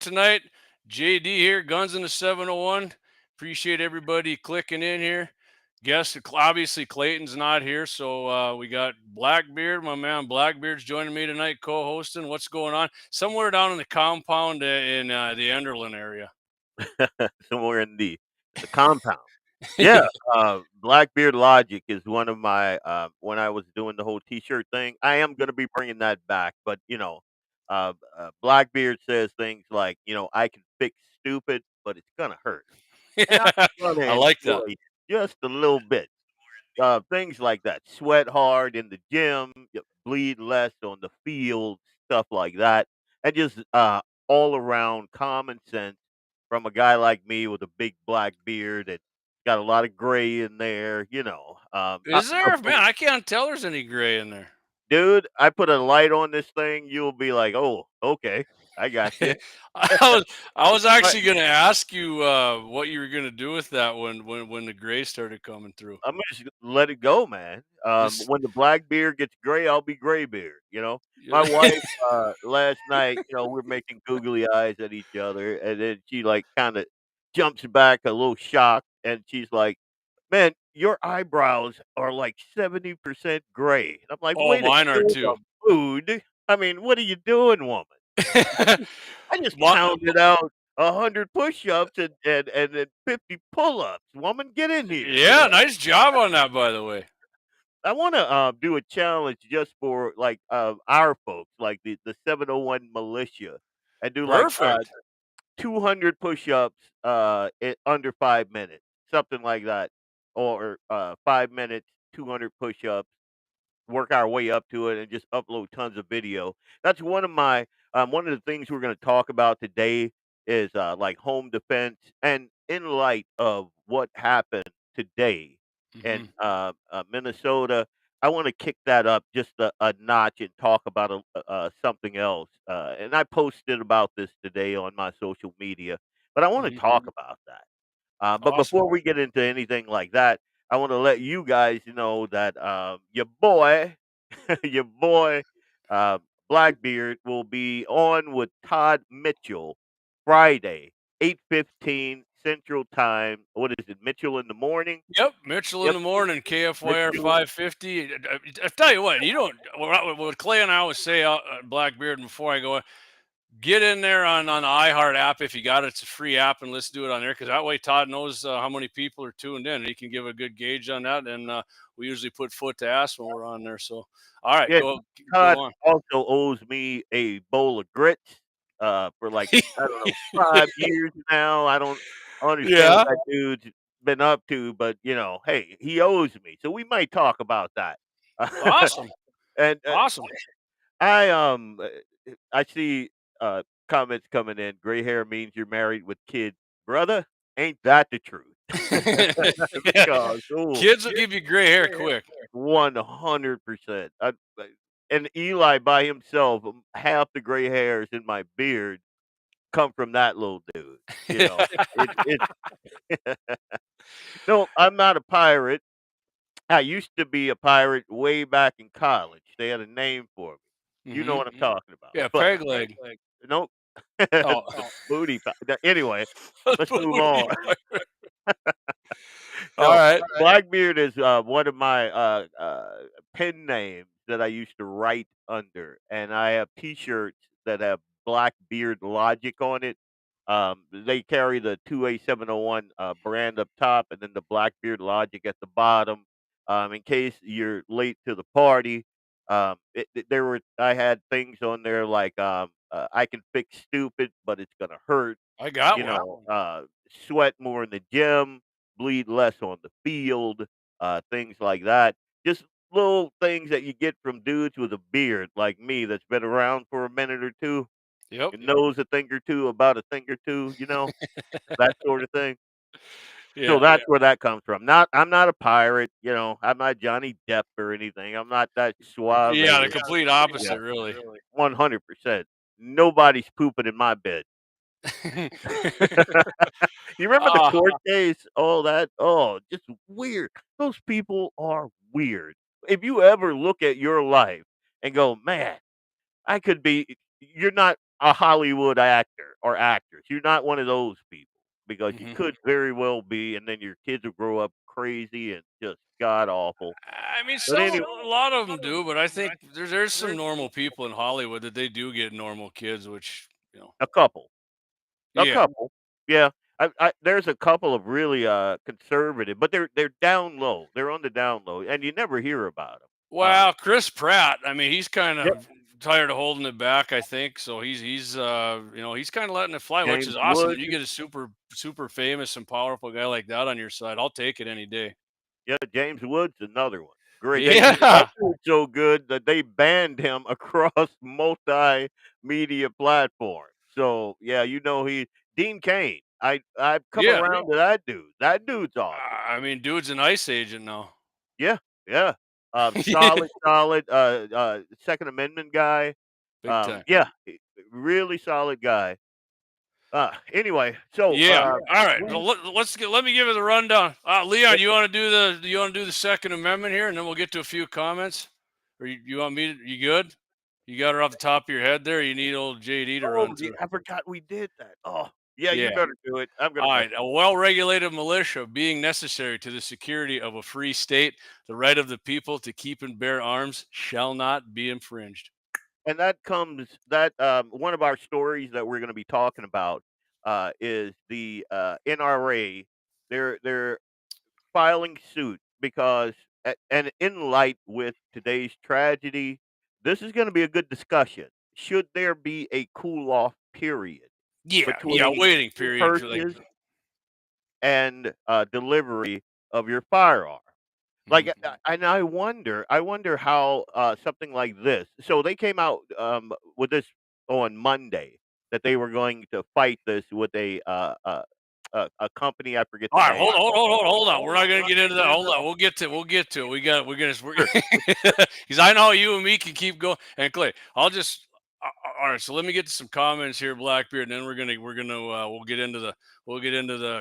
tonight. JD here, Guns in the 701. Appreciate everybody clicking in here. Guess obviously Clayton's not here, so we got Blackbeard, my man Blackbeard's joining me tonight, co-hosting. What's going on? Somewhere down in the compound in the Enderlin area. Somewhere in the compound. Yeah, Blackbeard Logic is one of my when I was doing the whole T-shirt thing. I am gonna be bringing that back, but Blackbeard says things like, I can fix stupid, but it's gonna hurt, and I'm gonna I like enjoy that. it just a little bit. Things like that. Sweat hard in the gym, bleed less on the field, stuff like that, and just all around common sense from a guy like me with a big black beard and got a lot of gray in there. Is there? Man, I can't tell there's any gray in there. Dude, I put a light on this thing, you'll be like, "Oh, okay, I got you." I was I was actually gonna ask you what you were gonna do with that when the gray started coming through. I'm gonna just let it go, man. Just When the black beard gets gray, I'll be gray beard. My wife last night, we're making googly eyes at each other, and then she like kind of jumps back a little shocked, and she's like, "Man, your eyebrows are like 70% gray." And I'm like, oh, "Way to mine are kill the too. mood." I mean, what are you doing, woman? I just My- pounded out 100 push-ups and then 50 pull-ups. Woman, get in here. yeah, nice job on that, by the way. I want to do a challenge just for like our folks, like the 701 militia, and do like Perfect. 200 push-ups in under 5 minutes, something like that, or 5 minutes, 200 push-ups. Work our way up to it and just upload tons of video. That's one of the things we're going to talk about today is like home defense, and in light of what happened today in Hmm. Minnesota, I want to kick that up just a notch and talk about something else. And I posted about this today on my social media, but I want to Hmm. talk about that. But Awesome. before we get into anything like that, I want to let you guys know that your boy, your boy, uh, Blackbeard will be on with Todd Mitchell Friday, 8:15 Central Time. What is it, Mitchell in the morning? Yep, Mitchell in Yep, the morning, KFYR Mitchell. 550. I tell you what, you don't. What Clay and I always say, Blackbeard, before I go, get in there on the iHeart app if you got it. It's a free app, and let's do it on there because that way Todd knows how many people are tuned in, and he can give a good gauge on that. And we usually put foot to ass when we're on there. So, all right, Yeah, go Todd on. also owes me a bowl of grits for like I don't know 5 years now. I don't understand what Yeah, that dude's been up to, but hey, he owes me, so we might talk about that. awesome, And awesome. I see comments coming in. Gray hair means you're married with kids, brother. Ain't that the truth? Yeah, Because ooh, kids will give you gray hair quick. 100%. And Eli by himself, half the gray hairs in my beard come from that little dude. It no, I'm not a pirate. I used to be a pirate way back in college. They had a name for me. You know Hmm. what I'm talking about. Yeah, But peg leg. nope. Oh, Anyway, let's move on. all No, right. Blackbeard is one of my pen names that I used to write under, and I have T-shirts that have Blackbeard Logic on it. They carry the 2A701 brand up top, and then the Blackbeard Logic at the bottom. In case you're late to the party, I had things on there like I can fix stupid, but it's gonna hurt. I got You one. know, sweat more in the gym, bleed less on the field, things like that. Just little things that you get from dudes with a beard like me that's been around for a minute or two Yep. and knows a thing or two about a thing or two, that sort of thing. So Yeah. that's where that comes from. I'm not a pirate, I'm not Johnny Depp or anything. I'm not that suave. Yeah, the complete Yeah, opposite, really. 100%. Nobody's pooping in my bed. You remember the Ah, court case? All that? Oh, just weird. Those people are weird. If you ever look at your life and go, man, I could be, you're not a Hollywood actor or actress. You're not one of those people because you Mhm. could very well be, and then your kids will grow up crazy and just god awful. I mean, But some anyway, a lot of them do, but I think there's some normal people in Hollywood that they do get normal kids, which you know, a couple, a yeah. couple, yeah. There's a couple of really conservative, but they're down low. They're on the down low, and you never hear about them. Well, Chris Pratt, I mean, he's kind Yep. of tired of holding it back, I think. So he's you know, he's kind of letting it fly, which James is awesome. Woods. When you get a super famous and powerful guy like that on your side, I'll take it any day. Yeah, James Woods, another one. Great. That Yeah. dude's so good that they banned him across multimedia platforms. So yeah, he Dean Cain. I've come Yeah. around to that dude. That dude's awesome. I mean, dude's an ICE agent now. Yeah, yeah. Solid, Second Amendment guy. Big time. Yeah, really solid guy. Anyway, so Yeah. All right. we Well, let me give you the rundown. Leon, you want to do the Second Amendment here, and then we'll get to a few comments. Or you want me to? You good? You got her off the top of your head there. You need old JD to run yeah, through. I forgot we did that. Oh, yeah, you Yeah. better do it. I'm gonna All mess. right. A well-regulated militia being necessary to the security of a free state, the right of the people to keep and bear arms shall not be infringed. And one of our stories that we're going to be talking about is the NRA. They're filing suit because and in light with today's tragedy, this is going to be a good discussion. Should there be a cool off period Yeah. Yeah. between Waiting period for like. purchase and delivery of your firearm? Like, Mhm. and I wonder how, something like this so they came out, with this on Monday that they were going to fight this with a company, I forget All the right, name. hold on. We're not gonna get into that. Hold on, we'll get to it. We're gonna, Sure. because I know you and me can keep going. And Clay, all right. So let me get to some comments here, Blackbeard, and then we'll get into the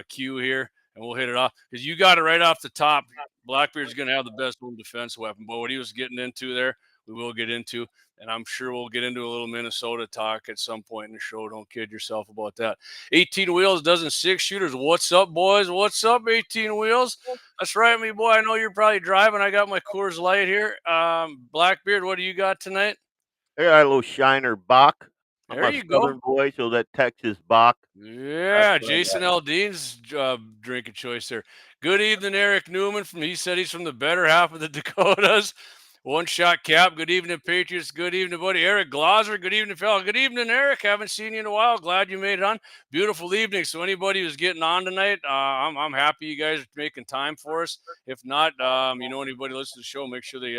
queue here, and we'll hit it off because you got it right off the top. Blackbeard's gonna have the best home defense weapon, but what he was getting into there, we will get into, and I'm sure we'll get into a little Minnesota talk at some point in the show. Don't kid yourself about that. 18 wheels, dozen six shooters. What's up, boys? What's up, 18 wheels? That's right, me boy. I know you're probably driving. I got my Coors Light here. Blackbeard, what do you got tonight? I got a little Shiner Bock. I'm There a you go. Southern boy, so that Texas Bock, that's Yeah, what I Jason got. Aldean's drink of choice there. Good evening, Eric Newman. He said he's from the better half of the Dakotas. One shot cap. Good evening, Patriots. Good evening, buddy. Eric Glosser. Good evening, fella. Good evening, Eric. Haven't seen you in a while. Glad you made it on. Beautiful evening. So anybody who's getting on tonight, I'm happy you guys are making time for us. If not, anybody listen to the show, make sure they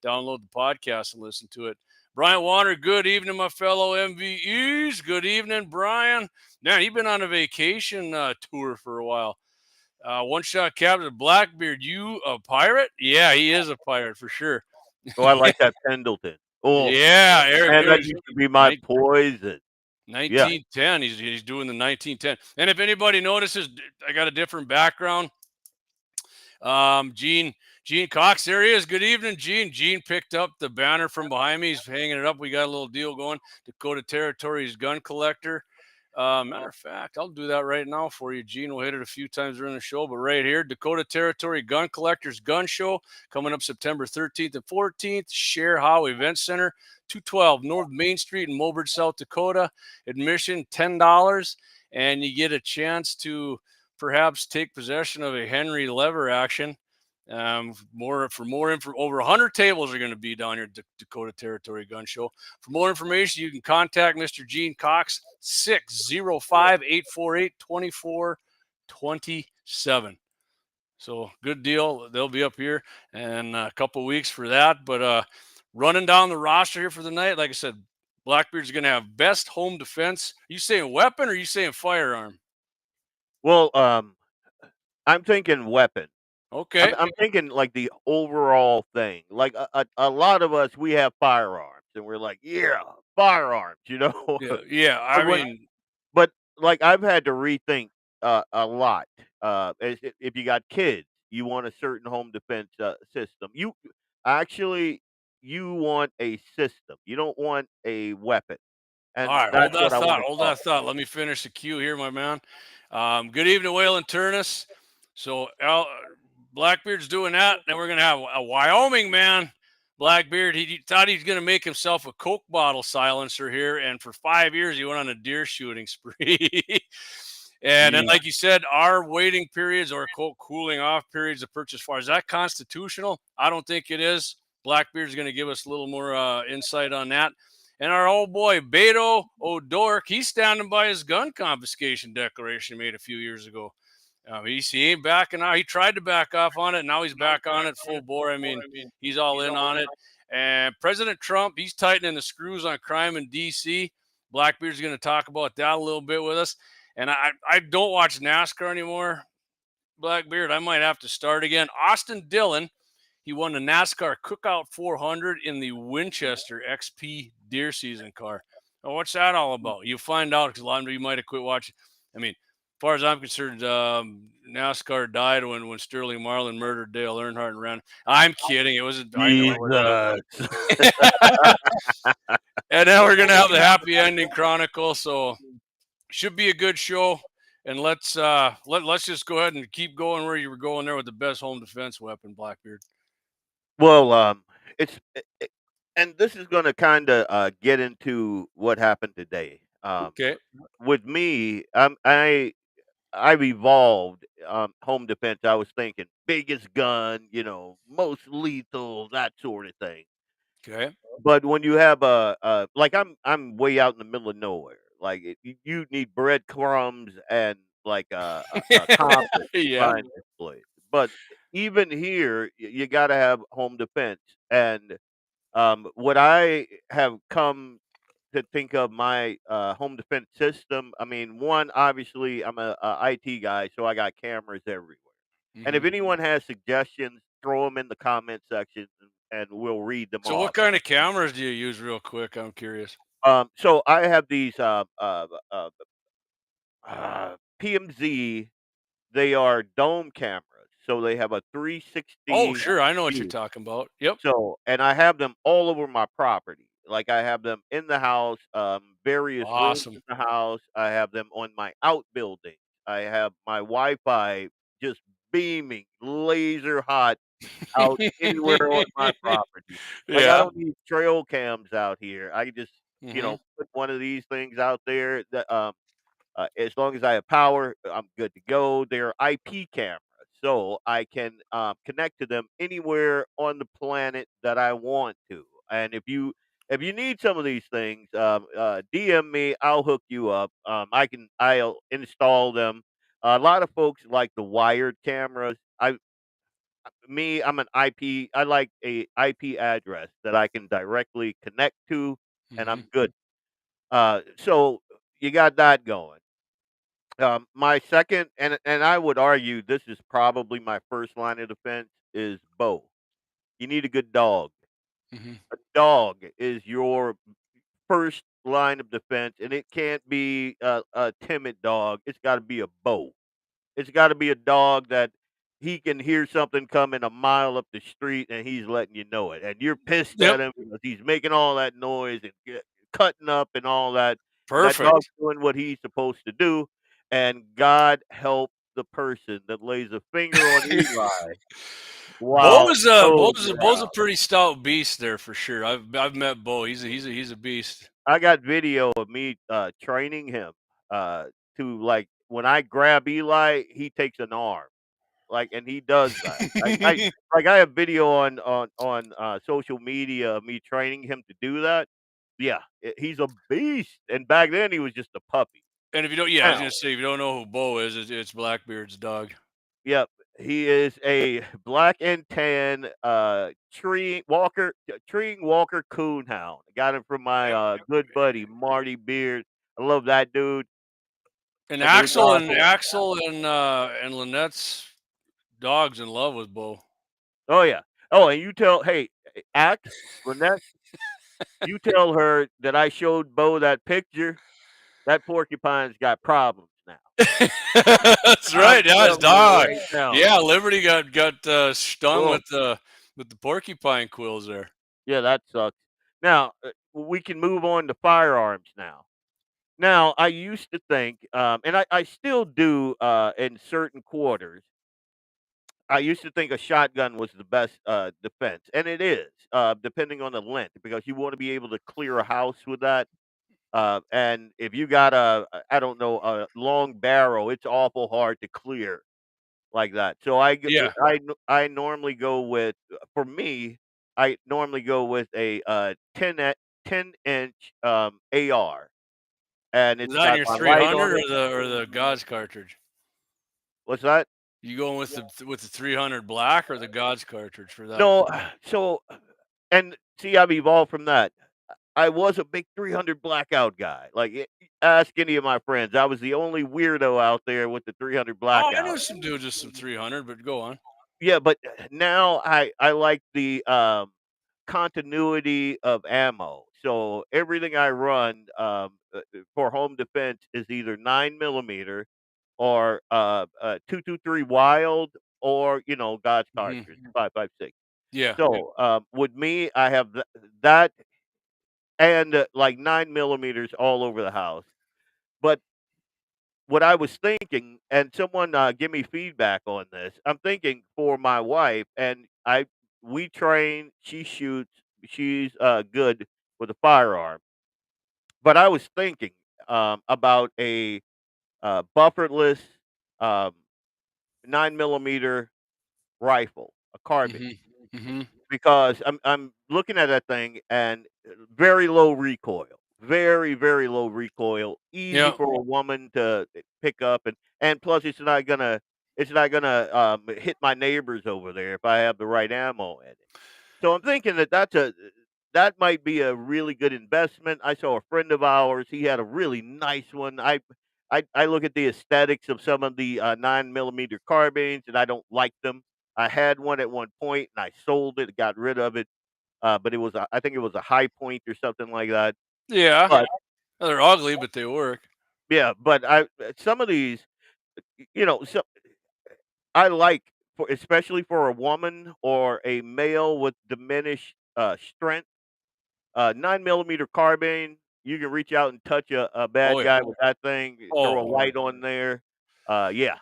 download the podcast and listen to it. Brian Warner, good evening, my fellow MVEs. Good evening, Brian. Man, you've been on a vacation tour for a while. One shot captain Blackbeard, you a pirate? Yeah, he is a pirate for sure. Oh, I like that Pendleton. Oh, Yeah, Eric, man, that Eric's used to be my poison. Yeah. 1910. He's doing the 1910. And if anybody notices, I got a different background. Gene Cox, there he is. Good evening, Gene. Gene picked up the banner from behind me. He's hanging it up. We got a little deal going. Dakota Territory's gun collector. Matter of fact, I'll do that right now for you, Gene. We'll hit it a few times during the show, but right here, Dakota Territory Gun Collectors Gun Show coming up September 13th and 14th. Share How Event Center, 212 North Main Street in Mulbridge, South Dakota. Admission $10, and you get a chance to perhaps take possession of a Henry lever action. More info, over 100 tables are going to be down here at Dakota Territory Gun Show. For more information, you can contact Mr. Gene Cox, 605-848-2427. So good deal. They'll be up here in a couple weeks for that. But running down the roster here for the night, like I said, Blackbeard's going to have best home defense. Are you saying weapon or are you saying firearm? Well, I'm thinking weapon. I'm Okay. I'm thinking like the overall thing. Like a lot of us, we have firearms, and we're like, yeah, firearms, Yeah. Yeah. But I when, mean, but like I've had to rethink a lot. If you got kids, you want a certain home defense system. Actually you want a system. You don't want a weapon. All And right, hold that's that what I thought. want to Hold talk that thought. Let me finish the cue here, my man. Good evening, Whalen Turnus. So Blackbeard's doing that. Then we're gonna have a Wyoming man. Blackbeard. He thought he's gonna make himself a Coke bottle silencer here, and for 5 years he went on a deer shooting spree. And then, about. like you said, our waiting periods or quote cooling off periods of purchase fire, is that constitutional? I don't think it is. Blackbeard's going to give us a little more insight on that. And our old boy Beto O'Rourke, he's standing by his gun confiscation declaration made a few years ago. He ain't backing out. He tried to back off on it. Now he's back on it full bore. I mean, he's all in on it. And President Trump, he's tightening the screws on crime in D.C. Blackbeard's going to talk about that a little bit with us. And I don't watch NASCAR anymore, Blackbeard. I might have to start again. Austin Dillon, he won the NASCAR Cookout 400 in the Winchester XP deer season car. Now, what's that all about? You find out because a lot of you might have quit watching. I mean, as far as I'm concerned, NASCAR died when Sterling Marlin murdered Dale Earnhardt and ran. I'm kidding. It was. I know it Jesus. was. And then we're gonna have the happy ending chronicle. So should be a good show. And let's just go ahead and keep going where you were going there with the best home defense weapon, Blackbeard. Well, it's and this is going to kind of get into what happened today. Okay. With me, I've evolved home defense. I was thinking biggest gun, most lethal, that sort of thing. Okay. But when you have like I'm way out in the middle of nowhere. Like you need breadcrumbs and like a compass to Yeah. find this place. But even here, you got to have home defense. And what I have come to think of my home defense system. I mean, one obviously I'm a IT guy, so I got cameras everywhere. And if Mm-hmm. anyone has suggestions, throw them in the comment section, and we'll read them So what off. kind of cameras do you use, real quick? I'm curious. So I have these PMZ. They are dome cameras, so they have a Oh, 360 sure. I know what you're view. talking about. Yep. So, and I have them all over my property. Like I have them in the house, various rooms Awesome. in the house. I have them on my outbuilding. I have my Wi-Fi just beaming, laser hot out anywhere on my property. Like I Yeah. don't need trail cams out here. I can just, Mm-hmm. put one of these things out there that as long as I have power, I'm good to go. They're IP cameras, so I can connect to them anywhere on the planet that I want to. And if you need some of these things, DM me. I'll hook you up. I'll install them. A lot of folks like the wired cameras. I'm an IP. I like a IP address that I can directly connect to, and Mm-hmm. I'm good. So you got that going. My second, and I would argue this is probably my first line of defense is bow. You need a good dog. Mm-hmm. A dog is your first line of defense, and it can't be a timid dog. It's got to be a bow. It's got to be a dog that he can hear something coming a mile up the street, and he's letting you know it. And you're pissed Yep. at him because he's making all that noise and cutting up and all that. And that dog's Perfect. doing what he's supposed to do. And God help the person that lays a finger on Eli while Bo's Bo's a around. pretty stout beast there for sure. I've met Bo. He's a beast. I got video of me training him to like when I grab Eli, he takes an arm. Like, and he does that. I have video on social media of me training him to do that. Yeah, he's a beast. And back then he was just a puppy. And if you don't, yeah, I was Now, gonna say if you don't know who Bo is, it's Blackbeard's dog. yep, he is a black and tan treeing walker coonhound. I got him from my Yep. good buddy Marty Beard. I love that dude. And That dude's awesome. Axel and Lynette's dog's in love with Bo. Oh yeah. Oh, and you tell hey, Act Lynette, you tell her that I showed Bo that picture. That porcupine's got problems now. That's I'm right. Yeah, his telling you dog. right now. Yeah, Liberty got stung Well, with the porcupine quills there. yeah, that sucks. Now, we can move on to firearms now. Now, I used to think, and I still do in certain quarters. I used to think a shotgun was the best defense, and it is, depending on the length, because you want to be able to clear a house with that. And if you got I don't know, a long barrel, it's awful hard to clear like that. So Yeah. I normally go with, for me, I normally go with a 10-inch AR, and Is it's that in got your my light on 300 it. or the Gods cartridge? What's that? You going with the 300 black or the Gods cartridge for that? No, so and see, I've evolved from that. I was a big 300 blackout guy. Like, ask any of my friends. I was the only weirdo out there with the 300 Oh, I know blackout. some dudes with some 300, but go on. Yeah, but now I like the continuity of ammo. So everything I run for home defense is either 9 millimeter or 223 wild, or God's cartridge Mhm. 5.56. Yeah. So with me, I have that and like 9 millimeters all over the house. But what I was thinking, and someone give me feedback on this. I'm thinking for my wife, and we train. She shoots. She's good with a firearm. But I was thinking about a bufferless um, 9 millimeter rifle, a carbine, Mhm. Mhm. because I'm looking at that thing, and very low recoil, very low recoil, easy Yeah. for a woman to pick up, and plus it's not gonna hit my neighbors over there if I have the right ammo in it. So I'm thinking that might be a really good investment. I saw a friend of ours; he had a really nice one. I look at the aesthetics of some of the 9 millimeter carbines, and I don't like them. I had one at one point, and I sold it, got rid of it. But I think it was a high point or something like that. Yeah. But They're ugly, but they work. yeah, but some of these, so I like, for especially for a woman or a male with diminished strength. 9 millimeter carbine, you can reach out and touch a Oh bad yeah. guy with that thing. Throw a Oh, light on there. Yeah,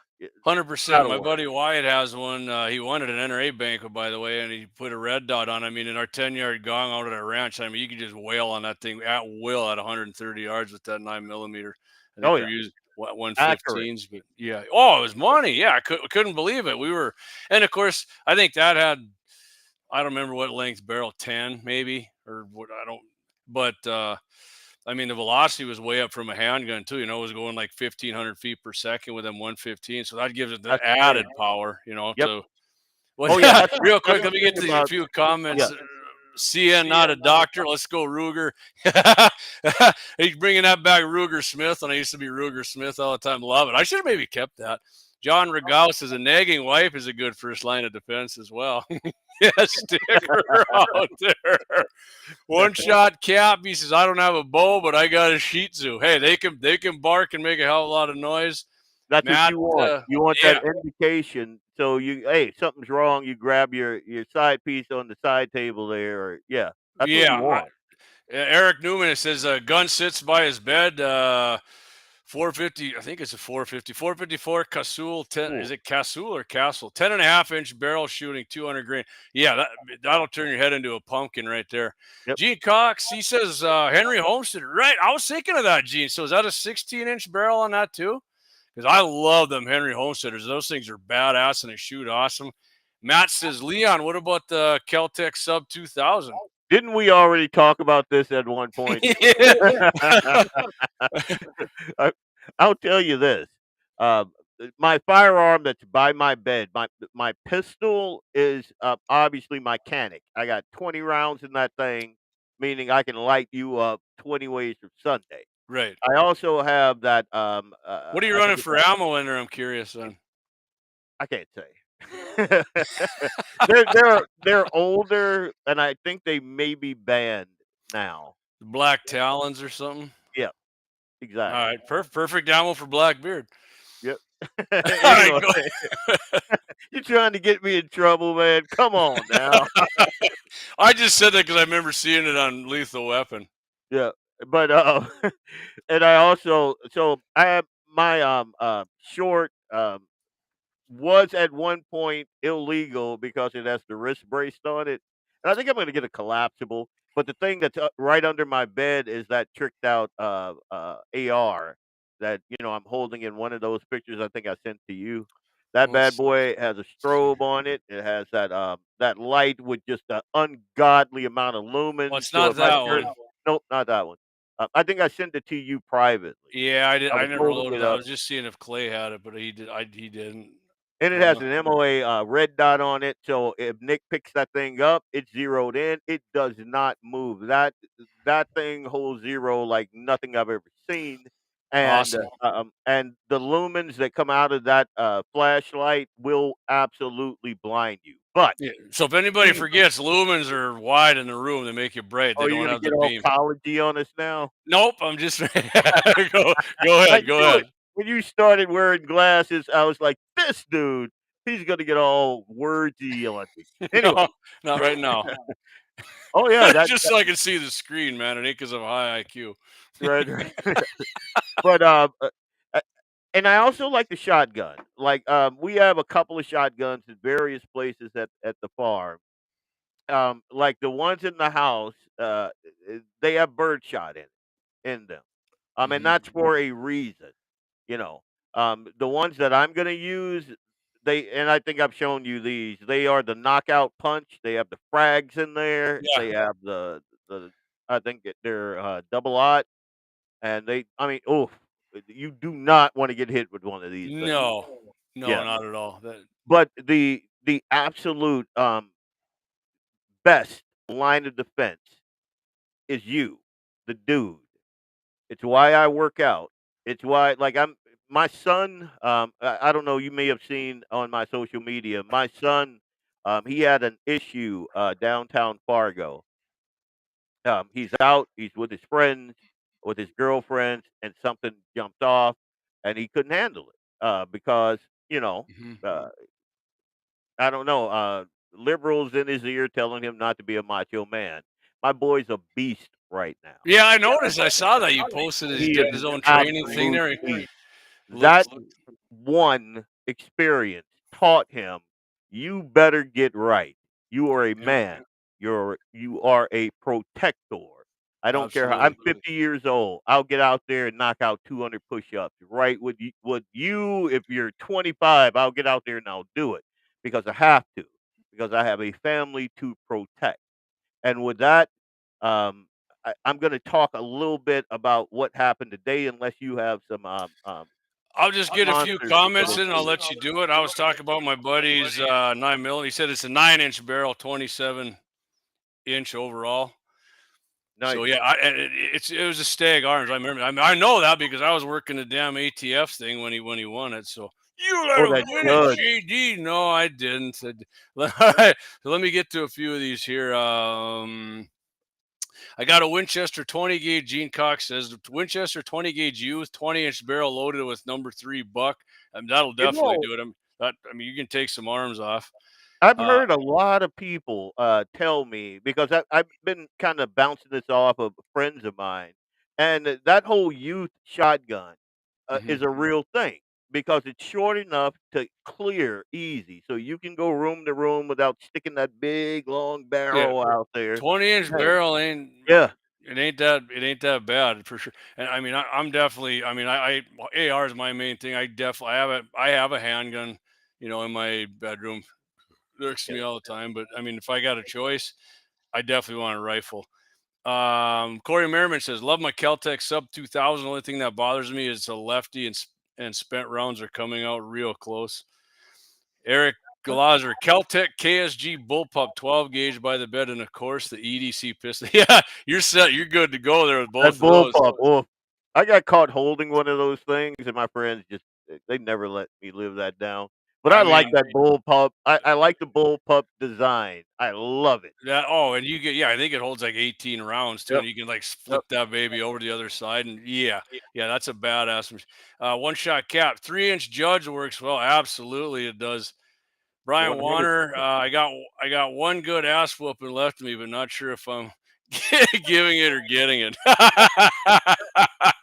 100%. that'll My work. buddy Wyatt has one. He won at an NRA banquet, by the way, and he put a red dot on. I mean, in our 10-yard gong out at our ranch, I mean, you could just wail on that thing at will at 130 yards with that 9 millimeter. I think Oh we're yeah, using what accurate. 115s, but yeah. Oh, it was money. Yeah, couldn't believe it. We were, and of course, I think that had, I don't remember what length barrel, 10 maybe, or what, I don't, but I mean, the velocity was way up from a handgun too. It was going like 1,500 feet per second with them 115. So that gives it the That's added amazing. power, Yep. to. Well, Oh yeah, that's real that's quick, let the me get thing to a about few comments. yeah. CN, not a doctor. Let's go, Ruger. He's bringing that back, Ruger Smith, and I used to be Ruger Smith all the time. Love it. I should have maybe kept that. John Regalis says a nagging wife is a good first line of defense as well. Yeah, stick her out there. One shot cap. He says, I don't have a bow, but I got a Shih Tzu. Hey, they can bark and make a hell of a lot of noise. That's what Matt, you want. You want that yeah, indication, so hey, something's wrong, you grab your side piece on the side table there, or yeah, that's what you yeah. want. Eric Newman, it says a gun sits by his bed. 450, I think it's a 450, 454 Casul 10. Ooh, Is it Casul or Castle? 10.5-inch barrel shooting 200 grain. Yeah, that'll turn your head into a pumpkin right there. yep. Gene Cox, he says Henry Homestead. Right, I was thinking of that, Gene. So is that a 16-inch barrel on that too? Because I love them Henry Homesteaders. Those things are badass and they shoot awesome. Matt says, Leon, what about the Keltec Sub 2000? Didn't we already talk about this at one point? I I'll tell you this, my firearm that's by my bed, my pistol is, obviously my Canic. I got 20 rounds in that thing, meaning I can light you up 20 ways from Sunday. Right. I also have that, What are you I think running it's for ammo in there? I'm curious on. I can't say. They're older, and I think they may be banned now. The Black Talons or something? Yeah, All exactly. right, perfect ammo for Blackbeard. Yep. All right, Anyway, go. you trying to get me in trouble, man? Come on now. I just said that because I remember seeing it on Lethal Weapon. Yeah, but and I also so I have my short was at one point illegal because it has the wrist brace on it, and I think I'm gonna get a collapsible. But the thing that's right under my bed is that tricked out AR that I'm holding in one of those pictures I think I sent to you. That bad Let's boy has a see. strobe on it. It has that light with just an ungodly amount of Well, lumens. it's So not if I that turn, one. nope, not that one. I think I sent it to you privately. Yeah, I did. I I was never holding loaded it that. I up. was just seeing if Clay had it, but he did. He didn't. And it I'm has not. an MOA red dot on it, so if Nick picks that thing up, it's zeroed in. It does not move. That thing holds zero like nothing I've ever seen. Awesome. And the lumens that come out of that flashlight will absolutely blind you. But Yeah. So if anybody the forgets, lumens are wide in the room. They make you bright. They oh, you're don't gonna have the get all beam. collegey on us now? Nope. I'm just. Go I ahead. Go knew ahead. it. When you started wearing glasses, I was like, this dude, he's gonna get all wordy on me. Anyway. No, not right now. Oh yeah, Just so I can see the screen, man. It ain't because of high IQ. right, right. But, uh, and I also like the shotgun. Like, we have a couple of shotguns at various places at the farm. Like the ones in the house, they have birdshot in them. And Hmm. that's for a reason, you know. The ones that I'm gonna use, and I think I've shown you these. They are the knockout punch. They have the frags in there. Yeah. They have the I think they're double aught. And I mean, oof, you do not wanna get hit with one of these things. No. No, Yeah, not at all. That. but the absolute, best line of defense is you, the dude. It's why I work out. It's why like, my son, I don't know, you may have seen on my social media, my son, he had an issue, downtown Fargo. He's out, he's with his friends, with his girlfriends, and something jumped off, and he couldn't handle it because Mhm. uh, I don't know, liberals in his ear telling him not to be a macho man. My boy's a beast right now. Yeah, I noticed. I saw that you posted his He is did his an own training thing absolute there. beast. That Looked. one experience taught him, "You better get right. You are a Yeah, man. You are a protector." I don't care how I'm absolutely. 50 years old. I'll get out there and knock out 200 push-ups. Right with you, if you're 25, I'll get out there and I'll do it because I have to, because I have a family to protect. And with that, um, I'm going to talk a little bit about what happened today, unless you have some I'll just get a few monsters to get comments in. And I'll into. let you do it. I was talking about my buddy's 9 mil. He said it's a 9-inch barrel, 27-inch overall. Nice. So yeah, it was a Stag Arms. I remember. I mean, I know that because I was working the damn ATF thing when he won it. So you let Oh, him that's win it, good. JD. No, I didn't. All right, so let me get to a few of these here. I got a Winchester 20 gauge. Gene Cox says Winchester 20 gauge youth, 20-inch barrel loaded with #3 buck. That'll You definitely know, do it. I mean, you can take some arms off. I've Uh, heard a lot of people tell me, because I've been kind of bouncing this off of friends of mine, and that whole youth shotgun mhm. is a real thing because it's short enough to clear easy, so you can go room to room without sticking that big long Yeah, barrel out there. 20-inch Yeah, barrel ain't. yeah, It ain't that bad for sure. And I mean, I'm definitely. I mean, AR is my main thing. I have a handgun, in my bedroom. Lurks to yeah. me all the time. But I mean, if I got a choice, I definitely want a rifle. Corey Merriman says, "Love my Keltec sub 2000. Only thing that bothers me is the lefty and spent rounds are coming out real close." Eric Galazer, Keltec KSG bullpup 12 gauge by the bed, and of course the EDC pistol. Yeah, you're set. You're good to go there with That both of those. bullpup, oof. I got caught holding one of those things, and my friends just they never let me live that down. But I I like mean, that bullpup. I like the bullpup design. I love it. that. Oh, and you get. Yeah, I think it holds like 18 rounds too, Yep, and you can like yep. flip that baby over the other side, and yeah, that's a badass. One shot cap, 3-inch Judge works well. Absolutely, it does. Brian 100. Warner, I got one good ass whooping left of me, but not sure if I'm Giving it or getting it. I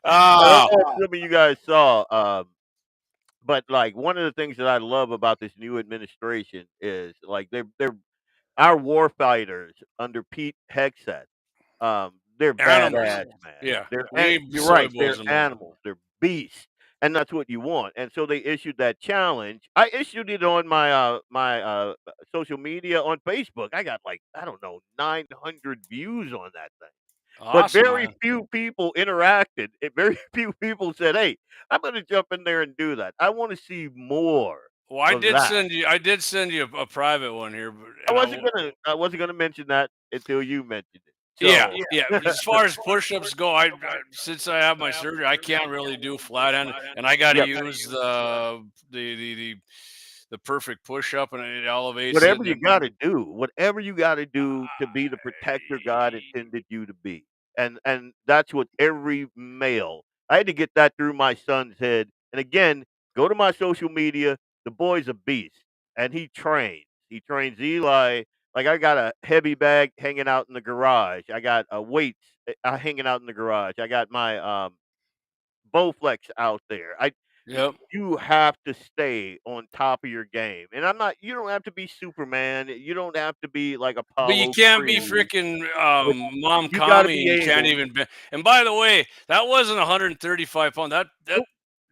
don't Ah, know if some of you guys saw, but like one of the things that I love about this new administration is like they're our war fighters under Pete Hegseth. They're animals. badass, man. Yeah, You're soy right. They're balls them up. animals. They're beasts, and that's what you want. And so they issued that challenge. I issued it on my social media on Facebook. I got like I don't know 900 views on that thing. But Awesome, very man. few people interacted. Very few people said, "Hey, I'm gonna jump in there and do that." I wanna see more Well, of that. I did send you a private one here, I and wasn't gonna I wasn't gonna mention that until you mentioned it. yeah, So yeah. As far as push-ups go, I since I have my surgery, I can't really do flat-handed, and I got to Yep. use the perfect push-up, and it elevates it. Whatever you gotta do, whatever you gotta do to be the protector God intended you to be. And that's what every male I had to get that through my son's head. And again, go to my social media. The boy's a beast and he trains. He trains Eli. Like I got a heavy bag hanging out in the garage. I got weights hanging out in the garage. I got my Bowflex out there. Yep. You have to stay on top of your game, and I'm not. You don't have to be Superman. You don't have to be like But you Apollo can't be Creed, freaking but mom you got to commie, be and you can't able. even be. And by the way, that wasn't 135 pounds. Nope,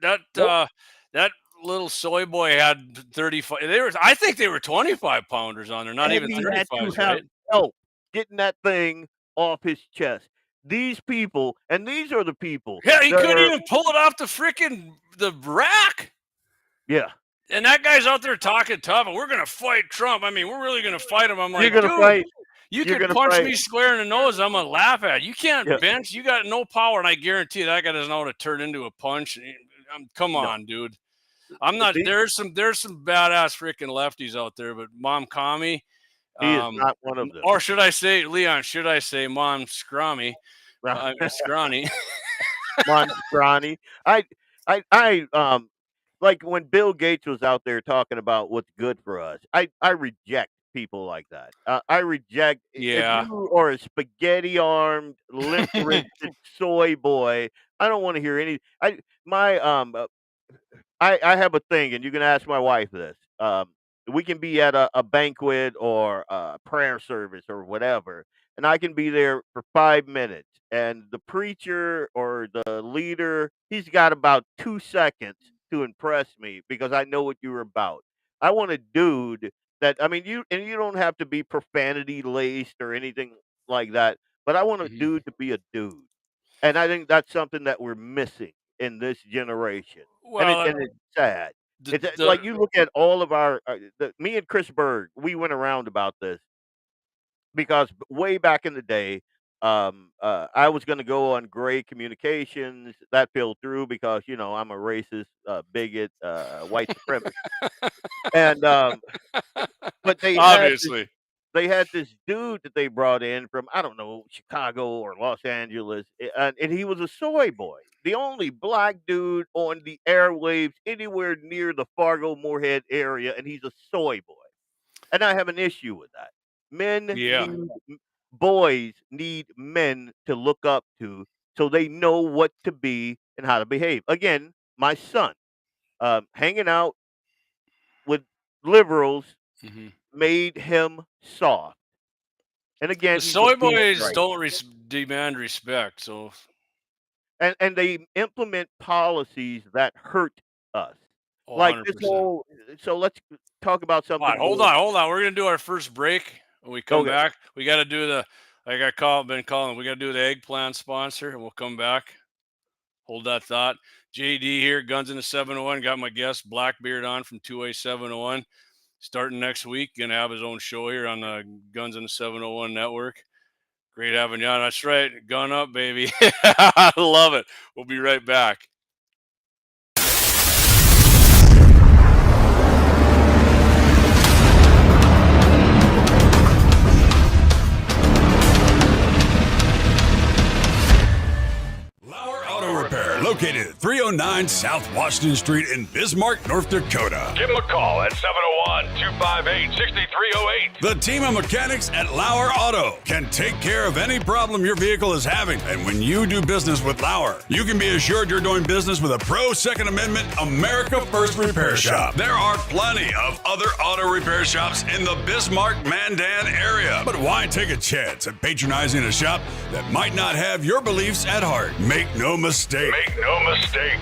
That nope. that little soy boy had 35. They were. I think they were 25 pounders on there, not And even he had to 35s, have right? help getting that thing off his chest. These people, and these are the people Yeah, he that couldn't are. even pull it off the rack. Yeah, And that guy's out there talking tough, and we're gonna fight Trump. I mean, we're really gonna fight him. I'm you're like, gonna dude, fight. you You're could gonna punch fight. me square in the nose. I'm gonna laugh at you. You Yeah, can't bench. You got no power, and I guarantee you that guy doesn't know how to turn into a punch. Come no. on, dude. I'm not. The, There's some badass freaking lefties out there, but mom commie, he is not one of them. or should I say, Leon? Should I say mom scrummy, scrawny? Monstrani. I I like when Bill Gates was out there talking about what's good for us. I reject people like that. I reject if Yeah. you are a spaghetti armed, limp wristed soy boy. I don't want to hear any. I my I have a thing, and you can ask my wife this. We can be at a banquet or a prayer service or whatever, and I can be there for 5 minutes, and the preacher or the leader, he's got about 2 seconds to impress me because I know what you're about. I want a dude that I mean, you don't have to be profanity laced or anything like that, but I want a Mhm. dude to be a dude, and I think that's something that we're missing in this generation. And Well, it's sad. It's the like you look at all of our me and Chris Berg, we went around about this because way back in the day, I was going to go on Gray Communications. That fell through because I'm a racist, bigot, white supremacist, and but obviously. they had this dude that they brought in from I don't know Chicago or Los Angeles, and he was a soy boy, the only black dude on the airwaves anywhere near the Fargo Moorhead area, and he's a soy boy. And I have an issue with that. Men Yeah. need boys need men to look up to so they know what to be and how to behave. Again, my son, hanging out with liberals Mhm. made him soft. And The again, he's a soy beast boys right don't demand respect, so and they implement policies that hurt us. Like this 100%. whole so let's talk about All right, something more. hold on. We're gonna do our first break. When we come Okay. back, we got to do the like been calling. We got to do the eggplant sponsor, and we'll come back. Hold that thought. JD here, Guns in the 701. Got my guest Blackbeard on from 2A701. Starting next week, gonna have his own show here on the Guns in the 701 network. Great having you on. That's right. Gun up, baby. I love it. We'll be right back. LAUER Auto Repair, located at 303 309 South Washington Street in Bismarck, North Dakota. Give them a call at 701-258-6308. The team of mechanics at Lauer Auto can take care of any problem your vehicle is having. And when you do business with Lauer, you can be assured you're doing business with a pro Second Amendment America First repair shop. There are plenty of other auto repair shops in the Bismarck-Mandan area. But why take a chance at patronizing a shop that might not have your beliefs at heart? Make no mistake.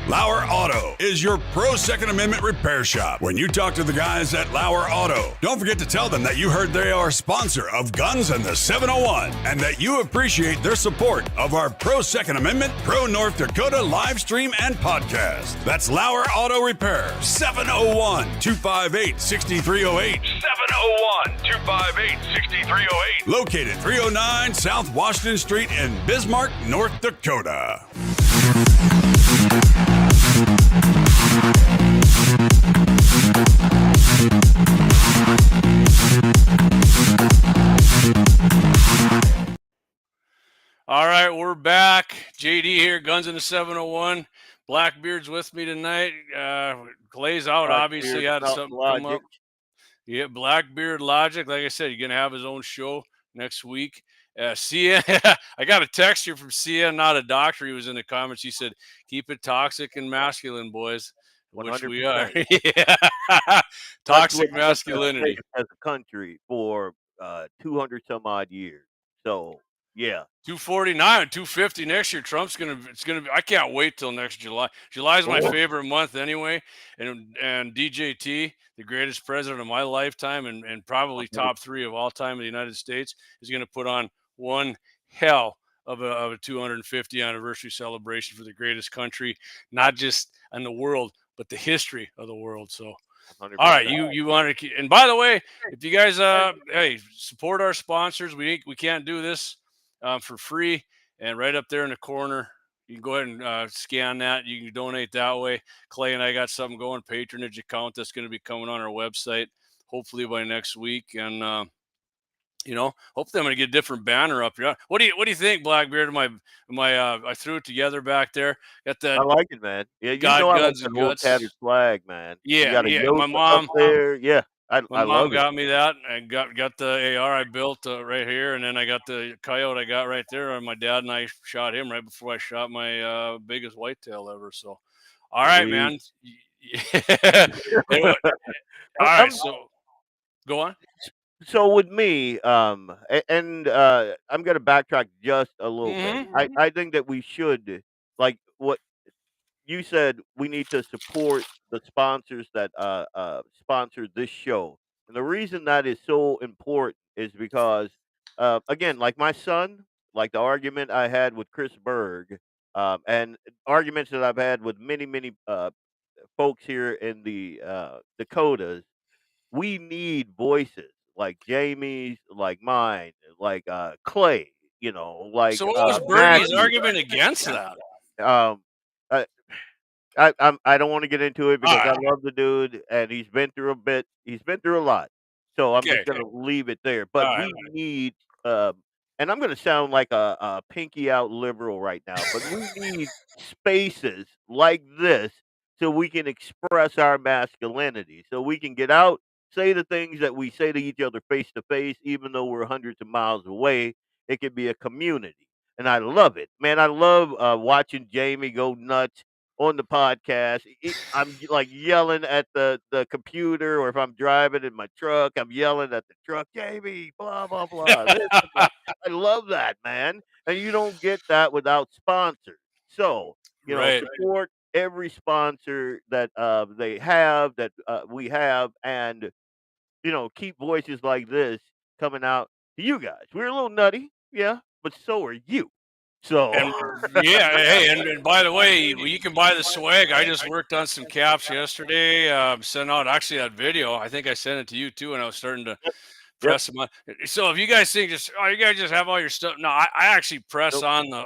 Lauer Auto is your pro Second Amendment repair shop. When you talk to the guys at Lauer Auto, don't forget to tell them that you heard they are a sponsor of Guns and the 701 and that you appreciate their support of our pro Second Amendment, pro North Dakota live stream and podcast. That's Lauer Auto Repair, 701-258-6308. 701-258-6308. Located 309 South Washington Street in Bismarck, North Dakota. All right, we're back. JD here, Guns in the 701. Blackbeard's with me tonight. Clay's out, obviously, had something come up. Yeah, Blackbeard Logic. Like I said, you're going to have his own show next week. CN, I got a text here from CN, not a doctor. He was in the comments. He said, keep it toxic and masculine, boys. 100%. Which we are. Yeah. Toxic masculinity. As a country for 200 some odd years. So, yeah. 249, 250 next year. Trump's it's gonna be. I can't wait till next July. July is my favorite month anyway. And DJT, the greatest president of my lifetime, and probably top 3 of all time in the United States, is gonna put on one hell of a 250 anniversary celebration for the greatest country, not just in the world, but the history of the world. So. 100%. All right, you want to, and by the way, if you guys hey, support our sponsors, we can't do this for free. And right up there in the corner, you can go ahead and scan that. You can donate that way. Clay and I got something going, patronage account that's going to be coming on our website hopefully by next week. And hopefully I'm going to get a different banner up here. What do you think, Blackbeard? I threw it together back there. Got that. I like it, man. Yeah, you God, know I like guns, the and whole guts. tattered flag, man. Yeah, my mom. There. Yeah, my I mom love got it. me that. I got the AR I built right here, and then I got the coyote I got right there. And my dad and I shot him right before I shot my biggest whitetail ever. So, all right, man. All right, so go on. So with me, I'm going to backtrack just a little bit. I think that we should, like what you said, we need to support the sponsors that sponsor this show. And the reason that is so important is because, again, like my son, like the argument I had with Chris Berg, and arguments that I've had with many folks here in the Dakotas, we need voices like Jamie's, like mine, like Clay, like So what was Bernie's argument against that? I don't want to get into it because I love the dude and he's been through a bit. He's been through a lot. So I'm just gonna leave it there. But we need and I'm gonna sound like a pinky out liberal right now, but we need spaces like this so we can express our masculinity, so we can get out, say the things that we say to each other face to face, even though we're hundreds of miles away. It could be a community. And I love it, man. I love watching Jamie go nuts on the podcast. I'm like yelling at the computer, or if I'm driving in my truck, I'm yelling at the truck, Jamie, blah, blah, blah. I love that, man. And you don't get that without sponsors. So, support every sponsor that they have, that we have, and, keep voices like this coming out to you guys. We're a little nutty, yeah, but so are you. So and by the way, you can buy the swag. I just worked on some caps yesterday. Sent out actually that video. I think I sent it to you too, and I was starting to press them on. So if you guys think you guys just have all your stuff. No, I actually press on the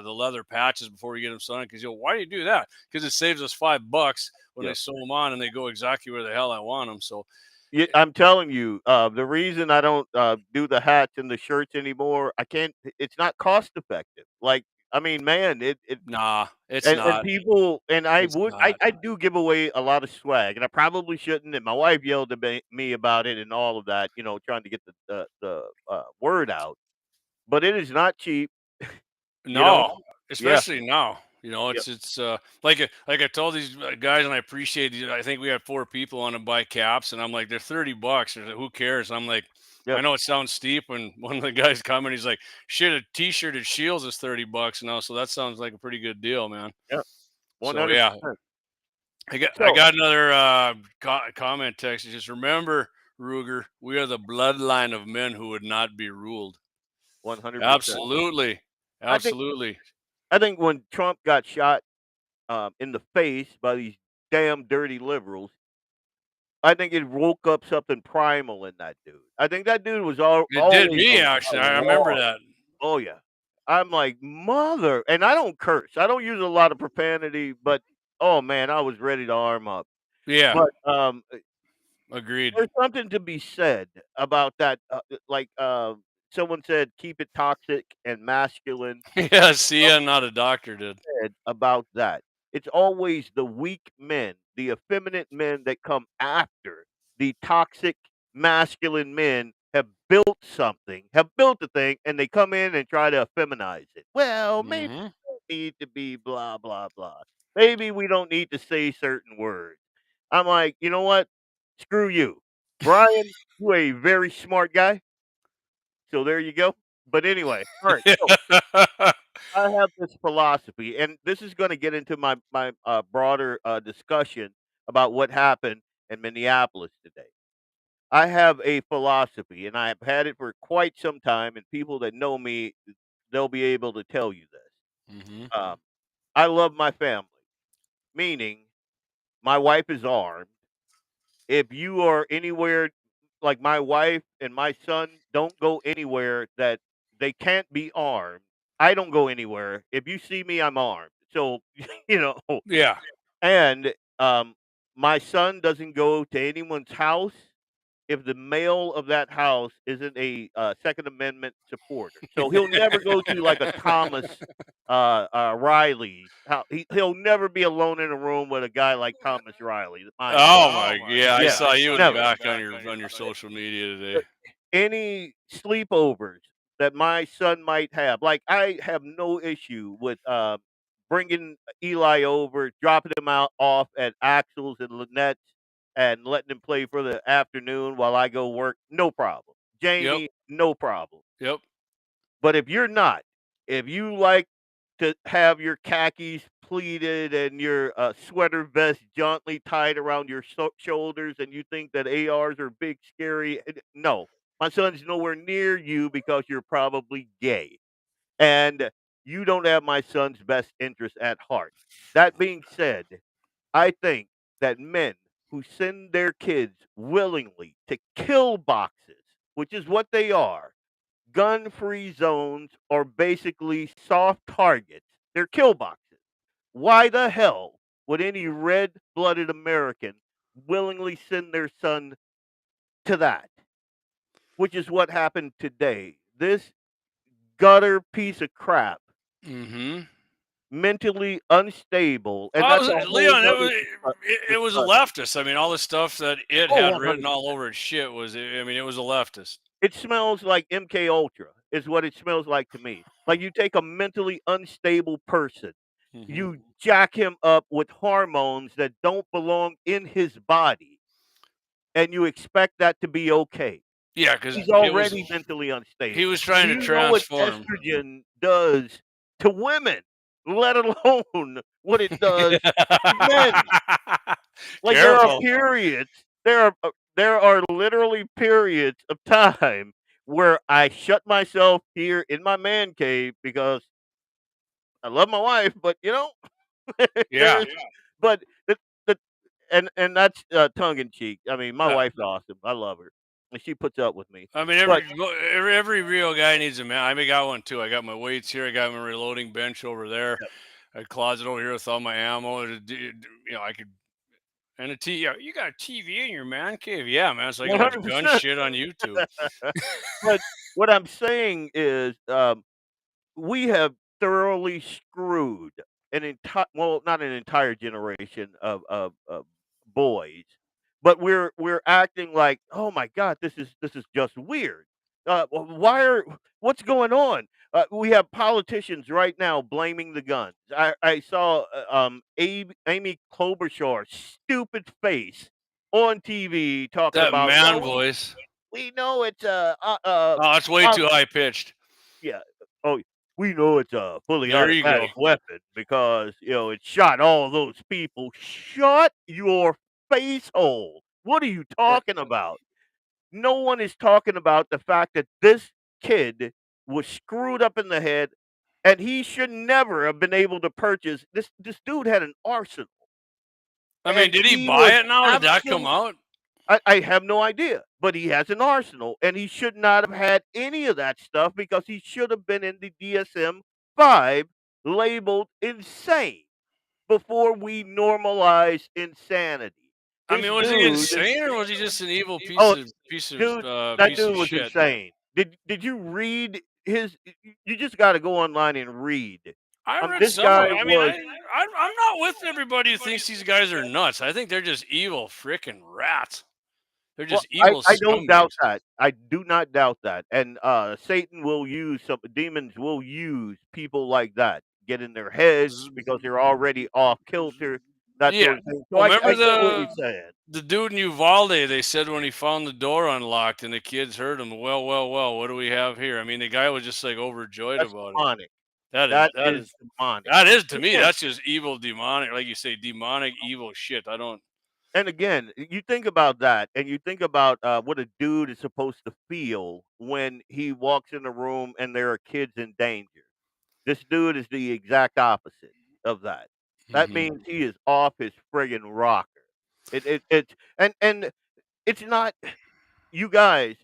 leather patches before we get them signed. Because why do you do that? Because it saves us $5 when they sew them on and they go exactly where the hell I want them. So. Yeah, I'm telling you, the reason I don't do the hats and the shirts anymore, I can't. It's not cost effective. Like I mean, man, Nah, it's and not. people, and I It's would, not. I do give away a lot of swag, and I probably shouldn't. And my wife yelled at me about it and all of that, trying to get the word out. But it is not cheap, you know. No, Yeah, especially now. yep, It's like I told these guys, and I appreciate it. I think we had 4 people want to buy caps, and I'm like, they're $30. They're like, who cares? I'm like, I yep, know it sounds steep, and one of the guys coming, he's like, shit, a T-shirt at Shields is $30 now, so that sounds like a pretty good deal, man. yep, So yeah, 100%. I So got another comment text. It just remember, Ruger, we are the bloodline of men who would not be ruled. 100%. Absolutely, I think absolutely. I think when Trump got shot in the face by these damn dirty liberals, I think it woke up something primal in that dude. I think that dude was It did always me a actually. I remember log. that. Oh yeah. I'm like, mother, and I don't curse. I don't use a lot of profanity, but oh man, I was ready to arm up. Yeah, But agreed. there's something to be said about that. Like someone said, keep it toxic and masculine. Yeah, see, I'm not a doctor, dude. Said about that. It's always the weak men, the effeminate men that come after the toxic masculine men have built something, have built a thing, and they come in and try to feminize it. Well, maybe Hmm. we don't need to be blah blah blah. Maybe we don't need to say certain words. I'm like, you know what? Screw you. Brian, you a very smart guy. So there you go. But anyway, all right. So I have this philosophy, and this is going to get into my broader discussion about what happened in Minneapolis today. I have a philosophy, and I have had it for quite some time. And people that know me, they'll be able to tell you this. Hmm. I love my family, meaning my wife is armed. If you are anywhere, like my wife and my son don't go anywhere that they can't be armed. I don't go anywhere. If you see me, I'm armed. So, you know, Yeah. and my son doesn't go to anyone's house if the male of that house isn't a Second Amendment supporter. So he'll never go to like a Thomas Riley. He'll never be alone in a room with a guy like Thomas Riley. Mind you. Oh my, yeah, I Yeah, saw you in the never. back on your social media today. Any sleepovers that my son might have, like I have no issue with bringing Eli over, dropping him out off at Axel's and Lynette's, and letting him play for the afternoon while I go work. No problem. Yep. Jamie, no problem. Yep. But if you're not, if you like to have your khakis pleated and your sweater vest jauntily tied around your shoulders, and you think that ARs are big, scary, no, my son's nowhere near you because you're probably gay, and you don't have my son's best interest at heart. That being said, I think that men who send their kids willingly to kill boxes, which is what they are, gun-free zones are basically soft targets. They're kill boxes. Why the hell would any red-blooded American willingly send their son to that? Which is what happened today. This gutter piece of crap, Mm-hmm. mentally unstable, and Well, that's a whole Leon, nother it was a discussion. leftist. I mean, all the stuff that it Oh, had written 100. all over its shit was, I mean, it was a leftist. It smells like MK Ultra is what it smells like to me. Like you take a mentally unstable person, Hmm. you jack him up with hormones that don't belong in his body, and you expect that to be okay. Yeah, because He's already mentally unstable. he was Do trying to you know what transform. estrogen does to women, let alone what it does to men? Like there are Careful. periods, there are literally periods of time where I shut myself here in my man cave because I love my wife, but Yeah. there's but the and that's tongue in cheek. I mean, my wife's awesome. I love her, and she puts up with me. I mean, But every real guy needs a man. I got one too. I got my weights here. I got my reloading bench over there. A closet over here with all my ammo. I could. And yeah, you got a TV in your man cave? Yeah, man. So I can watch gun 100%. shit on YouTube. But what I'm saying is, we have thoroughly screwed an entire, well, not an entire generation of boys, but we're acting like, oh my God, this is just weird. Why are what's going on? We have politicians right now blaming the guns. I saw Amy Klobuchar's stupid face on TV talking That about, man well, voice. we know it's Oh, it's way too high pitched. yeah. Oh, we know it's a fully There you go. automatic weapon because it shot all those people. Shut your face hole. What are you talking about? No one is talking about the fact that this kid was screwed up in the head, and he should never have been able to purchase this dude had an arsenal, I mean, and did he he buy was it now? Did that come absolutely, out? I have no idea, but he has an arsenal, and he should not have had any of that stuff because he should have been in the DSM-5 labeled insane before we normalize insanity. I This mean, was he dude, insane or was he just an evil oh, piece of dude, that piece of dude was shit? insane. Did you read his? You just got to go online and read. I read This some of guy it. I mean, was. I'm not with everybody who thinks these guys are nuts. I think they're just evil freaking rats. They're Well, just I evil I don't doubt scumbags. that. I do not doubt that. And Satan will use some demons will use people like that, get in their heads Z- because they're already off kilter, that Yeah. sort of thing. So Well, I remember get what you're saying. the dude in Uvalde? They said when he found the door unlocked and the kids heard him. Well, well, well. What do we have here? I mean, the guy was just like overjoyed That's about it. demonic. That is That that is is demonic. that is to me. Again, That's just evil, demonic, like you say, demonic, evil shit. I don't. and again, you think about that, and you think about what a dude is supposed to feel when he walks in a room and there are kids in danger. This dude is the exact opposite of that. That Mhm. means he is off his friggin' rocker. It's and it's not you guys,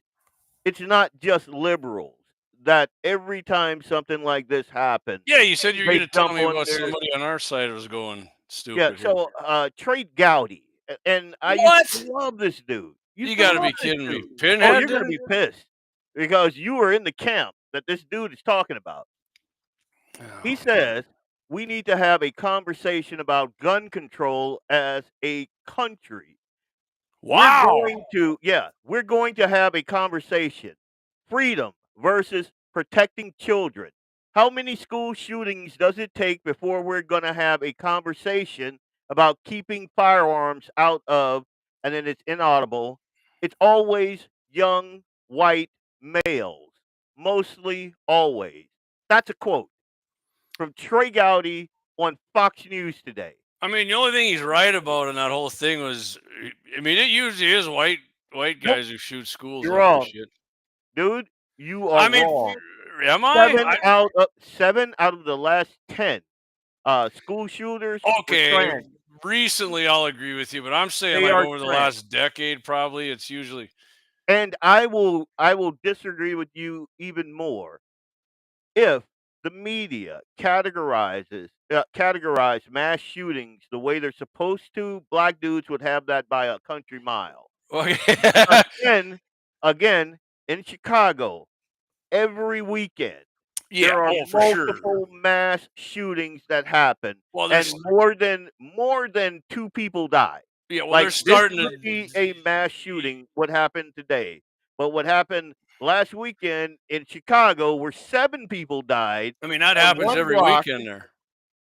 it's not just liberals that every time something like this happens, Yeah, you said you're they gonna tell jump me on about there. somebody on our side was going Yeah, stupid here. so Trade Gowdy, and I used to What? love this dude. You Used to gotta love be this kidding me. dude. Oh, Pinhead you're did gonna it? be pissed because you were in the camp that this dude is talking about. He Oh, says we need to have a conversation about gun control as a country. wow. We're going to have a conversation. Freedom versus protecting children. How many school shootings does it take before we're going to have a conversation about keeping firearms out of, and then it's inaudible. It's always young white males, mostly always. That's a quote from Trey Gowdy on Fox News today. I mean, the only thing he's right about in that whole thing was, I mean, it usually is white Nope, guys who shoot schools you're up and wrong, shit. dude. You are I mean, wrong. am I? 7 out of the last 10 school shooters were Okay, trans. recently I'll agree with you, but I'm saying They like are over the trans. last decade, probably it's usually. And I will disagree with you even more if the media categorize mass shootings the way they're supposed to. Black dudes would have that by a country mile. Okay. Again, in Chicago, every weekend Yeah. there are Oh, for sure. multiple mass shootings that happen, Well, and there's more than 2 people die. yeah. Well, Like, they're this starting to. would be a mass shooting, what happened today. But what happened last weekend in Chicago where 7 people died I mean, that on happens 1 every block, weekend there.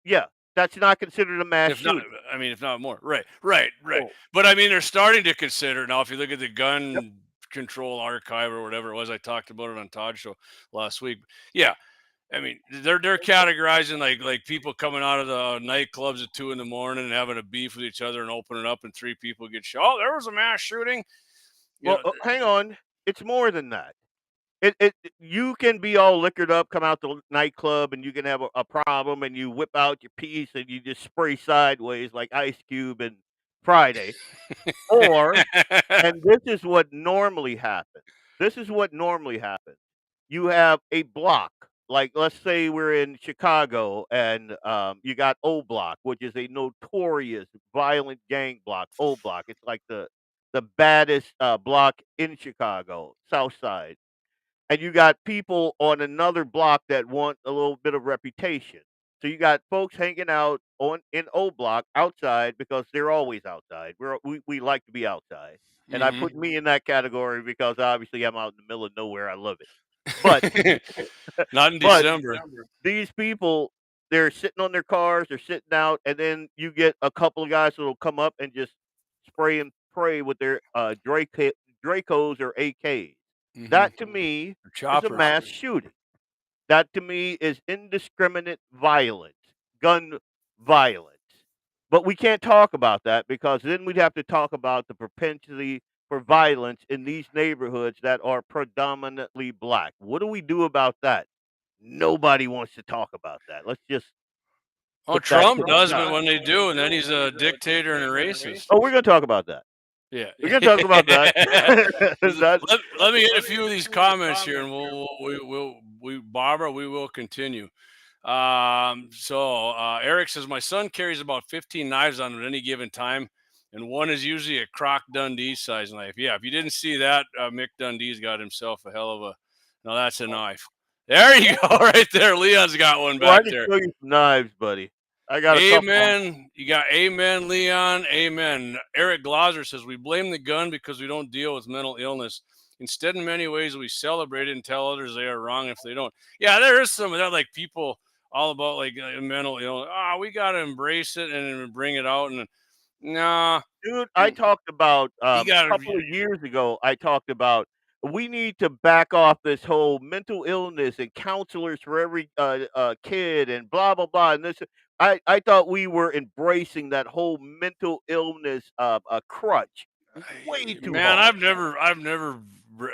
yeah, that's not considered a mass If not, shooting. I mean, if not more. Right, right, right. Oh, But I mean, they're starting to consider now. If you look at the yep. gun control archive or whatever it was, I talked about it on Todd's show last week. Yeah, I mean, they're categorizing like people coming out of the nightclubs at 2 in the morning and having a beef with each other and opening up, and 3 people get shot. Oh, there was a mass shooting. You Well, know, hang on. It's more than that. You can be all liquored up, come out the nightclub, and you can have a problem, and you whip out your piece, and you just spray sideways like Ice Cube and Friday. Or, and this is what normally happens. This is what normally happens. You have a block, like let's say we're in Chicago, and you got O Block, which is a notorious violent gang block. O Block, it's like the baddest block in Chicago, South Side, and you got people on another block that want a little bit of reputation. So you got folks hanging out in O Block outside because they're always outside. We like to be outside, and I put me in that category because obviously I'm out in the middle of nowhere. I love it, but Not in but December. these people, they're sitting on their cars, they're sitting out, and then you get a couple of guys that'll come up and just spray and pray with their Dracos or AKs. That to me is a Choppers. mass shooting. That to me is indiscriminate violence, gun violence. But we can't talk about that because then we'd have to talk about the propensity for violence in these neighborhoods that are predominantly black. What do we do about that? Nobody wants to talk about that. Let's just Oh, put that to Trump the does side. it when they do, and then he's a dictator and a racist. Oh, we're going to talk about that. Yeah, We're going to talk about that. let me get a few of these comments here, and Barbara, we will continue. Eric says, my son carries about 15 knives on him at any given time, and one is usually a Croc Dundee size knife. Yeah, if you didn't see that, Mick Dundee's got himself a hell of a. No, that's a knife. There you go, right there. Leon's got one back there. I can show you some knives, buddy. I got a couple. Amen. You got amen, Leon. Amen. Eric Glauser says, we blame the gun because we don't deal with mental illness. Instead, in many ways, we celebrate it and tell others they are wrong if they don't. Yeah, there is some of that, like people all about like mental illness. We got to embrace it and bring it out. And nah. Dude, I talked about a couple of years ago, I talked about we need to back off this whole mental illness and counselors for every kid and blah, blah, blah. And this, I thought we were embracing that whole mental illness crutch way too Man, hard. I've never.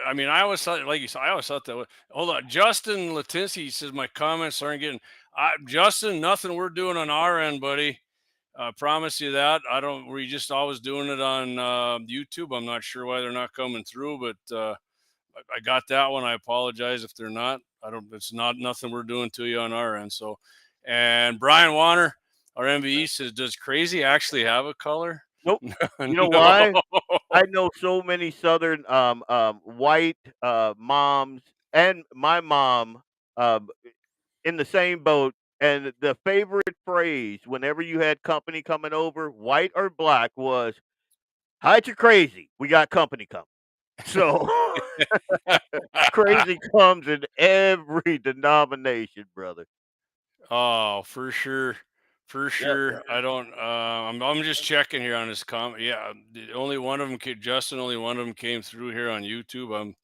I mean, I always thought, like you said, I always thought that. Hold on, Justin Latinsky says my comments aren't getting. Justin, nothing we're doing on our end, buddy. I promise you that. We're just always doing it on YouTube. I'm not sure why they're not coming through, but I got that one. I apologize if they're not. It's not nothing we're doing to you on our end. So, and Brian Warner, our MVE says, does crazy actually have a color? Nope. You know why? I know so many Southern white moms and my mom in the same boat. And the favorite phrase whenever you had company coming over, white or black, was, hide your crazy. We got company coming. So crazy comes in every denomination, brother. Oh, for sure. For sure. Yep. I don't, I'm just checking here on this comment. Yeah. Only one of them Justin, only one of them came through here on YouTube. I'm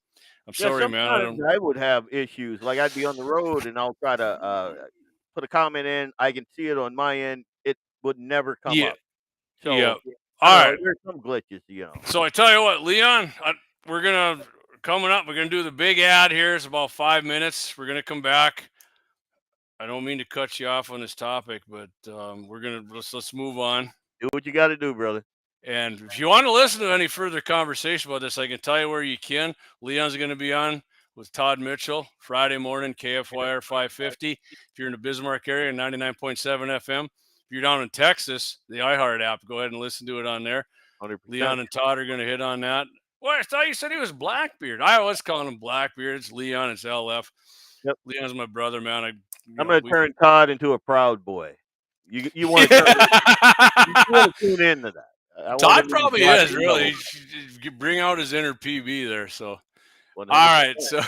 sorry, man. I would have issues. Like I'd be on the road and I'll try to put a comment in. I can see it on my end. It would never come up. So yeah. All right. There's some glitches, So I tell you what, Leon, we're going to do the big ad here. It's about 5 minutes. We're going to come back. I don't mean to cut you off on this topic, but let's move on. Do what you got to do, brother. And if you want to listen to any further conversation about this, I can tell you where you can. Leon's going to be on with Todd Mitchell Friday morning, KFYR 550. If you're in the Bismarck area, 99.7 FM. If you're down in Texas, the iHeart app, go ahead and listen to it on there. 100%. Leon and Todd are going to hit on that. Well, I thought you said he was Blackbeard. I was calling him Blackbeard. It's Leon. It's LF. Yep. Leon's my brother, man. I'm going to turn Todd into a proud boy. You want to tune into that. Todd probably is, really. Bring out his inner PB there. So, 100%. All right. So,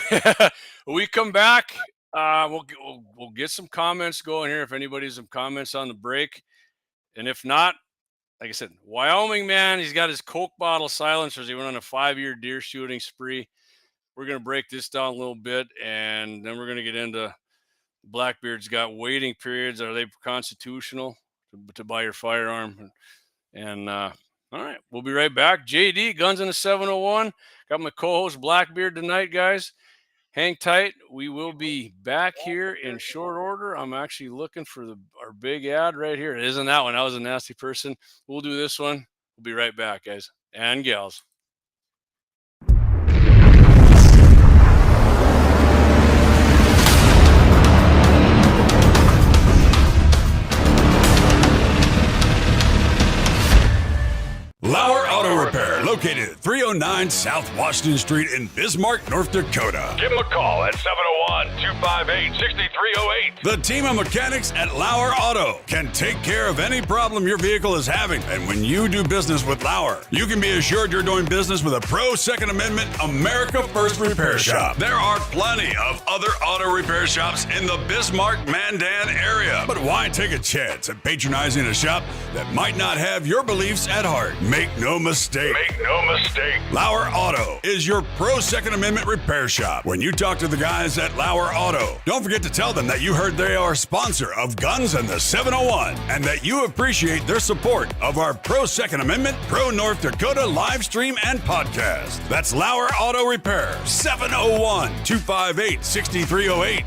when we come back, we'll get some comments going here if anybody has some comments on the break. And if not, like I said, Wyoming, man, he's got his Coke bottle silencers. He went on a 5-year deer shooting spree. We're going to break this down a little bit, and then we're going to get into Blackbeard's got waiting periods. Are they constitutional to buy your firearm? And all right, we'll be right back. JD, Guns in the 701. Got my co-host Blackbeard tonight, guys. Hang tight. We will be back here in short order. I'm actually looking for our big ad right here. It isn't that one. I was a nasty person. We'll do this one. We'll be right back, guys and gals. LAUER Auto Repair, Located at 309 South Washington Street in Bismarck, North Dakota. Give them a call at 701-258-6308. The team of mechanics at Lauer Auto can take care of any problem your vehicle is having. And when you do business with Lauer, you can be assured you're doing business with a pro Second Amendment America First repair shop. There are plenty of other auto repair shops in the Bismarck-Mandan area. But why take a chance at patronizing a shop that might not have your beliefs at heart? Make no mistake. Make no mistake. Lauer Auto is your pro Second Amendment repair shop. When you talk to the guys at Lauer Auto, don't forget to tell them that you heard they are a sponsor of Guns and the 701 and that you appreciate their support of our pro Second Amendment, pro North Dakota live stream and podcast. That's Lauer Auto Repair, 701-258-6308.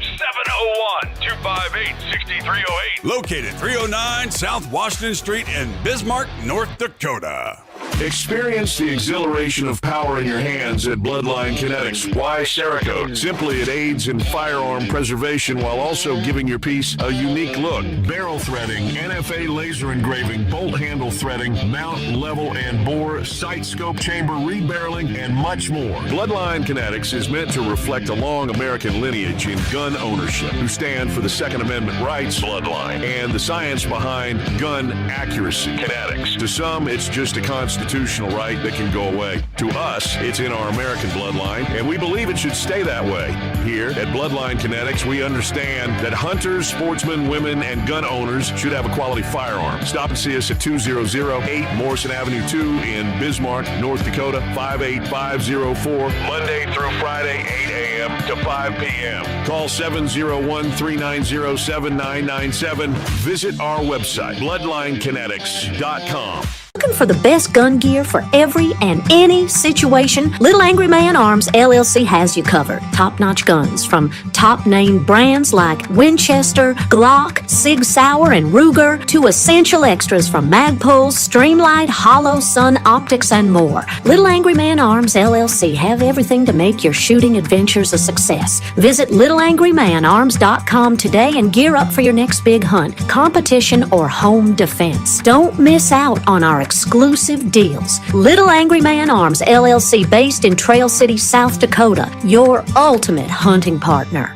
701-258-6308. Located 309 South Washington Street in Bismarck, North Dakota. Experience the exhilaration of power in your hands at Bloodline Kinetics. Why Cerakote? Simply, it aids in firearm preservation while also giving your piece a unique look. Barrel threading, NFA laser engraving, bolt handle threading, mount, level, and bore, sight scope chamber rebarreling, and much more. Bloodline Kinetics is meant to reflect a long American lineage in gun ownership, who stand for the Second Amendment rights, Bloodline, and the science behind gun accuracy, Kinetics. To some, it's just a constitutional right that can go away. To us, it's in our American bloodline, and we believe it should stay that way. Here at Bloodline Kinetics, we understand that hunters, sportsmen, women, and gun owners should have a quality firearm. Stop and see us at 2008 Morrison Avenue 2 in Bismarck, North Dakota, 58504, Monday through Friday, 8 a.m. to 5 p.m. Call 701-390-7997. Visit our website, bloodlinekinetics.com. Looking for the best gun gear for every and any situation? Little Angry Man Arms LLC has you covered. Top-notch guns from top-name brands like Winchester, Glock, Sig Sauer, and Ruger to essential extras from Magpul, Streamlight, Hollow, Sun Optics, and more. Little Angry Man Arms LLC have everything to make your shooting adventures a success. Visit littleangrymanarms.com today and gear up for your next big hunt, competition, or home defense. Don't miss out on our exclusive deals. Little Angry Man Arms LLC, based in Trail City, South Dakota, your ultimate hunting partner.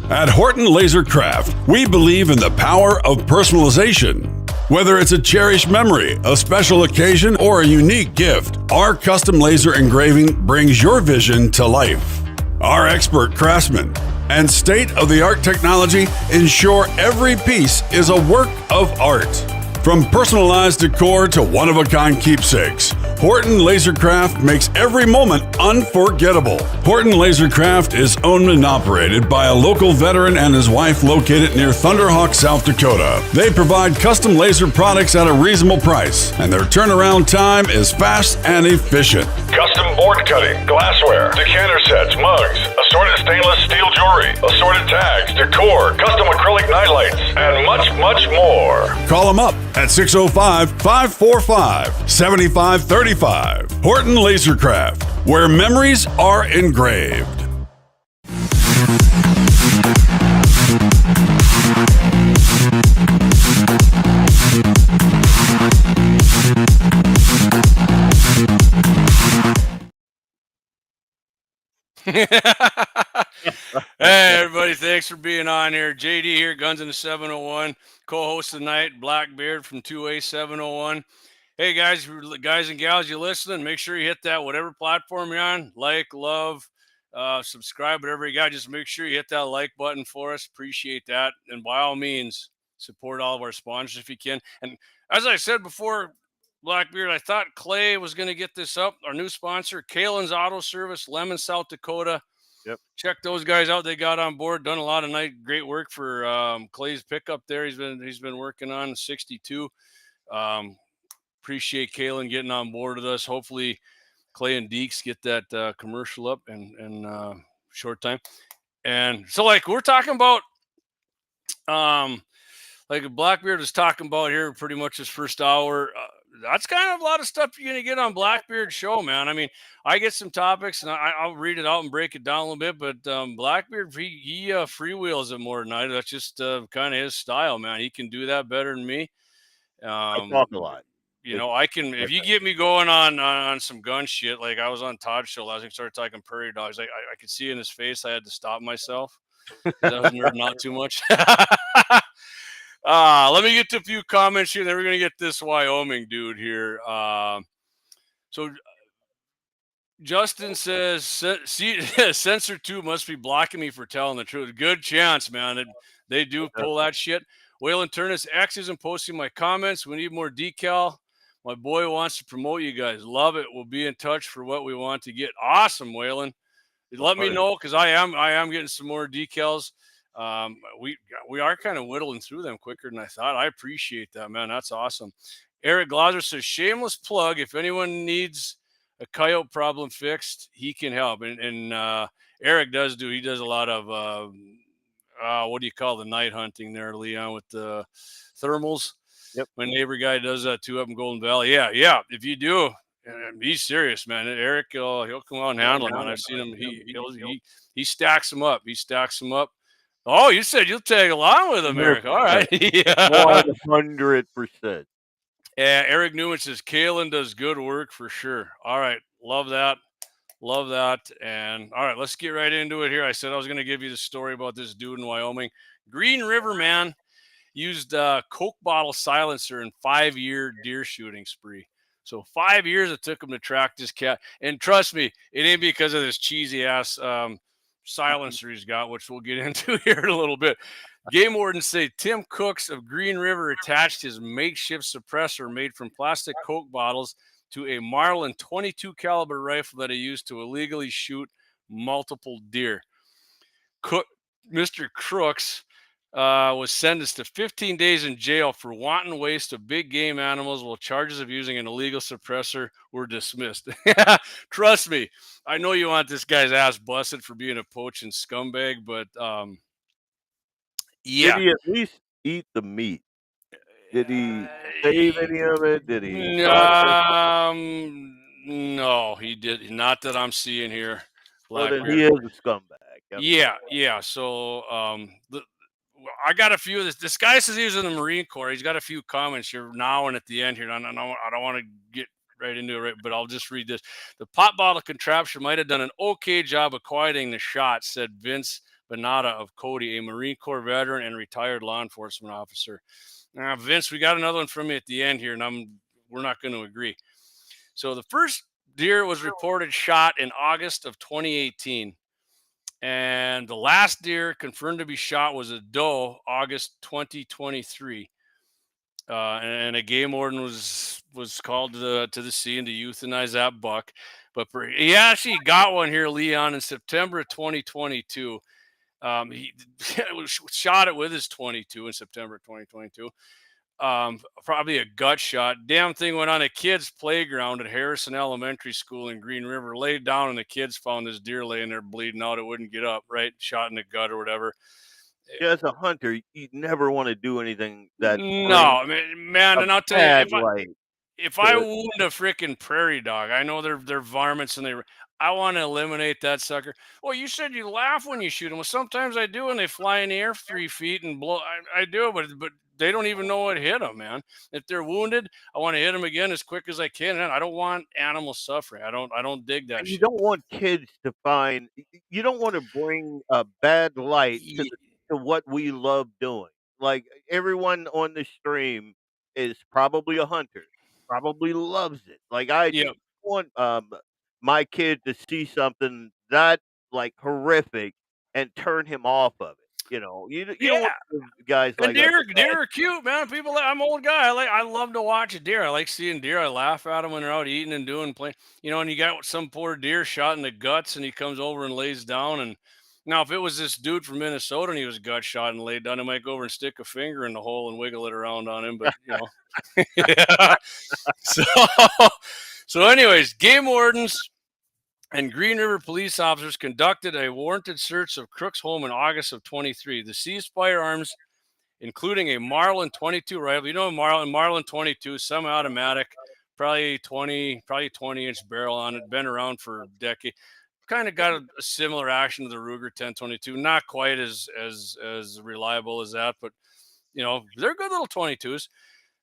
At Horton LaserCraft, we believe in the power of personalization. Whether it's a cherished memory, a special occasion, or a unique gift, our custom laser engraving brings your vision to life. Our expert craftsmen and state-of-the-art technology ensure every piece is a work of art. From personalized decor to one-of-a-kind keepsakes, Horton LaserCraft makes every moment unforgettable. Horton LaserCraft is owned and operated by a local veteran and his wife located near Thunderhawk, South Dakota. They provide custom laser products at a reasonable price, and their turnaround time is fast and efficient. Custom board cutting, glassware, decanter sets, mugs, assorted stainless steel jewelry, assorted tags, decor, custom acrylic nightlights, and much, much more. Call them up at 605-545-7535. Horton LaserCraft, where memories are engraved. Hey, everybody. Thanks for being on here. JD here, Guns in the 701, co-host tonight, Blackbeard from 2A701. Hey, guys and gals, you listening, make sure you hit that whatever platform you're on. Like, love, subscribe, whatever you got. Just make sure you hit that like button for us. Appreciate that. And by all means, support all of our sponsors if you can. And as I said before, Blackbeard, I thought Clay was going to get this up. Our new sponsor, Kalon's Auto Service, Lemmon, South Dakota. Yep. Check those guys out. They got on board, done a lot of great work for Clay's pickup there. He's been working on 62. Appreciate Kalon getting on board with us. Hopefully, Clay and Deeks get that commercial up in short time. And so, like we're talking about, like Blackbeard was talking about here, pretty much his first hour. That's kind of a lot of stuff you're going to get on Blackbeard's show, man. I mean, I get some topics, and I'll read it out and break it down a little bit, but Blackbeard, he freewheels it more than I do. That's just kind of his style, man. He can do that better than me. I talk a lot. You know, I can, if you get me going on some gun shit, like I was on Todd's show last week, started talking prairie dogs. I could see in his face I had to stop myself because I was nerding out too much. Let me get to a few comments here. Then we're gonna get this Wyoming dude here. So Justin says, Censor 2 must be blocking me for telling the truth. Good chance, man. They do pull that shit. Waylon Turnus, X isn't posting my comments. We need more decal. My boy wants to promote you guys. Love it. We'll be in touch for what we want to get. Awesome, Waylon. Let me know because I am getting some more decals. We are kind of whittling through them quicker than I thought. I appreciate that, man. That's awesome. Eric Glauser says, shameless plug. If anyone needs a coyote problem fixed, he can help. And Eric does he does a lot of what do you call the night hunting there, Leon, with the thermals. Yep. My neighbor guy does that too up in Golden Valley. Yeah. If you do, he's serious, man. Eric, he'll come out and handle it, man. I've seen him. He stacks them up. Oh, you said you'll tag along with him, Eric. All right. Yeah. 100%. Yeah, Eric Newman says Kalon does good work for sure. All right. Love that. And all right, let's get right into it here. I said I was going to give you the story about this dude in Wyoming. Green River man used a Coke bottle silencer in 5-year deer shooting spree. So 5 years it took him to track this cat. And trust me, it ain't because of this cheesy ass silencer he's got, which we'll get into here in a little bit. Game wardens say Tim Cooks of Green River attached his makeshift suppressor made from plastic Coke bottles to a Marlin 22 caliber rifle that he used to illegally shoot multiple deer. Mr. Crooks was sentenced to 15 days in jail for wanton waste of big game animals, while charges of using an illegal suppressor were dismissed. Trust me, I know you want this guy's ass busted for being a poaching scumbag, but yeah. Did he at least eat the meat? Did he save any of it? Did he? No, he did not that I'm seeing here. Well, then he is a scumbag. Yeah. So I got a few of this. This guy says he was in the Marine Corps. He's got a few comments here now and at the end here. I don't want to get right into it, right, but I'll just read this. The pop bottle contraption might have done an okay job of quieting the shot, said Vince Benata of Cody, a Marine Corps veteran and retired law enforcement officer. Now, Vince, we got another one from you at the end here, and we're not going to agree. So the first deer was reported shot in August of 2018. And the last deer confirmed to be shot was a doe, August 2023. And a game warden was called to the scene to euthanize that buck. But he actually got one here, Leon, in September of 2022. He shot it with his 22 in September of 2022. Probably a gut shot. Damn thing went on a kid's playground at Harrison Elementary School in Green River. Laid down, and the kids found this deer laying there bleeding out. It wouldn't get up, right? Shot in the gut or whatever. Yeah, as a hunter, you never want to do anything that. No, I mean, man, and I'll tell you, if I wound a freaking prairie dog, I know they're varmints and I want to eliminate that sucker. Well, you said you laugh when you shoot them. Well, sometimes I do, and they fly in the air 3 feet and blow. I do, but they don't even know what hit them, man. If they're wounded, I want to hit them again as quick as I can. And I don't want animals suffering. I don't dig that. And you don't want kids to find. You don't want to bring a bad light to what we love doing. Like everyone on the stream is probably a hunter, probably loves it. Like I don't want my kid to see something that like horrific and turn him off of it. You don't want guys like deer are cute, man. I'm an old guy. I love to watch a deer. I like seeing deer. I laugh at them when they're out eating and doing play. And you got some poor deer shot in the guts, and he comes over and lays down. And now, if it was this dude from Minnesota and he was gut shot and laid down, I might go over and stick a finger in the hole and wiggle it around on him. But yeah. So anyways, game wardens and Green River police officers conducted a warranted search of Crook's home in August of 23. The seized firearms, including a Marlin 22 rifle. Marlin 22, semi-automatic, probably 20-inch barrel on it, been around for a decade. Kind of got a similar action to the Ruger 1022. Not quite as reliable as that, but they're good little 22s.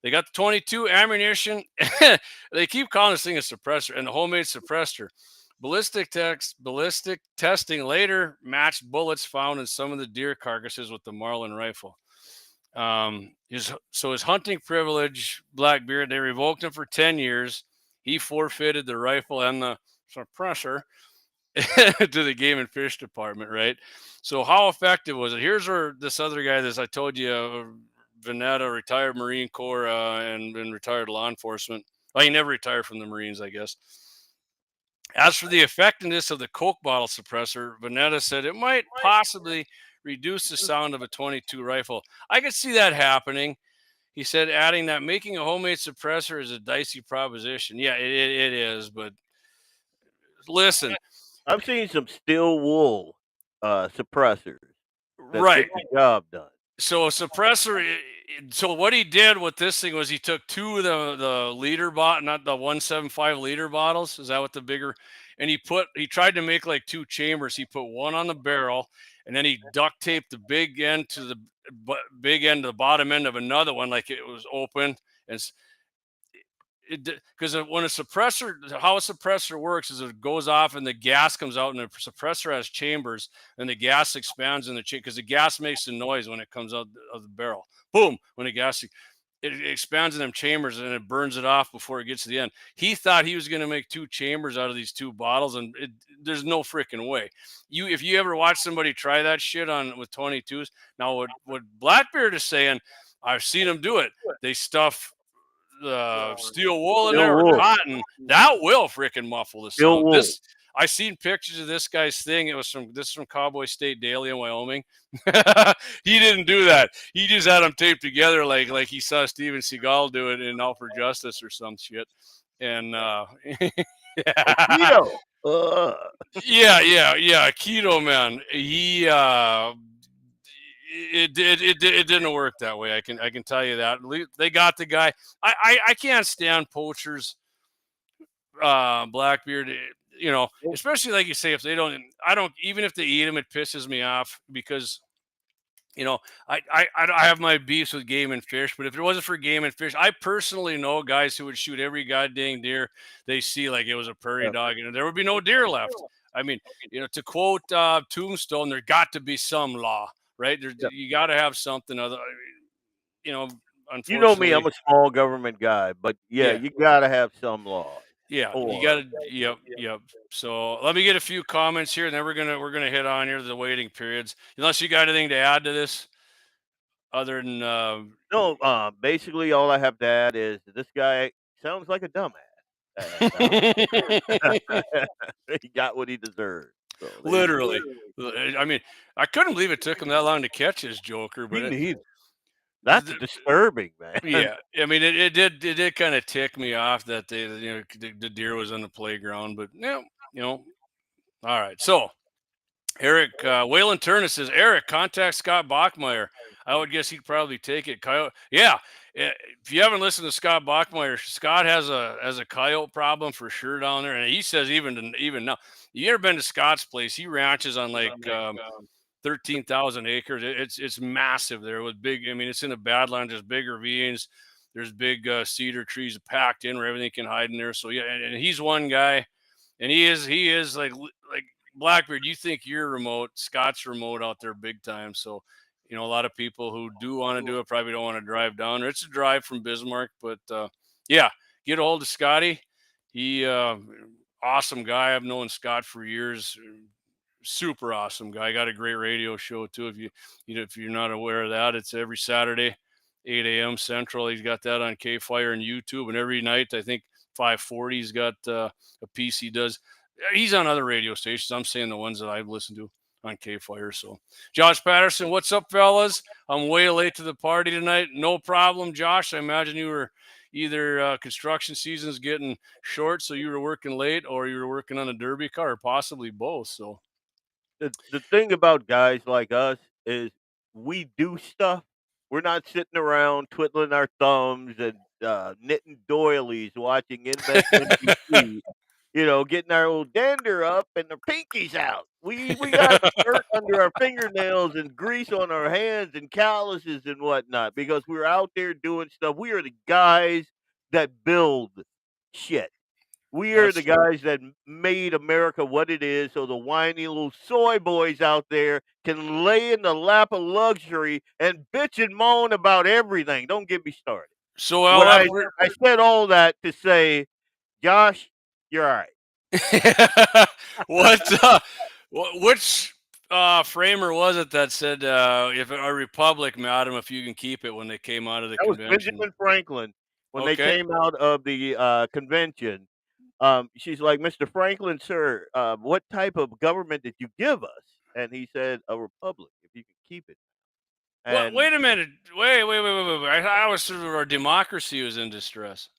They got the 22 ammunition. They keep calling this thing a suppressor and a homemade suppressor. Ballistic testing later matched bullets found in some of the deer carcasses with the Marlin rifle. His hunting privilege, Blackbeard, they revoked him for 10 years. He forfeited the rifle and the suppressor to the Game and Fish Department, right? So how effective was it? Here's where this other guy, I told you, Veneta, retired Marine Corps and retired law enforcement. Well, he never retired from the Marines, I guess. As for the effectiveness of the Coke bottle suppressor, Veneta said it might possibly reduce the sound of a 22 rifle. I could see that happening. He said, adding that making a homemade suppressor is a dicey proposition. Yeah, it is. But listen, I've seen some steel wool suppressors that right. get the job done. So a suppressor. So what he did with this thing was he took two of the liter bottle, not the 175 liter bottles. Is that what the bigger? And he tried to make like two chambers. He put one on the barrel, and then he duct taped the big end to the bottom end of another one, like it was open. And because when how a suppressor works is it goes off and the gas comes out, and the suppressor has chambers, and the gas expands in the chamber because the gas makes the noise when it comes out of the barrel. Boom! When the gas it expands in them chambers and it burns it off before it gets to the end. He thought he was going to make two chambers out of these two bottles, and there's no freaking way. If you ever watch somebody try that shit with 22s, now what Blackbeard is saying, I've seen them do it. They stuff steel wool in there or cotton. That will freaking muffle the sound. I seen pictures of this guy's thing. This is from Cowboy State Daily in Wyoming. He didn't do that. He just had them taped together like he saw Steven Seagal do it in Out for Justice or some shit. And Keto. Yeah, Keto man. He it didn't work that way. I can tell you that. They got the guy. I can't stand poachers, Blackbeard. Especially like you say, if they don't, even if they eat them, it pisses me off because, I have my beefs with Game and Fish, but if it wasn't for Game and Fish, I personally know guys who would shoot every goddamn deer they see like it was a prairie dog, and there would be no deer left. I mean, to quote Tombstone, there got to be some law, right? You got to have something other, unfortunately. You know me, I'm a small government guy, but you got to have some law. Yeah, you got to. Yep. So let me get a few comments here, and then we're gonna hit on here the waiting periods. Unless you got anything to add to this, other than no. Basically, all I have to add is this guy sounds like a dumbass. He got what he deserved. So literally. I mean, I couldn't believe it took him that long to catch his Joker, but that's disturbing, man. Yeah, I mean, it did kind of tick me off that the deer was on the playground, but all right. So Eric Waylon Turner says, Eric, contact Scott Bachmeyer. I would guess he'd probably take it. Coyote, yeah. If you haven't listened to Scott Bachmeyer, Scott has a coyote problem for sure down there, and he says even now. You ever been to Scott's place? He ranches on like 13,000 acres. It's massive there with big. I mean, it's in the Badlands. There's big ravines. There's big cedar trees packed in where everything can hide in there. So yeah, and he's one guy, and he is like Blackbeard. You think you're remote? Scott's remote out there big time. So a lot of people who do want to do it probably don't want to drive down there. It's a drive from Bismarck, but yeah, get a hold of Scotty. He awesome guy. I've known Scott for years. Super awesome guy. Got a great radio show too. If you're not aware of that, it's every Saturday, 8 a.m. Central. He's got that on K-Fire and YouTube, and every night I think 5:40 he's got a piece he does. He's on other radio stations. I'm saying the ones that I've listened to on K-Fire. So Josh Patterson, what's up, fellas? I'm way late to the party tonight. No problem, Josh. I imagine you were either construction season's getting short, so you were working late, or you were working on a derby car, or possibly both. So the thing about guys like us is we do stuff. We're not sitting around twiddling our thumbs and knitting doilies watching MSNBC getting our old dander up and the pinkies out. We got dirt under our fingernails and grease on our hands and calluses and whatnot because we're out there doing stuff. We are the guys that build shit. We are That's the guys that made America what it is, so the whiny little soy boys out there can lay in the lap of luxury and bitch and moan about everything. Don't get me started. so. What LF, I said all that to say, Josh, you're all right. Which framer was it that said, "If a republic, madam, if you can keep it," when they came out of the That was convention? Benjamin Franklin when they Okay. came out of the convention. She's like, "Mr. Franklin, sir, what type of government did you give us?" And he said, "A republic, if you can keep it." What? And Wait a minute. Wait. I was sort of our democracy was in distress.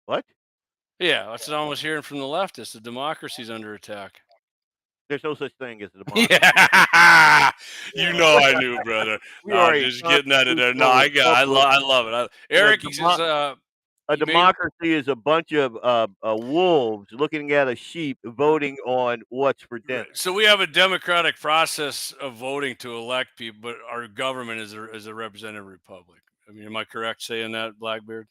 what? Yeah, that's what I was hearing from the leftists. The democracy's under attack. There's no such thing as a democracy. Yeah, I knew, brother. We No, are I'm a just getting at it there. No, constitutional I republic. love it. And Eric, he says, a you made democracy is a bunch of wolves looking at a sheep voting on what's for dinner. so we have a democratic process of voting to elect people, but our government is a representative republic. I mean, am I correct saying that, Blackbeard?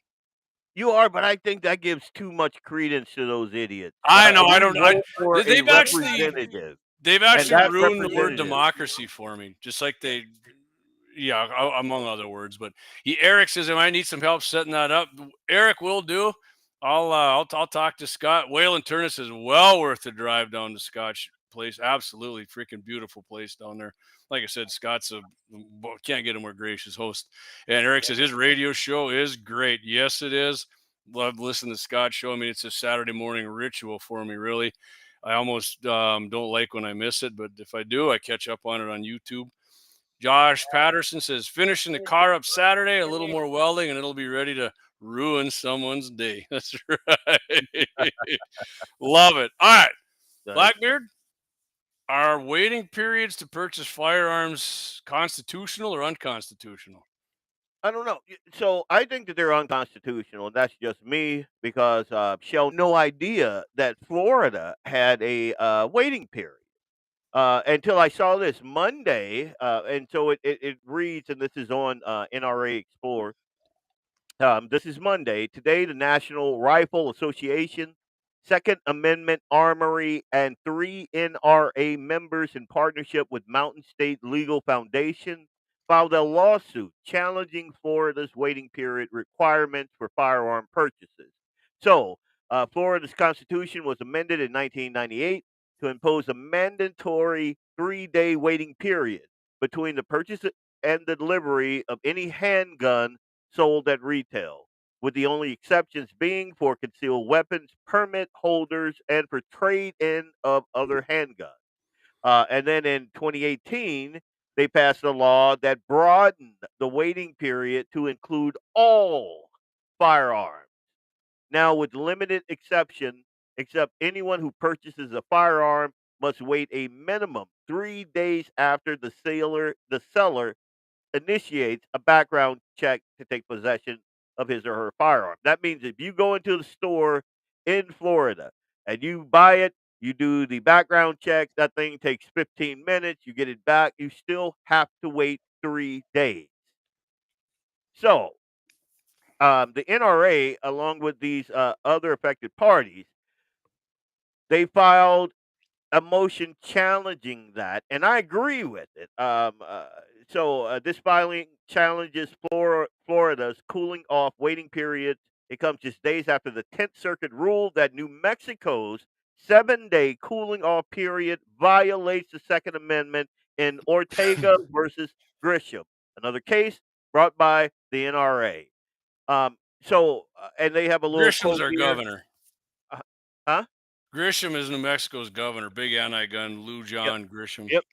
You are, but I think that gives too much credence to those idiots. I know. I We don't. vote for a They've representative, and actually that ruined the word representative. democracy for me, just like they. Yeah, among other words. But Eric says, "I need some help setting that up." Eric will do. I'll talk to Scott. Whalen Turner says, "Well worth the drive down to Scott's place. Absolutely, freaking beautiful place down there." Like I said, Scott's can't get a more gracious host. And Eric says his radio show is great. Yes, it is. Love listening to Scott's show. I mean, it's a Saturday morning ritual for me. Really, I almost don't like when I miss it, but if I do, I catch up on it on YouTube. Josh Patterson says, finishing the car up Saturday, a little more welding, and it'll be ready to ruin someone's day. That's right. Love it. All right. Blackbeard, are waiting periods to purchase firearms constitutional or unconstitutional? I don't know. So I think that they're unconstitutional. That's just me because Shell no idea that Florida had a waiting period. Until I saw this Monday, and so it reads, and this is on NRA Explorer. This is Monday. Today, the National Rifle Association, Second Amendment Armory, and 3 NRA members in partnership with Mountain State Legal Foundation filed a lawsuit challenging Florida's waiting period requirements for firearm purchases. So, Florida's Constitution was amended in 1998 to impose a mandatory 3-day waiting period between the purchase and the delivery of any handgun sold at retail, with the only exceptions being for concealed weapons permit holders and for trade in of other handguns. And then in 2018, they passed a law that broadened the waiting period to include all firearms. Now, with limited exception, except anyone who purchases a firearm must wait a minimum 3 days after the seller initiates a background check to take possession of his or her firearm. That means if you go into the store in Florida and you buy it, you do the background check, that thing takes 15 minutes, you get it back, you still have to wait 3 days. So, the NRA, along with these other affected parties, they filed a motion challenging that, and I agree with it. This filing challenges Florida's cooling off waiting period. It comes just days after the 10th Circuit ruled that New Mexico's 7-day cooling off period violates the Second Amendment in Ortega versus Grisham, another case brought by the NRA. And they have a little Grisham's quote our here. governor. Huh? Grisham is New Mexico's governor. Big anti-gun, Lou John Grisham. Yep.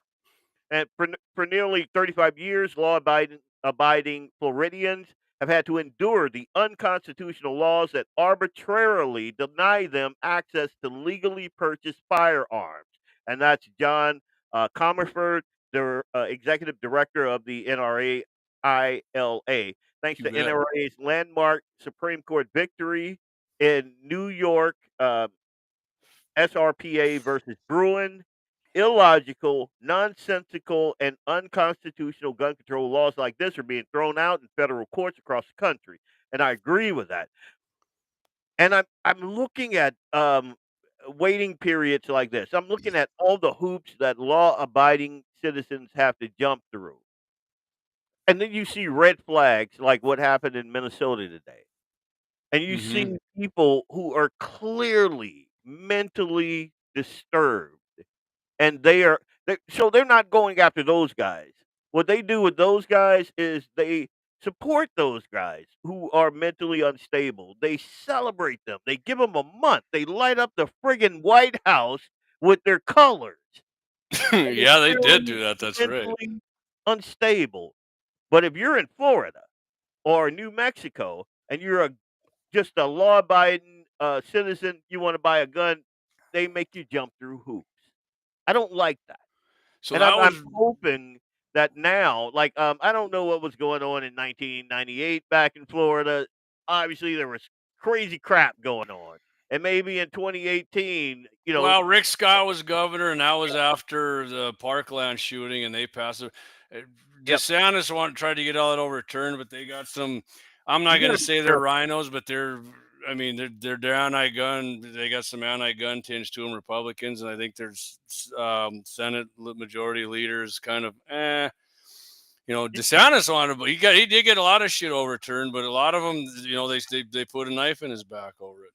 And for nearly 35 years, law-abiding Floridians have had to endure the unconstitutional laws that arbitrarily deny them access to legally purchased firearms. And that's John Comerford, the executive director of the NRA ILA. Thanks You to bet. NRA's landmark Supreme Court victory in New York, SRPA versus Bruin. Illogical, nonsensical, and unconstitutional gun control laws like this are being thrown out in federal courts across the country, and I agree with that. And I'm looking at waiting periods like this. I'm looking at all the hoops that law-abiding citizens have to jump through, and then you see red flags like what happened in Minnesota today, and you see people who are clearly mentally disturbed. And so they're not going after those guys. What they do with those guys is they support those guys who are mentally unstable. They celebrate them. They give them a month. They light up the friggin' White House with their colors. Yeah, they did Clearly do that. That's right. mentally unstable. But if you're in Florida or New Mexico and you're just a law-abiding citizen, you want to buy a gun, they make you jump through hoops. I don't like that. So And that I'm was hoping that now, like, I don't know what was going on in 1998 back in Florida. Obviously, there was crazy crap going on. And maybe in 2018, well, Rick Scott was governor, and that was after the Parkland shooting, and they passed it. Yep. DeSantis tried to get all that overturned, but they got some. I'm not going to say they're rhinos, but they're anti-gun. They got some anti-gun tinge to them, Republicans, and I think there's Senate majority leaders kind of DeSantis wanted, but he did get a lot of shit overturned, but a lot of them, they put a knife in his back over it.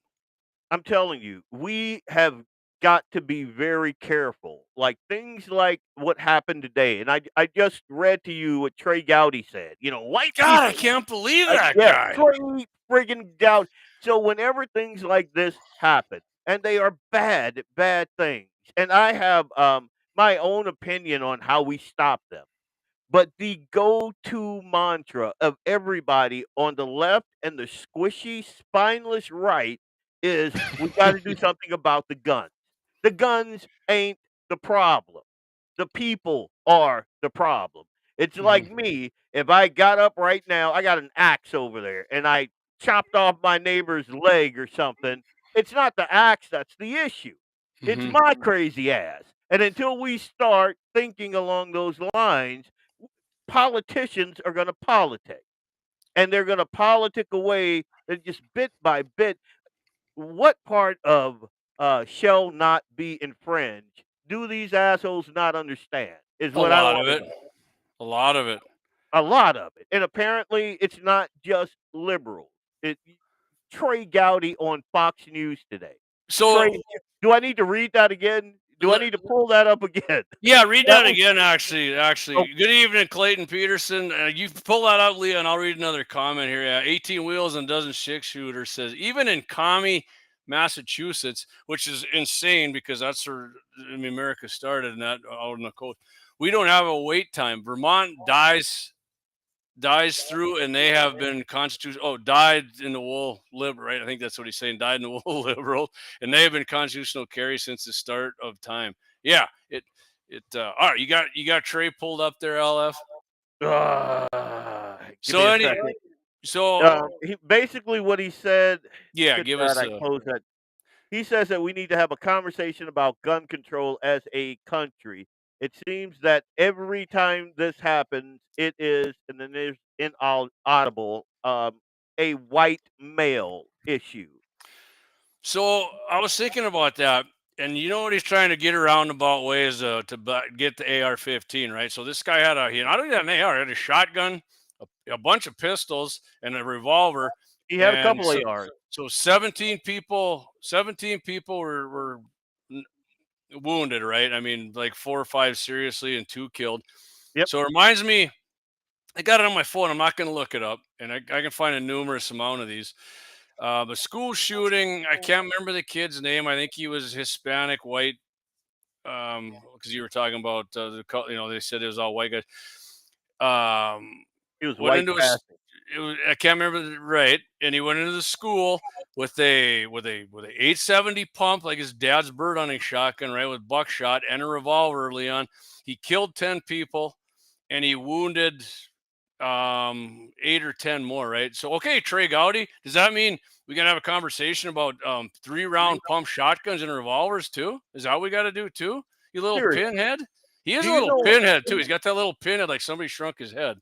I'm telling you, we have got to be very careful. Like things like what happened today. And I just read to you what Trey Gowdy said. White God, I people, can't believe that guy. Trey friggin' Gowdy. So whenever things like this happen, and they are bad, bad things, and I have my own opinion on how we stop them. But the go-to mantra of everybody on the left and the squishy, spineless right is we got to do something about the guns. The guns ain't the problem. The people are the problem. It's like me, if I got up right now, I got an axe over there, and I chopped off my neighbor's leg or something. It's not the axe that's the issue. It's my crazy ass. And until we start thinking along those lines, politicians are going to politic, and they're going to politic away just bit by bit. What part of shall not be infringed do these assholes not understand? Is what I want to know. A lot of it. A lot of it. And apparently it's not just liberals. Trey Gowdy on Fox News today. So do I need to read that again? Do I need to pull that up again? Yeah, read that again, actually. Good evening, Clayton Peterson. You pull that up, Leah, and I'll read another comment here. 18 wheels and dozen six-shooter says, even in commie Massachusetts, which is insane because that's where America started, and that out on the coast, we don't have a wait time. Vermont dies through, and they have been died in the wool liberal, right? I think that's what he's saying, died in the wool liberal, and they have been constitutional carry since the start of time. Yeah, all right, you got Trey pulled up there, LF. He basically what he said. Yeah, give us. He says that we need to have a conversation about gun control as a country. It seems that every time this happens, it is, and then there's inaudible, a white male issue. So I was thinking about that, and you know what he's trying to get around about ways to get the AR-15, right? So this guy had I don't have an AR, he had a shotgun, a bunch of pistols, and a revolver. He had a couple ARs. So 17 people were wounded, right? I mean, like 4 or 5 seriously and 2 killed. Yep. So it reminds me, I got it on my phone. I'm not going to look it up, and I can find a numerous amount of these. The school shooting, I can't remember the kid's name. I think he was Hispanic, white, because you were talking about they said it was all white guys. He was white. I can't remember right, and he went into the school with a 870 pump, like his dad's bird hunting shotgun, right, with buckshot and a revolver. Leon, he killed 10 people, and he wounded 8 or 10 more, right? So, okay, Trey Gowdy, does that mean we got to have a conversation about 3-round pump shotguns and revolvers too? Is that what we got to do too? You little Seriously, pinhead? He is do a you little know? pinhead too. He's got that little pinhead like somebody shrunk his head.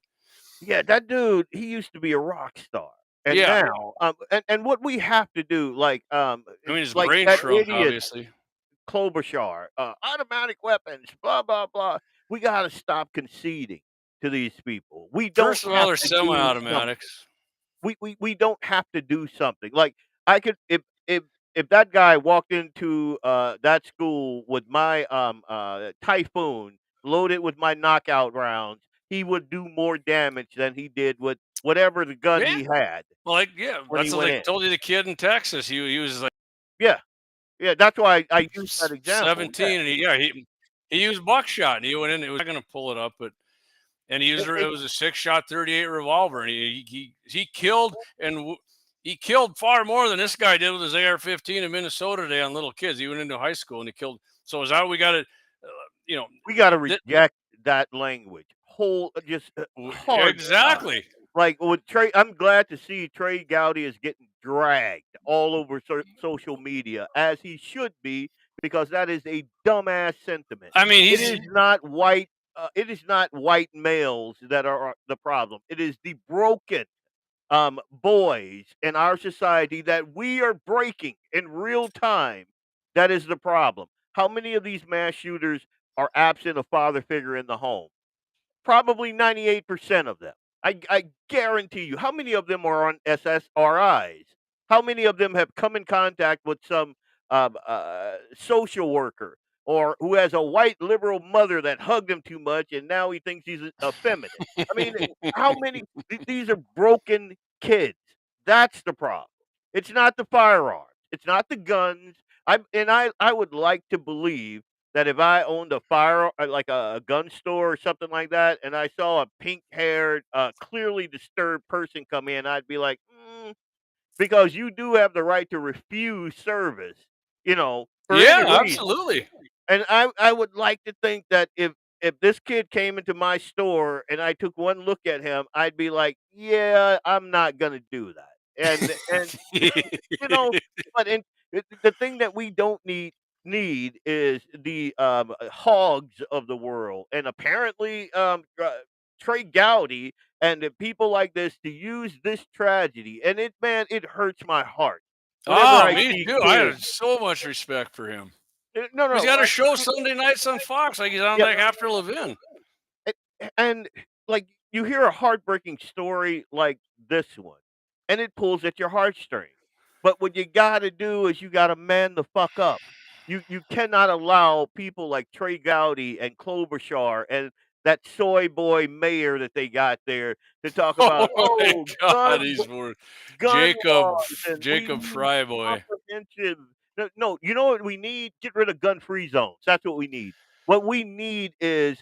Yeah, that dude, he used to be a rock star, and Yeah. now, and what we have to do, I mean, his like brain that shrunk, idiot obviously. Klobuchar, automatic weapons, blah blah blah. We got to stop conceding to these people. We don't First of all, have they're to do something. semi-automatics. We don't have to do something. Like I could if that guy walked into that school with my Typhoon loaded with my knockout rounds, he would do more damage than he did with whatever the gun Yeah. he had Well, like, yeah, when that's he what went they in. told you the kid in Texas. He was like Yeah, yeah, that's why I used that example. 17, and he used buckshot, and he went in. He was not going to pull it up, but and he used it was a 6-shot 38 revolver, and he killed he killed far more than this guy did with his AR-15 in Minnesota today on little kids. He went into high school and he killed. So is that what we got to, We got to th- reject that language. Just hard stop. exactly. Like with Trey, I'm glad to see Trey Gowdy is getting dragged all over social media as he should be, because that is a dumbass sentiment. I mean, It is not white. It is not white males that are the problem. It is the broken boys in our society that we are breaking in real time. That is the problem. How many of these mass shooters are absent a father figure in the home? Probably 98% of them. I guarantee you. How many of them are on SSRIs? How many of them have come in contact with some social worker, or who has a white liberal mother that hugged him too much and now he thinks he's effeminate? I mean, how many? These are broken kids. That's the problem. It's not the firearms. It's not the guns. I would like to believe that if I owned a like a gun store or something like that, and I saw a pink-haired, clearly disturbed person come in, I'd be like, because you do have the right to refuse service, for any Yeah, reason. absolutely. And I would like to think that if this kid came into my store and I took one look at him, I'd be like, yeah, I'm not gonna do that. And you know, but the thing that we don't need is the hogs of the world, and apparently Trey Gowdy and the people like this to use this tragedy, and it hurts my heart whenever I Me see too. I have kids. so much respect for him. No, He's no, got a show Sunday nights on Fox, like he's on yeah, like after Levin. and like you hear a heartbreaking story like this one, and it pulls at your heartstrings. But what you got to do is you got to man the fuck up. You cannot allow people like Trey Gowdy and Klobuchar and that soy boy mayor that they got there to talk Oh about, my oh, God, he's more gun laws, and we Jacob need Fryboy. comprehensive. No, no, you know what we need? Get rid of gun-free zones. That's what we need. What we need is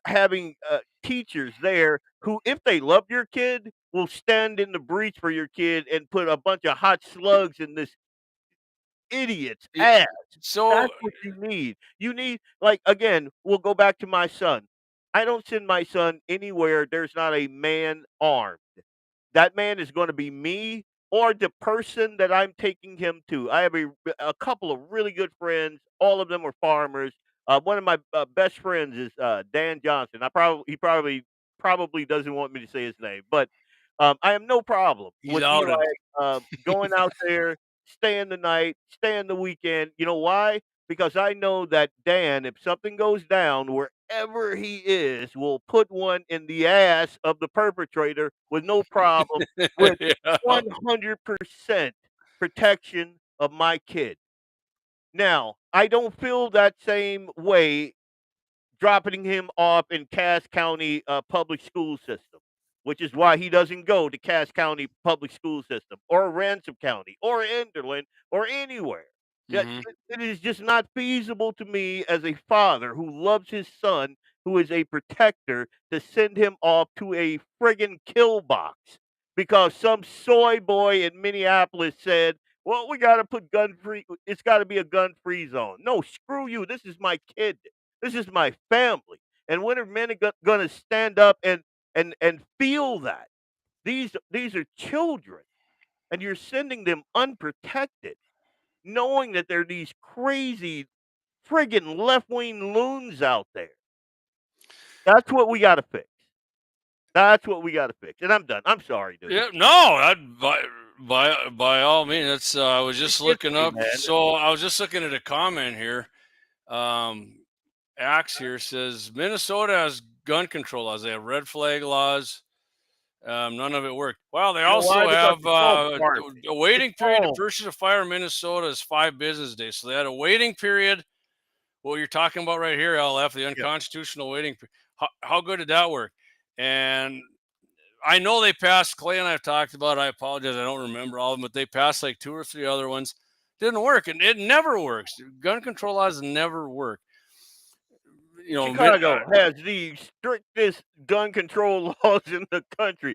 having teachers there who, if they love your kid, will stand in the breach for your kid and put a bunch of hot slugs in this idiot's Y- ass. So That's what you need. You need, like, again, we'll go back to my son. I don't send my son anywhere there's not a man armed. That man is gonna be me or the person that I'm taking him to. I have a couple of really good friends. All of them are farmers. One of my best friends is Dan Johnson. He probably doesn't want me to say his name, but I have no problem he's with outed. going out there, staying the night, staying the weekend. You know why? Because I know that Dan, if something goes down wherever he is, will put one in the ass of the perpetrator with no problem, with Yeah. 100% protection of my kid. Now, I don't feel that same way dropping him off in Cass County public school system, which is why he doesn't go to Cass County public school system or Ransom County or Enderlin or anywhere. Yeah, hmm it is just not feasible to me as a father who loves his son, who is a protector, to send him off to a friggin' kill box because some soy boy in Minneapolis said, well, we got to put gun free, it's got to be a gun free zone. No, screw you. This is my kid. This is my family. And when are men going to stand up and and feel that. These are children, and you're sending them unprotected, knowing that there are these crazy friggin' left-wing loons out there. That's what we gotta fix. That's what we gotta fix, and I'm done. I'm sorry, dude. Yeah, no, I'd by all means. That's I was just It gets looking me, up. man. So I was just looking at a comment here. Axe here says Minnesota has gun control laws. They have red flag laws. None of it worked. Well, they You know why? also Because have it's all garbage. a waiting It's period to all purchase a firearm in Minnesota is 5 business days. So they had a waiting period. What you're talking about right here, LF, the yeah. unconstitutional waiting. How good did that work? And I know they passed. Clay and I have talked about it. I apologize. I don't remember all of them, but they passed like 2 or 3 other ones. Didn't work, and it never works. Gun control laws never work. You know, Chicago has the strictest gun control laws in the country.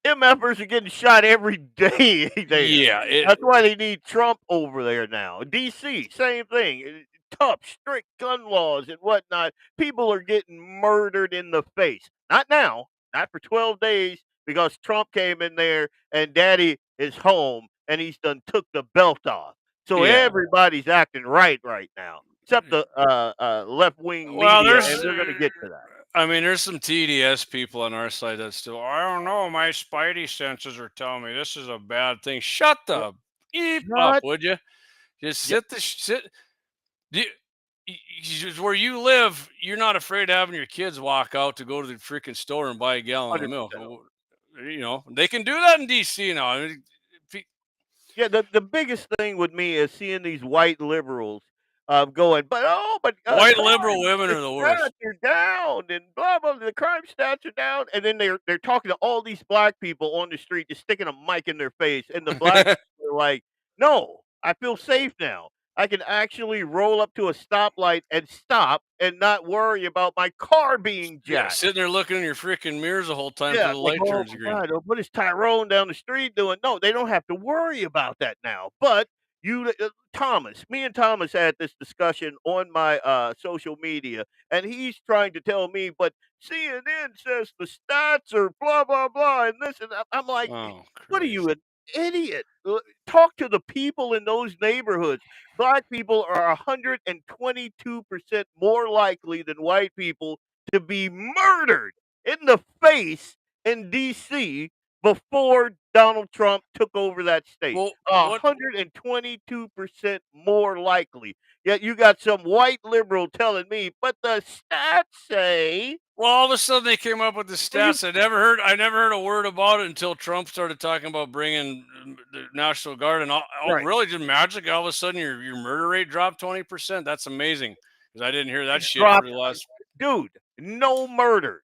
MFers are getting shot every day there. yeah, That's why they need Trump over there now. DC, same thing. Tough, strict gun laws and whatnot. People are getting murdered in the face. Not now, not for 12 days, because Trump came in there and daddy is home and he's done took the belt off. So Yeah. everybody's acting right now, except the left-wing Well, media, there's and we're going to get to that. I mean, there's some TDS people on our side that still, I don't know, my spidey senses are telling me this is a bad thing. Shut the eep up, would you? Just sit sit. Where you live, you're not afraid of having your kids walk out to go to the freaking store and buy a gallon of milk. 100%. You know, they can do that in DC now. I mean, Yeah, the biggest thing with me is seeing these white liberals going, but white crime, liberal women the are the worst. stats are down and blah blah. The crime stats are down, and then they're talking to all these black people on the street, just sticking a mic in their face, and the black people are like, "No, I feel safe now. I can actually roll up to a stoplight and stop and not worry about my car being Yeah, jacked." sitting there looking in your freaking mirrors the whole time Yeah, till the like, light oh turns my green. God, what is Tyrone down the street doing? No, they don't have to worry about that now. But Thomas, me and Thomas had this discussion on my social media, and he's trying to tell me, but CNN says the stats are blah blah blah, and this and that. I'm like, Oh, what are Christ. you, an idiot? Talk to the people in those neighborhoods. Black people are 122% more likely than white people to be murdered in the face in DC before Donald Trump took over that state. Well, 122% more likely. Yet you got some white liberal telling me, but the stats say. Well, all of a sudden they came up with the stats. I never heard a word about it until Trump started talking about bringing the National Guard. And Right. really, just magic? All of a sudden, your murder rate dropped 20%. That's amazing because I didn't hear that shit for the last. Dude, no murders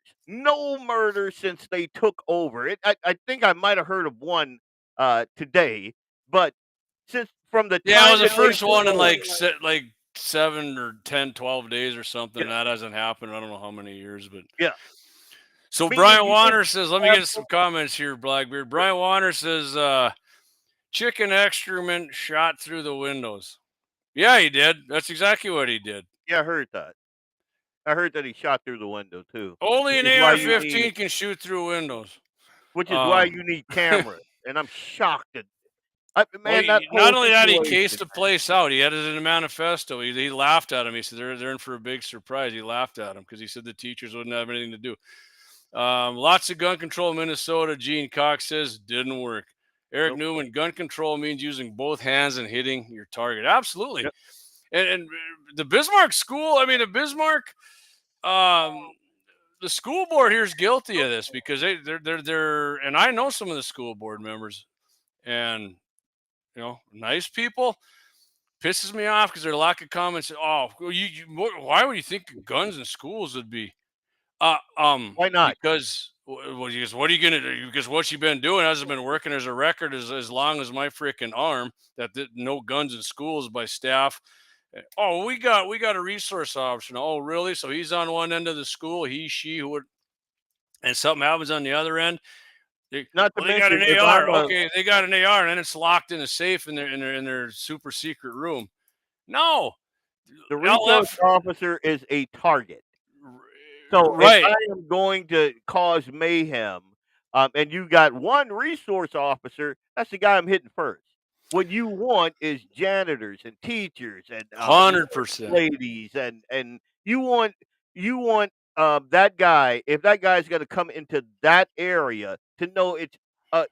since they took over. I think I might have heard of one today, but since from the Yeah, it was time the that they first one took in over, like 7 or 10, 12 days or something. Yeah. That hasn't happened. I don't know how many years, but yeah. So Me, Brian you Warner just says, let me have get some comments here, Blackbeard. Brian Warner says, chicken excrement shot through the windows. Yeah, he did. That's exactly what he did. Yeah, I heard that. I heard that he shot through the window too. Only an Which is why you AR-15 need- can shoot through windows. Which is why you need cameras, and I'm shocked at. Man, that not whole only that, he situation, cased the place out. He had it in a manifesto. He laughed at him. He said they're in for a big surprise. He laughed at him because he said the teachers wouldn't have anything to do. Lots of gun control in Minnesota. Gene Cox says didn't work. Eric Newman, gun control means using both hands and hitting your target. Absolutely. Yep. And the Bismarck school, I mean, the Bismarck, the school board here is guilty of this because they're, and I know some of the school board members, and you know, nice people. Pisses me off because their lack of comments. Oh, why would you think guns in schools would be? Why not? Because what are you gonna do? Because what you've been doing hasn't been working as a record as long as my freaking arm. That no guns in schools by staff. Oh, we got a resource officer. Oh, really? So he's on one end of the school. He, she, who would, and something happens on the other end. Not to They got mention, an AR. I'm Okay, they got an AR, and then it's locked in a safe in their super secret room. No, the resource officer is a target. So if Right. I am going to cause mayhem, and you got one resource officer, that's the guy I'm hitting first. What you want is janitors and teachers and 100%. ladies, and you want that guy. If that guy's going to come into that area, to know it's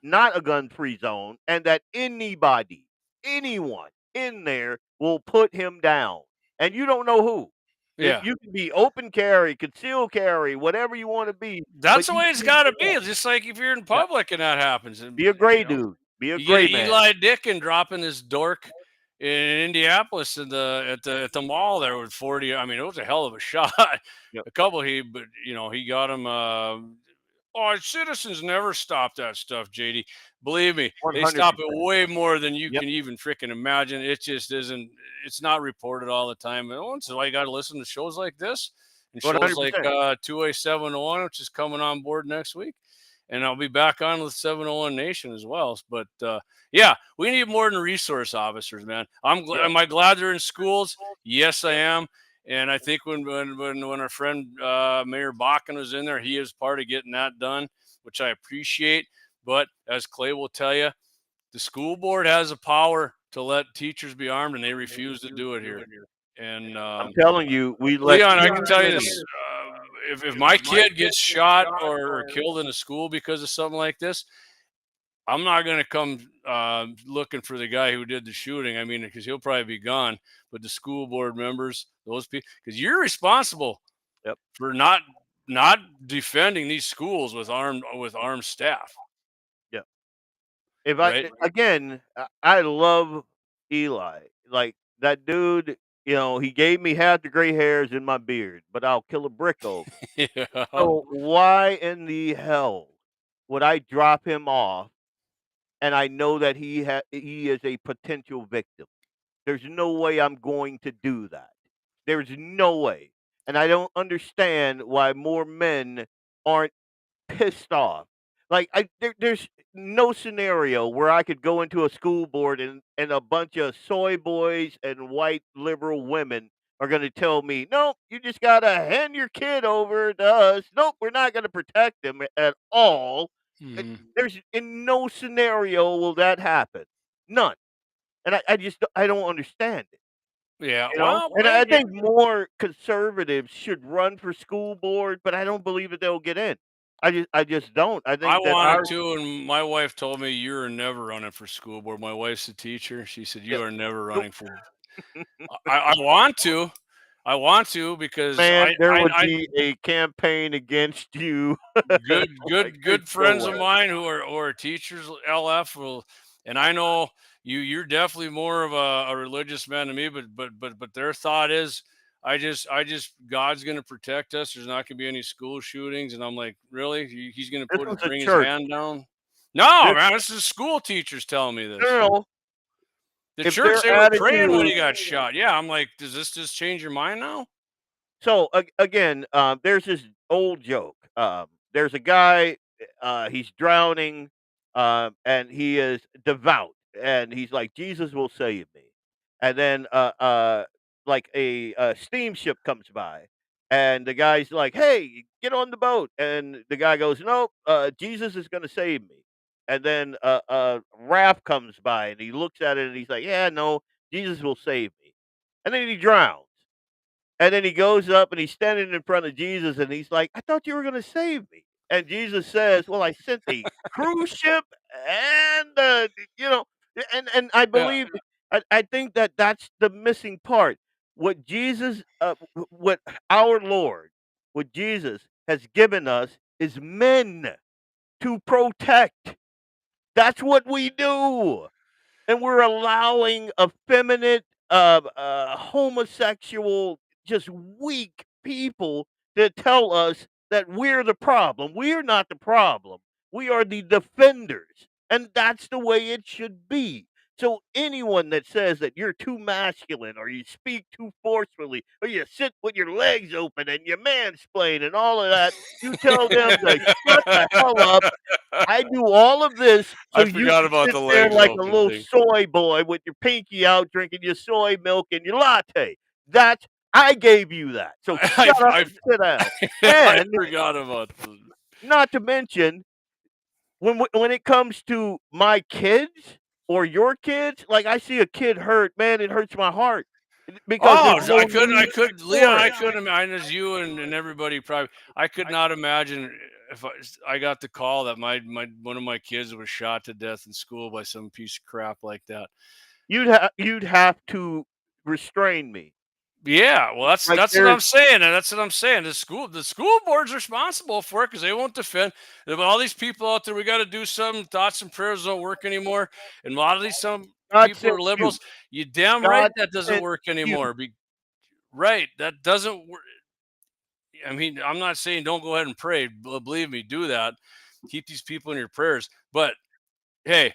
not a gun-free zone, and that anyone in there will put him down, and you don't know who. Yeah. You can be open carry, concealed carry, whatever you want to be, That's but the you way it's can't got to get be. out. It's just like if you're in Yeah. public and that happens. And, Be a gray dude. Be a you get gray man. Eli Dickin dropping this dork in Indianapolis at the mall there with 40. I mean, it was a hell of a shot. Yep. A couple he got him. Citizens never stop that stuff, JD. Believe me, they stop it 100%. way more than you Yep. can even freaking imagine. It just isn't. It's not reported all the time. And once I got to listen to shows like this and shows like 100%. 2A701, which is coming on board next week. And I'll be back on with 701 Nation as well. But yeah, we need more than resource officers, man. Yeah. Am I glad they're in schools? Yes, I am. And I think when our friend Mayor Bakken was in there, he is part of getting that done, which I appreciate. But as Clay will tell you, the school board has the power to let teachers be armed, and they refuse to do it here. And I'm telling you, we let Leon, I can tell you this: if my kid gets shot or killed in a school because of something like this, I'm not going to come looking for the guy who did the shooting. I mean, because he'll probably be gone. But the school board members, those people, because you're responsible for not defending these schools with armed staff. Yeah. If I love Eli. Like that dude, he gave me half the gray hairs in my beard, but I'll kill a brick over. Yeah. So why in the hell would I drop him off? And I know that he is a potential victim. There's no way I'm going to do that. There's no way. And I don't understand why more men aren't pissed off. Like there's no scenario where I could go into a school board and a bunch of soy boys and white liberal women are going to tell me, "No, you just got to hand your kid over to us. Nope, we're not going to protect him at all." There's in no scenario will that happen. None. And I don't understand it. Yeah. Well, and I think more conservatives should run for school board, but I don't believe that they'll get in. I just don't. I think I that wanted to, and my wife told me you're never running for school board. My wife's a teacher. She said you are never running for. I want to. I want to because there would be a campaign against you. good friends of mine who are teachers. LF will, and I know you're definitely more of a religious man than me. But their thought is, I just God's going to protect us. There's not going to be any school shootings, and I'm like, really? He's going to bring his hand down? No, man. This is school teachers telling me this. No. The church, they were praying when he got shot. Yeah, I'm like, does this just change your mind now? So again, there's this old joke. There's a guy, he's drowning, and he is devout, and he's like, Jesus will save me. And then, like a steamship comes by, and the guy's like, "Hey, get on the boat," and the guy goes, "Nope, Jesus is going to save me." And then a raft comes by, and he looks at it, and he's like, "Yeah, no, Jesus will save me." And then he drowns. And then he goes up and he's standing in front of Jesus and he's like, "I thought you were going to save me." And Jesus says, "Well, I sent a cruise ship and, and I believe, I think that that's the missing part. What Jesus, what our Lord, what Jesus has given us is men to protect. That's what we do. And we're allowing effeminate, homosexual, just weak people to tell us that we're the problem. We're not the problem. We are the defenders. And that's the way it should be. So anyone that says that you're too masculine or you speak too forcefully or you sit with your legs open and you mansplain and all of that, you tell them to shut the hell up. I do all of this so I forgot about sit the there legs like a open little thing. soy boy with your pinky out drinking your soy milk and your latte. That's I gave you that. So shut up and sit down. I And forgot about the, not to mention, when it comes to my kids or your kids, like I see a kid hurt, man, it hurts my heart because there's no need Leon, for I it. couldn't imagine, as you and everybody probably, I could not imagine if I got the call that my one of my kids was shot to death in school by some piece of crap like that. You'd have to restrain me. Yeah, well, that's Like what there's I'm saying, and that's what I'm saying. The school board's responsible for it because they won't defend. But all these people out there, we got to do something. Thoughts and prayers don't work anymore, and a lot of these some God people sent are you. liberals. You damn right God that doesn't sent work you. anymore. Right, that doesn't work. I mean, I'm not saying don't go ahead and pray. Believe me, do that. Keep these people in your prayers. But hey,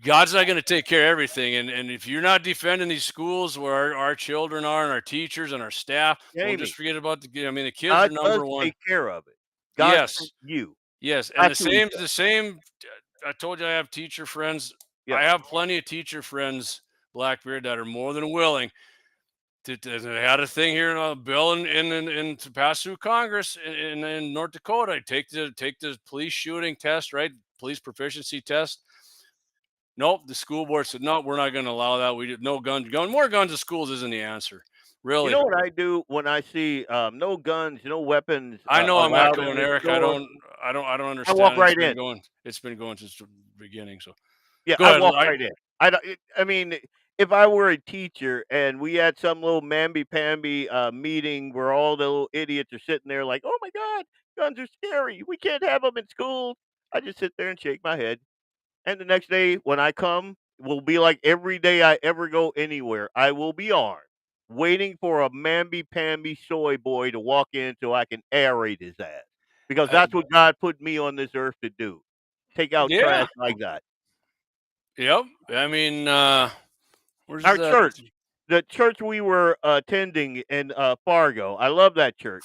God's not going to take care of everything. And if you're not defending these schools where our children are and our teachers and our staff, don't Jamie, just forget about I mean, the kids are God does number one. take care of it. God sent Yes. you. Yes. And That's who he the does. same, I told you I have teacher friends. Yep. I have plenty of teacher friends, Blackbeard, that are more than willing to they had a thing here in a bill in to pass through Congress in North Dakota. Take the police shooting test, right? Police proficiency test. Nope, the school board said no. We're not going to allow that. We did no more guns in schools isn't the answer, You really. know what I do when I see no guns, no weapons I know I'm allowed in echoing this Eric. I store? don't I understand. walk right in. It's been going since the beginning. So Yeah, go I ahead. walk right in. I mean, if I were a teacher and we had some little mamby-pamby meeting where all the little idiots are sitting there like, "Oh my God, guns are scary. We can't have them in school." I just sit there and shake my head. And the next day when I come, will be like every day I ever go anywhere. I will be armed, waiting for a mamby-pamby soy boy to walk in so I can aerate his ass. Because that's what God put me on this earth to do. Take out Yeah. trash like that. Yep. I mean, where's Our that? church, the church we were attending in Fargo. I love that church.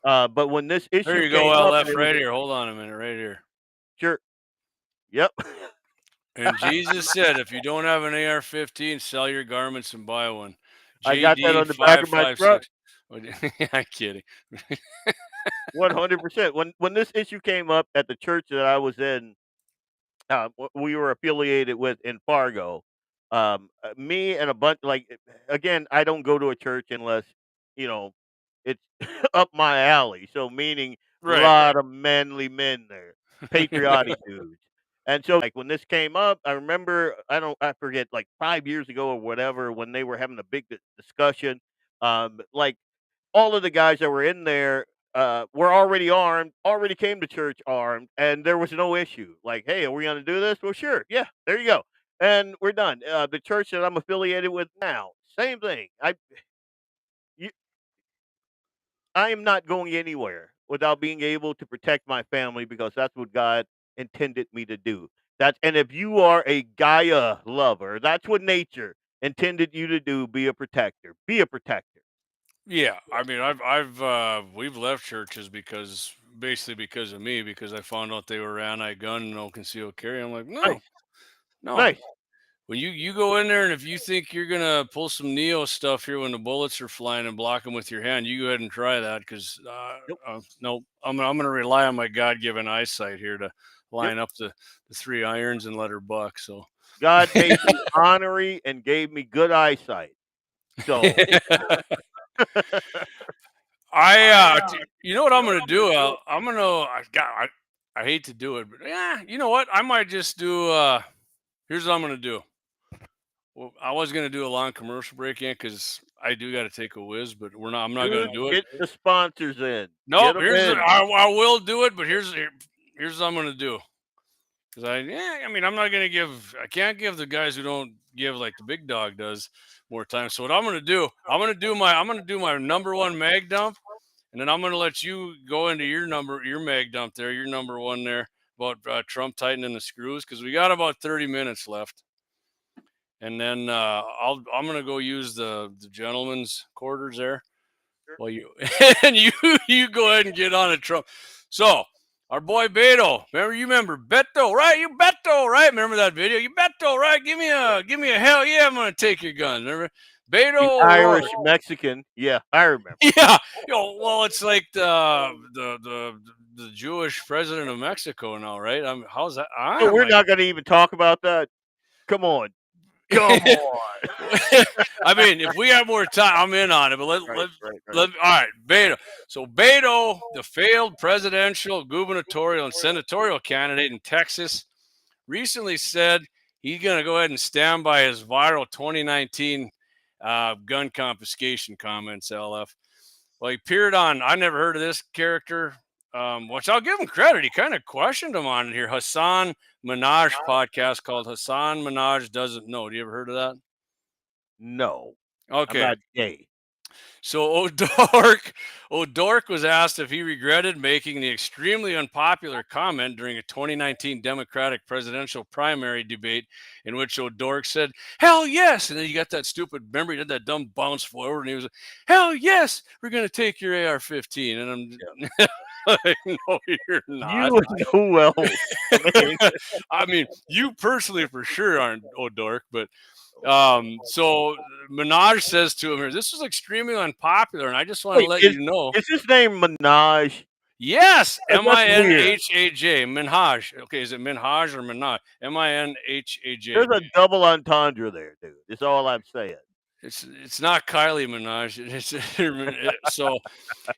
But when this There issue you go. came Well, up, left, and it was right here. Hold on a minute, right here. church. Yep. And Jesus said, if you don't have an AR-15, sell your garments and buy one. I got that on the back of my truck. I'm kidding. 100%. When this issue came up at the church that I was in, we were affiliated with in Fargo. Me and a bunch again, I don't go to a church unless you know it's up my alley. So meaning a Right. lot of manly men there, patriotic dudes. And so like when this came up, I remember I forget like 5 years ago or whatever when they were having a big discussion. Like all of the guys that were in there were already armed, already came to church armed, and there was no issue. Like, hey, are we going to do this? Well, sure. Yeah, there you go. And we're done. The church that I'm affiliated with now, same thing. I am not going anywhere without being able to protect my family because that's what God intended me to do. And if you are a Gaia lover, that's what nature intended you to do. Be a protector. Be a protector. Yeah, I mean, we've left churches basically because of me, because I found out they were anti-gun, no concealed carry. I'm like, no, Nice. no. Nice. When you go in there, and if you think you're gonna pull some Neo stuff here when the bullets are flying and block them with your hand, you go ahead and try that, because Nope. no, I'm gonna rely on my God-given eyesight here to line Yep. up the 3 irons and let her buck. So God made me ornery and gave me good eyesight. So you know what I'm gonna do? I hate to do it, but yeah, you know what? I might just do. Here's what I'm gonna do. Well, I was gonna do a long commercial break in because I do got to take a whiz, but I'm not gonna do it. get the sponsors in. No, Get 'em in. I will do it, but here's what I'm gonna do. Because I mean, I can't give the guys who don't give like the big dog does more time. So what I'm gonna do, I'm gonna do my number one mag dump, and then I'm gonna let you go into your mag dump there, your number one there about Trump tightening the screws, because we got about 30 minutes left, and then I'm gonna go use the gentleman's quarters there. Well, you and you go ahead and get on a Trump. So. Our boy Beto, remember Beto, right? You Beto, right? Remember that video? You Beto, right? Give me a hell yeah! I'm gonna take your gun. Remember Beto The Irish O'Rourke. Mexican. Yeah, I remember. Yeah, well, it's like the Jewish president of Mexico now, right? How's that? So we're not going to even talk about that. Come on. Come on. I mean, if we have more time, I'm in on it. But Right. all right, Beto. So Beto, the failed presidential, gubernatorial, and senatorial candidate in Texas, recently said he's going to go ahead and stand by his viral 2019 gun confiscation comments, LF. Well, he appeared on, I never heard of this character, which I'll give him credit. He kind of questioned him on it here. Hassan Minaj podcast called Hassan Minaj Doesn't Know. Do you ever heard of that? No. Okay. I'm not gay. So O'Rourke was asked if he regretted making the extremely unpopular comment during a 2019 Democratic presidential primary debate in which O'Rourke said, "Hell yes." And then you got that stupid, remember he did that dumb bounce forward and he was, "Hell yes, we're going to take your AR-15. And I'm like, no, you're not. You know well. I mean, you personally for sure aren't O'Rourke, but so Minaj says to him here, "This was extremely unpopular, and I just want to let you know." Is his name Minaj? Yes, That's weird. Minhaj. Minhaj. Okay, is it Minhaj or Minaj? Minhaj. There's a double entendre there, dude. That's all I'm saying. It's not Kylie Minaj. So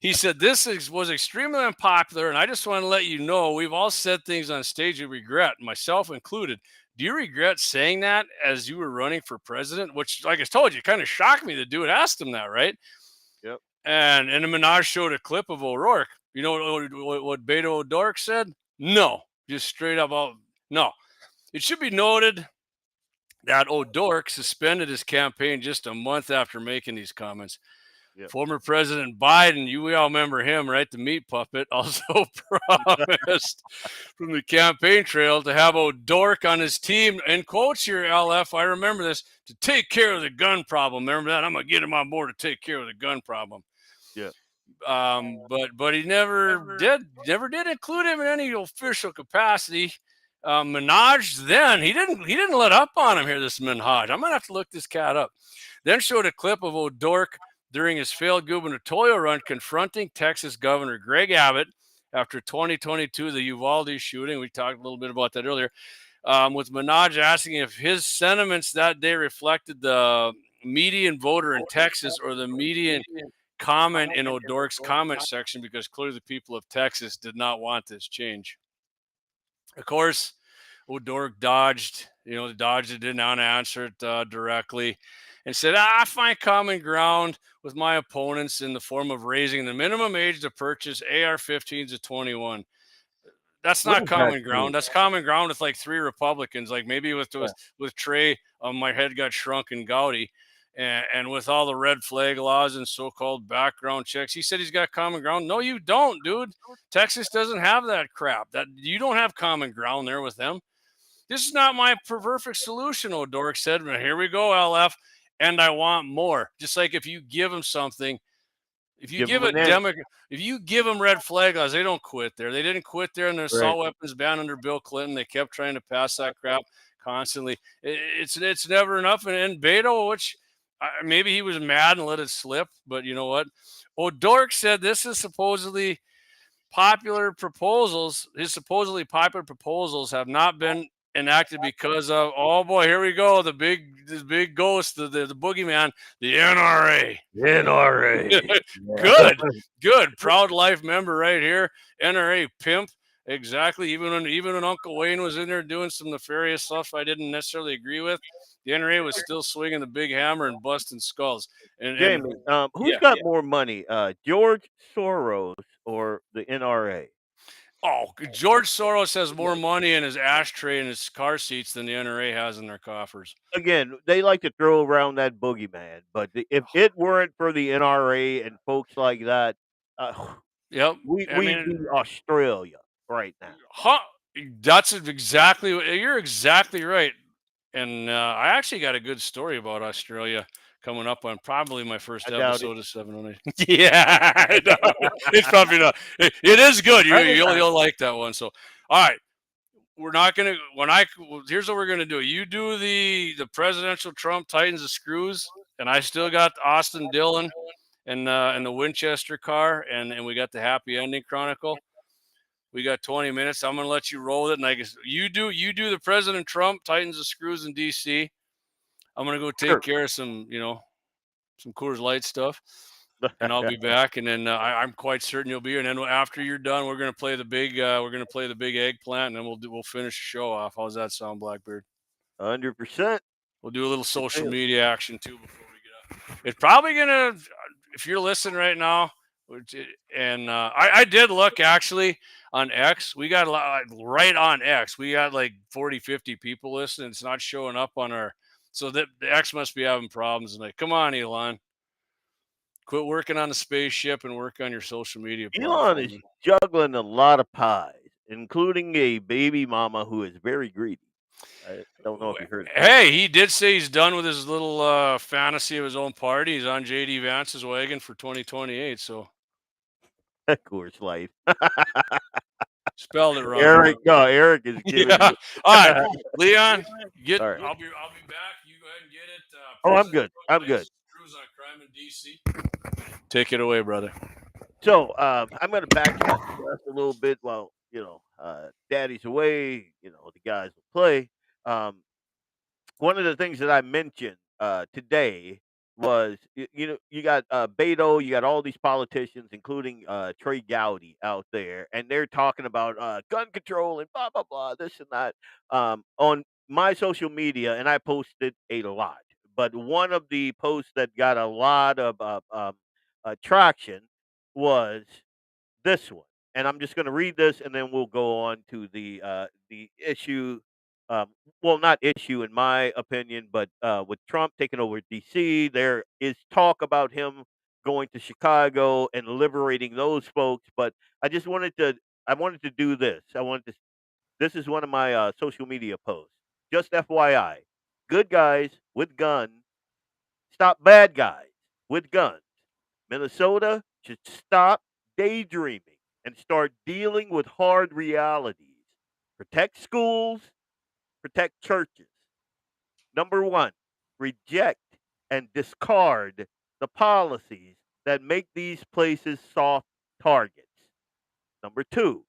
he said this was extremely unpopular, and I just want to let you know we've all said things on stage we regret, myself included. Do you regret saying that as you were running for president? Which, like I told you, kind of shocked me. The dude asked him that, right? Yep. And Minaj showed a clip of O'Rourke. You know what Beto O'Rourke said? No, just straight up out. No. It should be noted that O'Rourke suspended his campaign just a month after making these comments. Yep. Former President Biden, we all remember him, right? The meat puppet, also promised from the campaign trail to have O'Rourke on his team. In quotes here, LF, I remember this, to take care of the gun problem. Remember that? I'm going to get him on board to take care of the gun problem. Yeah. But he never did include him in any official capacity. Minaj then, he didn't let up on him here, this Minaj. I'm going to have to look this cat up. Then showed a clip of O'Rourke during his failed gubernatorial run confronting Texas Governor Greg Abbott after 2022, the Uvalde shooting. We talked a little bit about that earlier. With Minaj asking if his sentiments that day reflected the median voter in Texas or the median comment in O'Rourke's comment section, because clearly the people of Texas did not want this change. Of course, O'Rourke dodged it, didn't want to answer it directly, and said, I find common ground with my opponents in the form of raising the minimum age to purchase AR-15s to 21. That's not common ground. That's common ground with like 3 Republicans, like maybe with Trey, my head got shrunk and Gowdy, and with all the red flag laws and so-called background checks. He said he's got common ground. No, you don't, dude. Texas doesn't have that crap. That you don't have common ground there with them. This is not my perfect solution, O'Rourke said. Here we go, LF. And I want more. Just like if you give them something, if you give them red flag laws, they don't quit there. They didn't quit there in the assault weapons ban under Bill Clinton. They kept trying to pass that crap constantly. It's never enough. And Beto, which maybe he was mad and let it slip, but you know what? O'Rourke said this is supposedly popular proposals. His supposedly popular proposals have not been enacted because of, oh boy, here we go, this big ghost, the boogeyman, the NRA. Good proud life member right here, NRA pimp. Exactly. Even when Uncle Wayne was in there doing some nefarious stuff I didn't necessarily agree with, the NRA was still swinging the big hammer and busting skulls. Jamie, who's got more money, George Soros or the NRA? Oh, George Soros has more money in his ashtray and his car seats than the NRA has in their coffers. Again, they like to throw around that boogeyman, but if it weren't for the NRA and folks like that, we'd be Australia right now. That's exactly, you're exactly right. And I actually got a good story about Australia coming up on probably my first episode of 701. Yeah, I know. It's probably not. It is good. You'll like that one. So, all right, we're not gonna. Here's what we're gonna do. You do the presidential Trump tightens the screws, and I still got Austin Dillon and the Winchester car, and we got the Happy Ending Chronicle. We got 20 minutes. I'm gonna let you roll with it, and I guess you do the President Trump tightens the screws in D.C. I'm gonna go take care of some some Coors Light stuff, and I'll be back. And then I'm quite certain you'll be here. And then after you're done, we're gonna play the big eggplant, and then we'll finish the show off. How's that sound, Blackbeard? 100%. We'll do a little social media action too before we get up. It's probably gonna, if you're listening right now, and I did look actually on X. We got right on X. We got like 40, 50 people listening. It's not showing up on our. So the X must be having problems. And like, come on, Elon, quit working on the spaceship and work on your social media. Elon is juggling a lot of pies, including a baby mama who is very greedy. I don't know if you heard. Hey, he did say he's done with his little fantasy of his own party. He's on JD Vance's wagon for 2028. So, of course, life. Spelled it wrong. Eric is giving. Yeah. All right, Leon, get. All right. I'll be back. You go ahead and get it. I'm good. I'm good. Screws on crime in DC. Take it away, brother. So I'm going to backtrack a little bit while Daddy's away. The guys will play. One of the things that I mentioned today was you got Beto, you got all these politicians, including Trey Gowdy out there, and they're talking about gun control and blah blah blah, this and that on my social media, and I posted a lot. But one of the posts that got a lot of traction was this one, and I'm just going to read this, and then we'll go on to the issue. Well, not issue in my opinion, but with Trump taking over DC, there is talk about him going to Chicago and liberating those folks. But I just wanted to do this. This is one of my social media posts. Just FYI, good guys with guns stop bad guys with guns. Minnesota should stop daydreaming and start dealing with hard realities. Protect schools, protect churches. Number one, reject and discard the policies that make these places soft targets. Number two,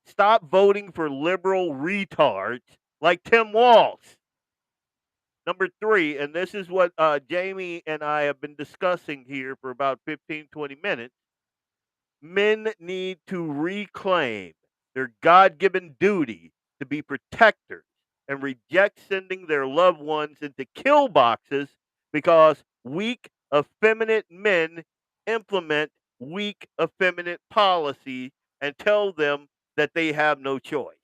stop voting for liberal retards like Tim Walz. Number three, and this is what Jamie and I have been discussing here for about 15, 20 minutes. Men need to reclaim their God given duty to be protectors and reject sending their loved ones into kill boxes because weak, effeminate men implement weak, effeminate policy and tell them that they have no choice.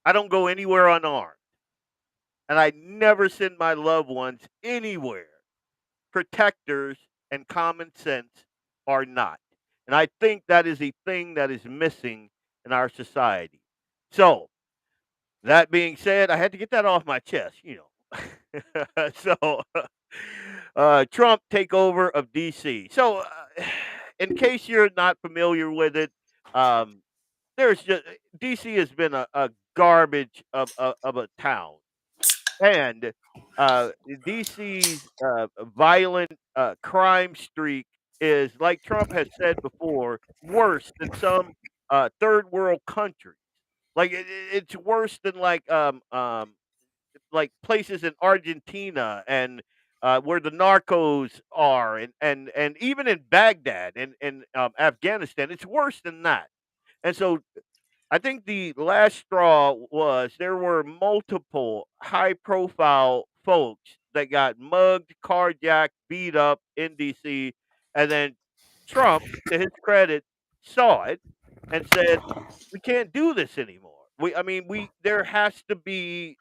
I don't go anywhere unarmed, and I never send my loved ones anywhere. Protectors and common sense are not. And I think that is a thing that is missing in our society. So, that being said, I had to get that off my chest, So, Trump takeover of DC. So, in case you're not familiar with it, there's just DC has been a garbage of a town, and DC's violent crime streak is, like Trump has said before, worse than some third world countries. Like it's worse than like places in Argentina and where the narcos are, and even in Baghdad and Afghanistan, it's worse than that. And so I think the last straw was there were multiple high profile folks that got mugged, carjacked, beat up in DC, and then Trump, to his credit, saw it and said, "We can't do this anymore. There has to be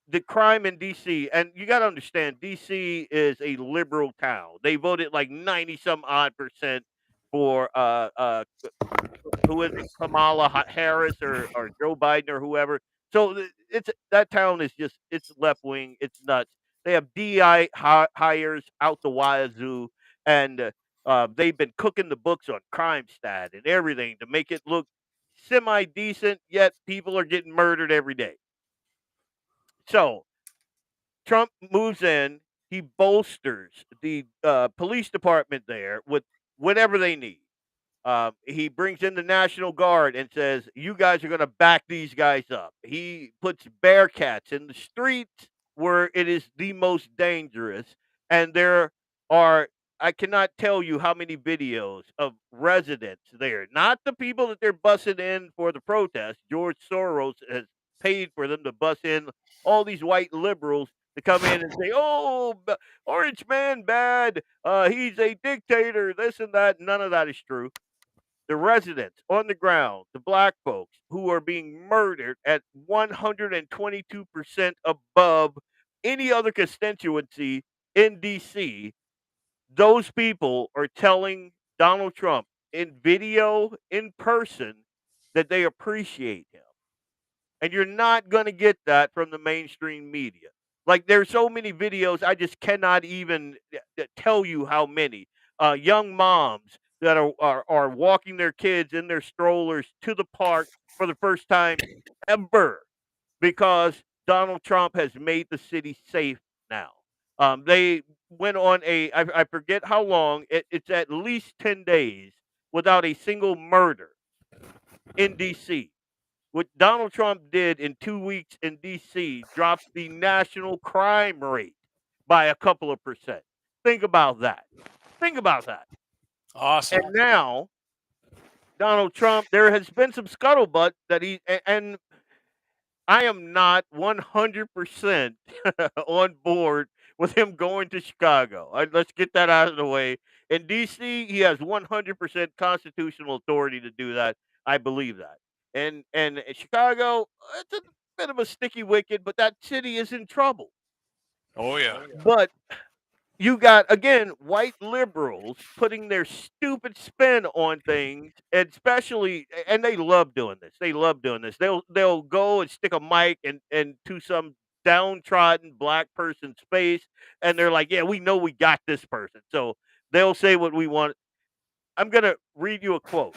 the crime in DC, and you got to understand, DC is a liberal town. They voted like 90 some odd percent for who is it, Kamala Harris or Joe Biden or whoever. So it's that town is just it's left wing. It's nuts. They have DI hires out the wazoo, and they've been cooking the books on crime stat and everything to make it look semi decent. Yet people are getting murdered every day. So Trump moves in. he bolsters the police department there with whatever they need. He brings in the National Guard and says, "You guys are going to back these guys up." He puts Bearcats in the streets where it is the most dangerous, and there are I cannot tell you how many videos of residents there, not the people that they're bussing in for the protest. George Soros has paid for them to bus in all these white liberals to come in and say, "Oh, Orange Man bad. He's a dictator. This and that." None of that is true. The residents on the ground, the black folks who are being murdered at 122% above any other constituency in DC, those people are telling Donald Trump in video, in person, that they appreciate him. And you're not going to get that from the mainstream media. Like, there's so many videos, I just cannot even tell you how many. Young moms that are walking their kids in their strollers to the park for the first time ever because Donald Trump has made the city safe now. They went on I forget how long, it's at least 10 days without a single murder in D.C. What Donald Trump did in 2 weeks in D.C. dropped the national crime rate by a couple of percent. Think about that. Think about that. Awesome. And now, Donald Trump, there has been some scuttlebutt that and I am not 100% on board with him going to Chicago. Let's get that out of the way. In D.C., he has 100% constitutional authority to do that. I believe that. And in Chicago, it's a bit of a sticky wicket, but that city is in trouble. Oh yeah. But you got, again, white liberals putting their stupid spin on things, and they love doing this. They love doing this. They'll go and stick a mic and to some downtrodden black person's face, and they're like, "Yeah, we know we got this person." So they'll say what we want. I'm gonna read you a quote.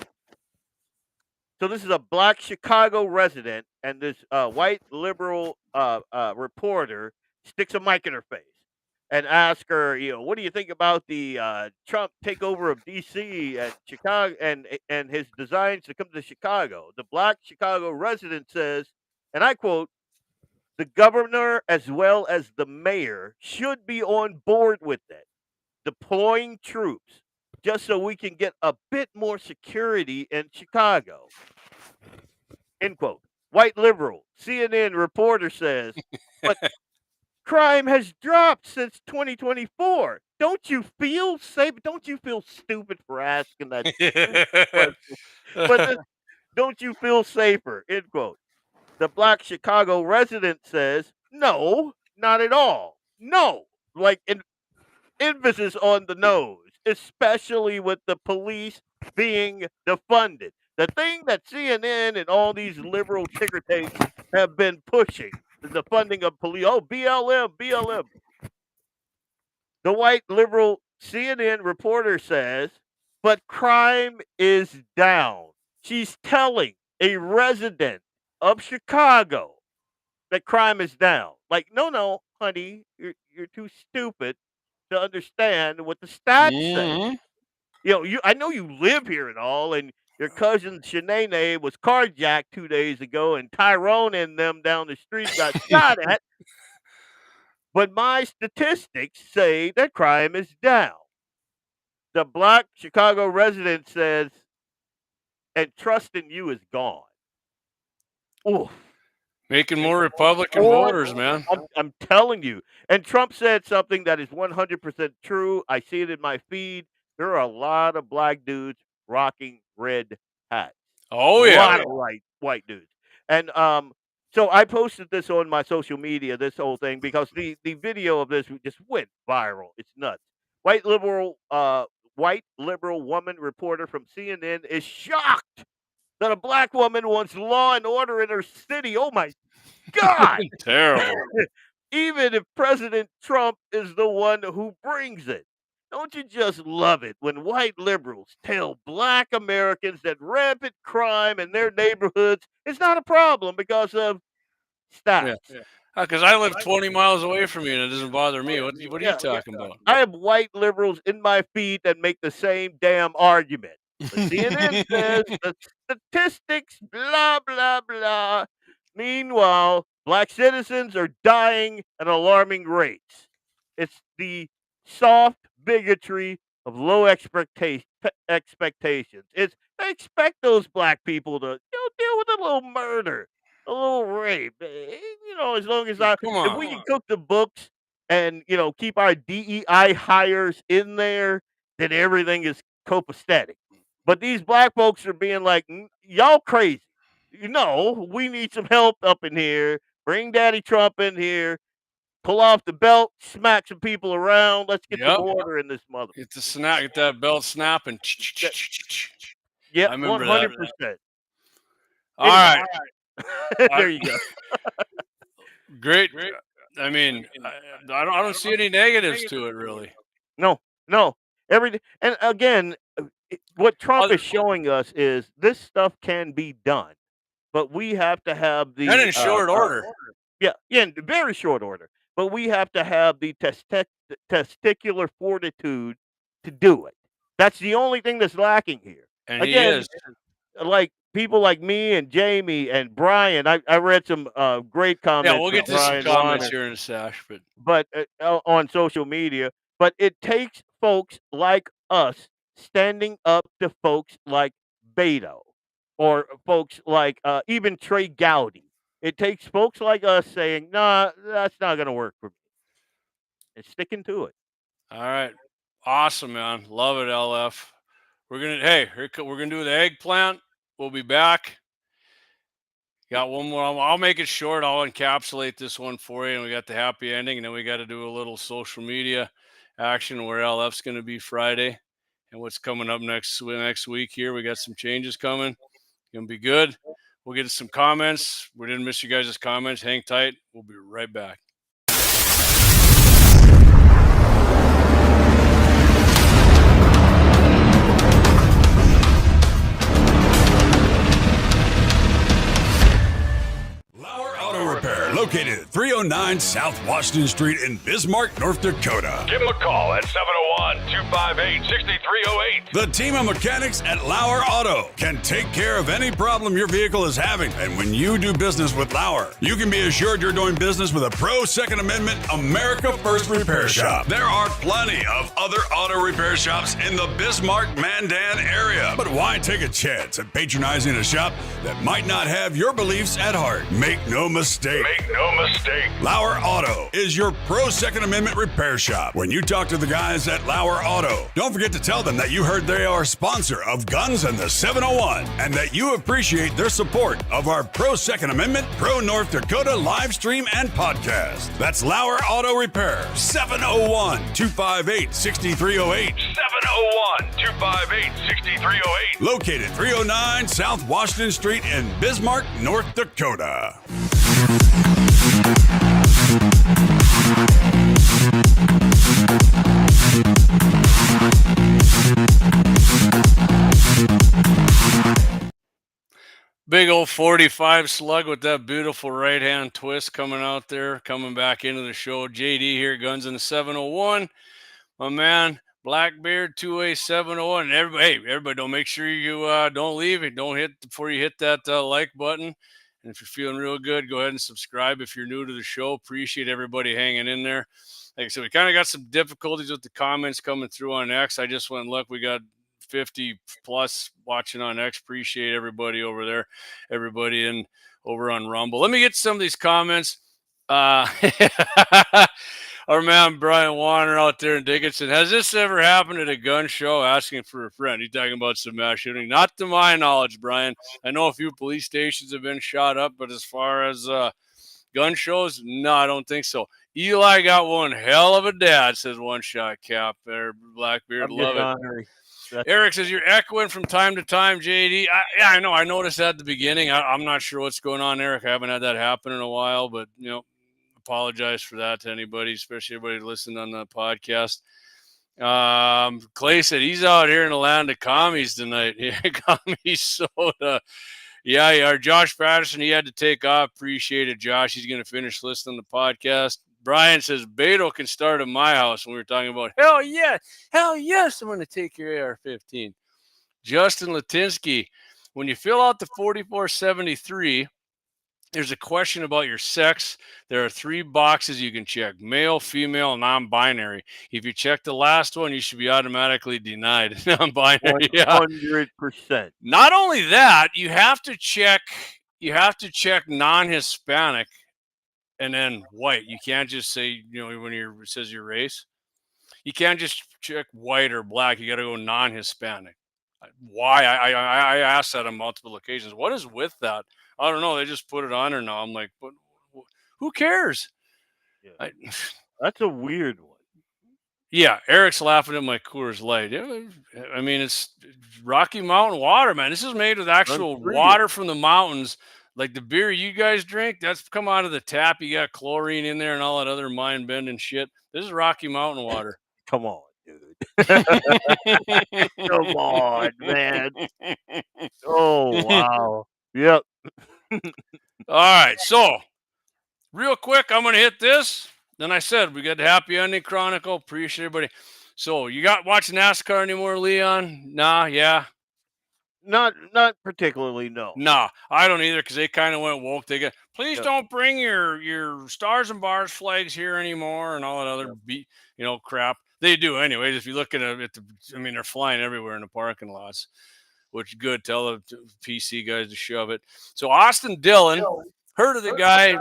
So this is a black Chicago resident, and this white liberal reporter sticks a mic in her face and asks her, what do you think about the Trump takeover of D.C. and Chicago and his designs to come to Chicago? The black Chicago resident says, and I quote, "The governor as well as the mayor should be on board with it, deploying troops just so we can get a bit more security in Chicago." End quote. White liberal CNN reporter says, "But crime has dropped since 2024. Don't you feel safe? Don't you feel stupid for asking that stupid question? But don't you feel safer?" End quote. The black Chicago resident says, "No, not at all. No." Like an emphasis on the nose, especially with the police being defunded. The thing that CNN and all these liberal ticker tapes have been pushing is the funding of police. Oh, BLM, BLM. The white liberal CNN reporter says, "But crime is down." She's telling a resident of Chicago that crime is down. Like, no, honey, you're too stupid to understand what the stats say. Mhm. I know you live here and all, and your cousin Shanae was carjacked 2 days ago, and Tyrone and them down the street got shot at. But my statistics say that crime is down. The black Chicago resident says, "And trust in you is gone." Oof. Making more Republican voters, man. I'm telling you. And Trump said something that is 100% true. I see it in my feed. There are a lot of black dudes rocking red hats. Oh A yeah. lot of white dudes. And so I posted this on my social media, this whole thing, because the video of this just went viral. It's nuts. White liberal woman reporter from CNN is shocked that a black woman wants law and order in her city. Oh my God. Terrible. Even if President Trump is the one who brings it. Don't you just love it when white liberals tell black Americans that rampant crime in their neighborhoods is not a problem because of stats? Yeah. Because I live 20 miles away from you and it doesn't bother me. What are you talking about? I have white liberals in my feed that make the same damn argument. But CNN says the statistics, blah, blah, blah. Meanwhile, black citizens are dying at alarming rates. It's the soft bigotry of low expectations. It's they expect those black people to deal with a little murder, a little rape. As long as Come if we on. can cook the books and keep our DEI hires in there, then everything is copacetic. But these black folks are being like, y'all crazy. We need some help up in here. Bring Daddy Trump in here. Pull off the belt, smack some people around. Let's get some order in this mother. Get the snap, get that belt snapping. Yeah, I remember 100%. All right. There you go. Great. I mean, I don't see any negatives to it, really. No. Everything. And again, what Trump is showing us is this stuff can be done, but we have to have the and in short order. Yeah, in very short order. But we have to have the testicular fortitude to do it. That's the only thing that's lacking here. And again, he is. Like people like me and Jamie and Brian. I read some great comments. Yeah, we'll get to some comments here in a sash, but on social media. But it takes folks like us standing up to folks like Beto or folks like even Trey Gowdy. It takes folks like us saying, "Nah, that's not going to work for me," and sticking to it. All right, awesome, man. Love it, LF. We're gonna do the eggplant. We'll be back. Got one more. I'll make it short. I'll encapsulate this one for you, and we got the happy ending, and then we got to do a little social media action where LF's going to be Friday, and what's coming up next week here. We got some changes coming. Gonna be good. We'll get to some comments. We didn't miss you guys' comments. Hang tight. We'll be right back. LAUER Auto Repair, located at 309 South Washington Street in Bismarck, North Dakota. Give them a call at 701-258-6308. The team of mechanics at LAUER Auto can take care of any problem your vehicle is having. And when you do business with LAUER, you can be assured you're doing business with a pro Second Amendment America First repair shop. There are plenty of other auto repair shops in the Bismarck-Mandan area. But why take a chance at patronizing a shop that might not have your beliefs at heart? Make no mistake. LAUER Auto is your pro Second Amendment repair shop. When you talk to the guys at LAUER Auto, don't forget to tell them that you heard they are a sponsor of Guns and the 701 and that you appreciate their support of our pro Second Amendment, pro North Dakota live stream and podcast. That's LAUER Auto Repair, 701-258-6308. 701-258-6308. Located 309 South Washington Street in Bismarck, North Dakota. Big old 45 slug with that beautiful right-hand twist coming out there, coming back into the show. JD here, Guns in the 701. My man, Blackbeard 2A701. And everybody, don't make sure you don't leave it. Don't hit before you hit that like button. And if you're feeling real good, go ahead and subscribe if you're new to the show. Appreciate everybody hanging in there. Like I said, we kind of got some difficulties with the comments coming through on X. I just went and looked. We got 50 plus watching on X. Appreciate everybody over there, everybody over on Rumble. Let me get some of these comments. Our man Brian Warner out there in Dickinson. Has this ever happened at a gun show? Asking for a friend. He's talking about some mass shooting. Not to my knowledge, Brian. I know a few police stations have been shot up, but as far as gun shows, no, I don't think so. Eli got one hell of a dad, says One Shot Cap there. Blackbeard, love it. Eric says you're echoing from time to time, JD. I know. I noticed that at the beginning. I'm not sure what's going on, Eric. I haven't had that happen in a while, but apologize for that to anybody, especially everybody listening on the podcast. Clay said he's out here in the land of commies tonight. Yeah, commie soda. Yeah. Josh Patterson, he had to take off. Appreciate it, Josh. He's going to finish listening to the podcast. Brian says, Beto can start at my house. When we were talking about, hell yes, I'm going to take your AR-15. Justin Latinsky, when you fill out the 4473, there's a question about your sex. There are 3 boxes you can check: male, female, non-binary. If you check the last one, you should be automatically denied. Non-binary. Yeah. 100%. Not only that, you have to check non-Hispanic and then white. You can't just say, when it says your race, you can't just check white or black. You got to go non-Hispanic. Why? I asked that on multiple occasions. What is with that? I don't know. They just put it on her now. I'm like, but who cares? Yeah. That's a weird one. Yeah, Eric's laughing at my Coors Light. I mean, it's Rocky Mountain water, man. This is made with actual water from the mountains. Like the beer you guys drink, that's come out of the tap. You got chlorine in there and all that other mind-bending shit. This is Rocky Mountain water. Come on, dude. Come on, man. Oh, wow. Yep. All right, so real quick, I'm going to hit this. Then I said we got the happy ending Chronicle. Appreciate everybody. So you got watching NASCAR anymore, Leon? Nah, yeah. Not particularly, no. Nah, I don't either, because they kind of went woke. They got, please don't bring your stars and bars flags here anymore and all that other crap. They do anyways. If you look at it, they're flying everywhere in the parking lots, which good. Tell the PC guys to shove it. So Austin Dillon, heard of the guy.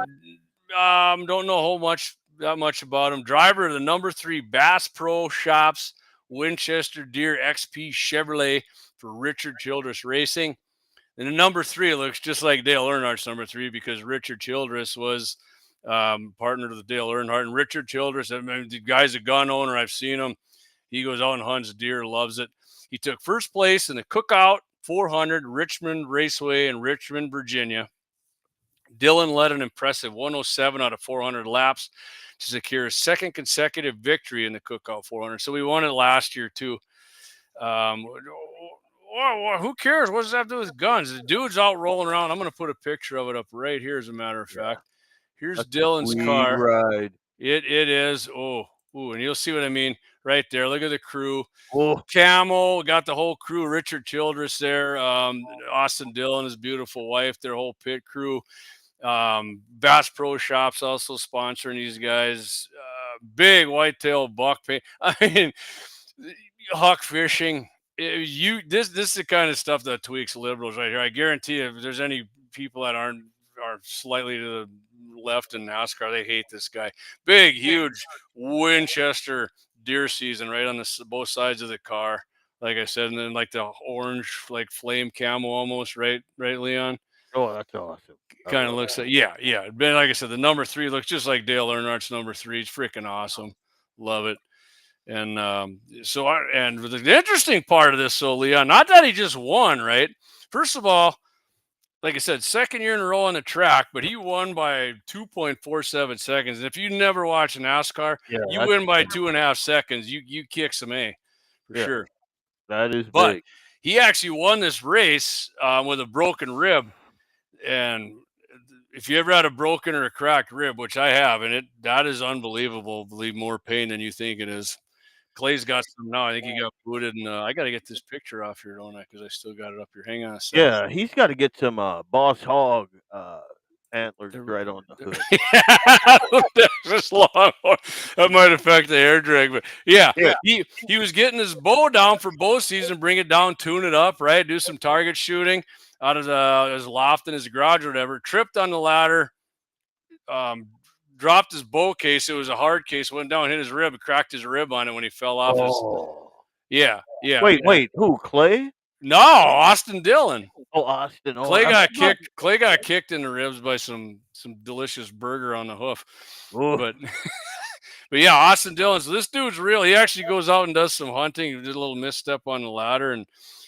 Don't know that much about him. Driver of the number 3 Bass Pro Shops Winchester Deer XP Chevrolet for Richard Childress Racing. And the number 3 looks just like Dale Earnhardt's number 3, because Richard Childress was partnered with Dale Earnhardt. And Richard Childress, the guy's a gun owner. I've seen him. He goes out and hunts deer, loves it. He took first place in the Cookout 400 Richmond Raceway in Richmond, Virginia. Dillon led an impressive 107 out of 400 laps to secure his 2nd consecutive victory in the Cookout 400. So we won it last year too. Who cares? What does that have to do with guns? The dude's out rolling around. I'm going to put a picture of it up right here, as a matter of fact. Here's Dillon's car. Ride. It is. And you'll see what I mean right there. Look at the crew. Oh. Camo, got the whole crew. Richard Childress there. Austin Dillon, his beautiful wife, their whole pit crew. Bass Pro Shops also sponsoring these guys. Big whitetail buck paint. I mean, huck fishing. This is the kind of stuff that tweaks liberals right here. I guarantee you, if there's any people that are slightly to the left in NASCAR, they hate this guy. Big, huge Winchester deer season right on both sides of the car. Like I said, and then like the orange, like flame camo almost, right, Leon? Oh, that's awesome. Kind of looks like, yeah. But like I said, the number 3 looks just like Dale Earnhardt's number 3. It's freaking awesome. Love it. And the interesting part of this, so Leon, not that he just won, right? First of all, like I said, 2nd year in a row on the track, but he won by 2.47 seconds. And if you never watch NASCAR, you win by 2.5 seconds. You kick some A for sure. That is but big. He actually won this race with a broken rib. And if you ever had a broken or a cracked rib, which I have, and that is unbelievable, believe more pain than you think it is. Clay's got some now. I think he got booted, and I got to get this picture off here, don't I? Because I still got it up here. Hang on a second. Yeah, he's got to get some Boss Hog antlers right on the hood. This long, that might affect the air drag, but yeah. He was getting his bow down for bow season, bring it down, tune it up, right? Do some target shooting out of his loft in his garage or whatever. Tripped on the ladder, dropped his bow case. It was a hard case. Went down, hit his rib, cracked his rib on it when he fell off his. Wait, who? Clay? No, Austin Dillon. Oh, Austin. Oh, Clay got kicked. Clay got kicked in the ribs by some delicious burger on the hoof. Ooh. But yeah, Austin Dillon. So this dude's real. He actually goes out and does some hunting. He did a little misstep on the ladder, and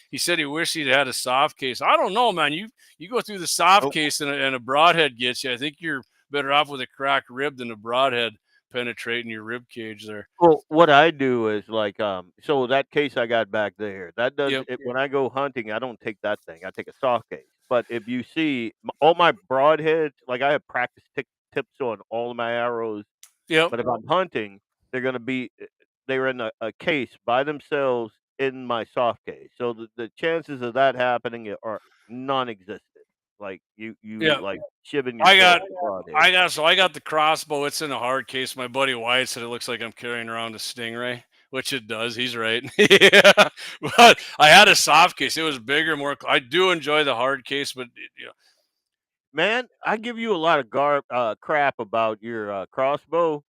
he said he wished he'd had a soft case. I don't know, man. You go through the soft case and a broadhead gets you. I think you're better off with a cracked rib than a broadhead penetrating your rib cage there. Well, what I do is like so that case I got back there, that does it. When I go hunting, I don't take that thing. I take a soft case. But if you see all my broadheads, like I have practice tips on all of my arrows. Yep. But if I'm hunting, they're going to be they're in a case by themselves in my soft case. So the chances of that happening are non-existent. Like you Yeah. like shivving I yourself. I got the crossbow. It's in a hard case. My buddy Wyatt said it looks like I'm carrying around a Stingray, which it does. He's right. Yeah, but I had a soft case. It was bigger, more. I do enjoy the hard case, but Man, I give you a lot of crap about your crossbow,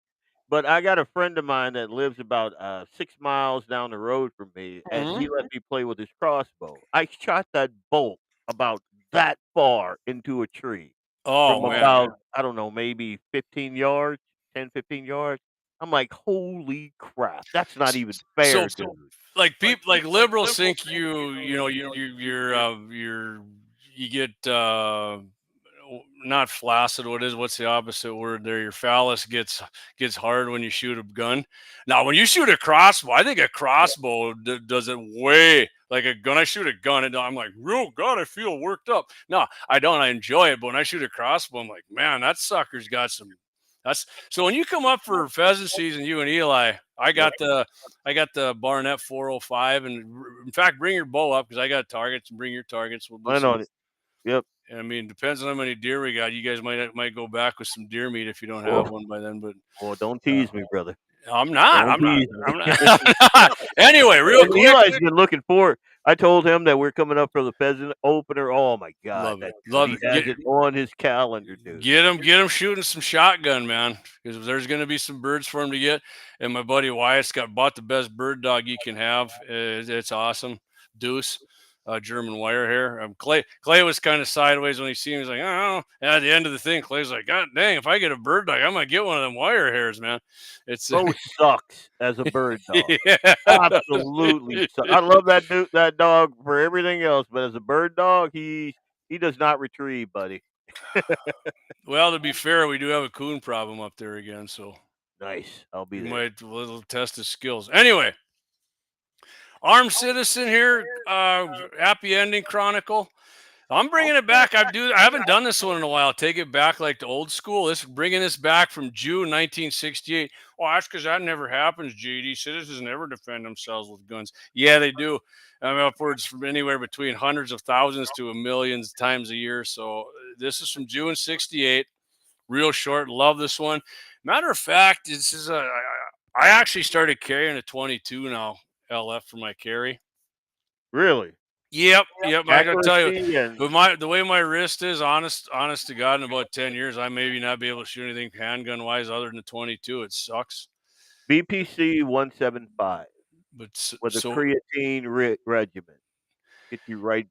but I got a friend of mine that lives about 6 miles down the road from me, and he let me play with his crossbow. I shot that bolt about that far into a tree oh from man, about, I don't know, maybe 15 yards, 10, 15 yards. I'm like, holy crap, that's not even fair, dude. like people, like liberals think you get not flaccid. What's the opposite word there? Your phallus gets hard when you shoot a gun. Now, when you shoot a crossbow, I think a crossbow does it way like a gun. I shoot a gun and I'm like, real God, I feel worked up. No, I don't. I enjoy it, but when I shoot a crossbow, I'm like, man, that sucker's got some. So when you come up for pheasant season, you and Eli, I got the Barnett 405, and in fact, bring your bow up because I got targets, and bring your targets. We'll Plan on it. Yep. I mean, depends on how many deer we got. You guys might go back with some deer meat if you don't have one by then. But don't tease me, brother. I'm not. Anyway, real quick, Eli's been looking forward. I told him that we're coming up for the pheasant opener. Oh my God, love he it. has it on his calendar, dude. Get him shooting some shotgun, man, because there's going to be some birds for him to get. And my buddy Wyatt's bought the best bird dog you can have. It's awesome, Deuce. German wire hair. Clay was kind of sideways when he seen him. He's like, oh. And at the end of the thing, Clay's like, God dang, if I get a bird dog, I'm gonna get one of them wire hairs, man. It's sucks as a bird dog. Yeah. Absolutely sucks. I love that dog for everything else, but as a bird dog, he does not retrieve, buddy. Well, to be fair, we do have a coon problem up there again, so nice. I'll be there. Might little test his skills. Anyway. Armed Citizen here, happy ending Chronicle. I'm bringing it back. I haven't done this one in a while. Take it back like the old school. Bringing this back from June 1968. Well, that's because that never happens, JD. Citizens never defend themselves with guns. Yeah, they do. I mean, upwards from anywhere between hundreds of thousands to millions times a year. So this is from June 68. Real short. Love this one. Matter of fact, I actually started carrying a 22 now. LF for my carry. Really? Yep. I gotta tell you, but the way my wrist is, honest to God, in about 10 years, I maybe not be able to shoot anything handgun wise other than the 22. It sucks. BPC 175, but with a creatine regimen. Get you right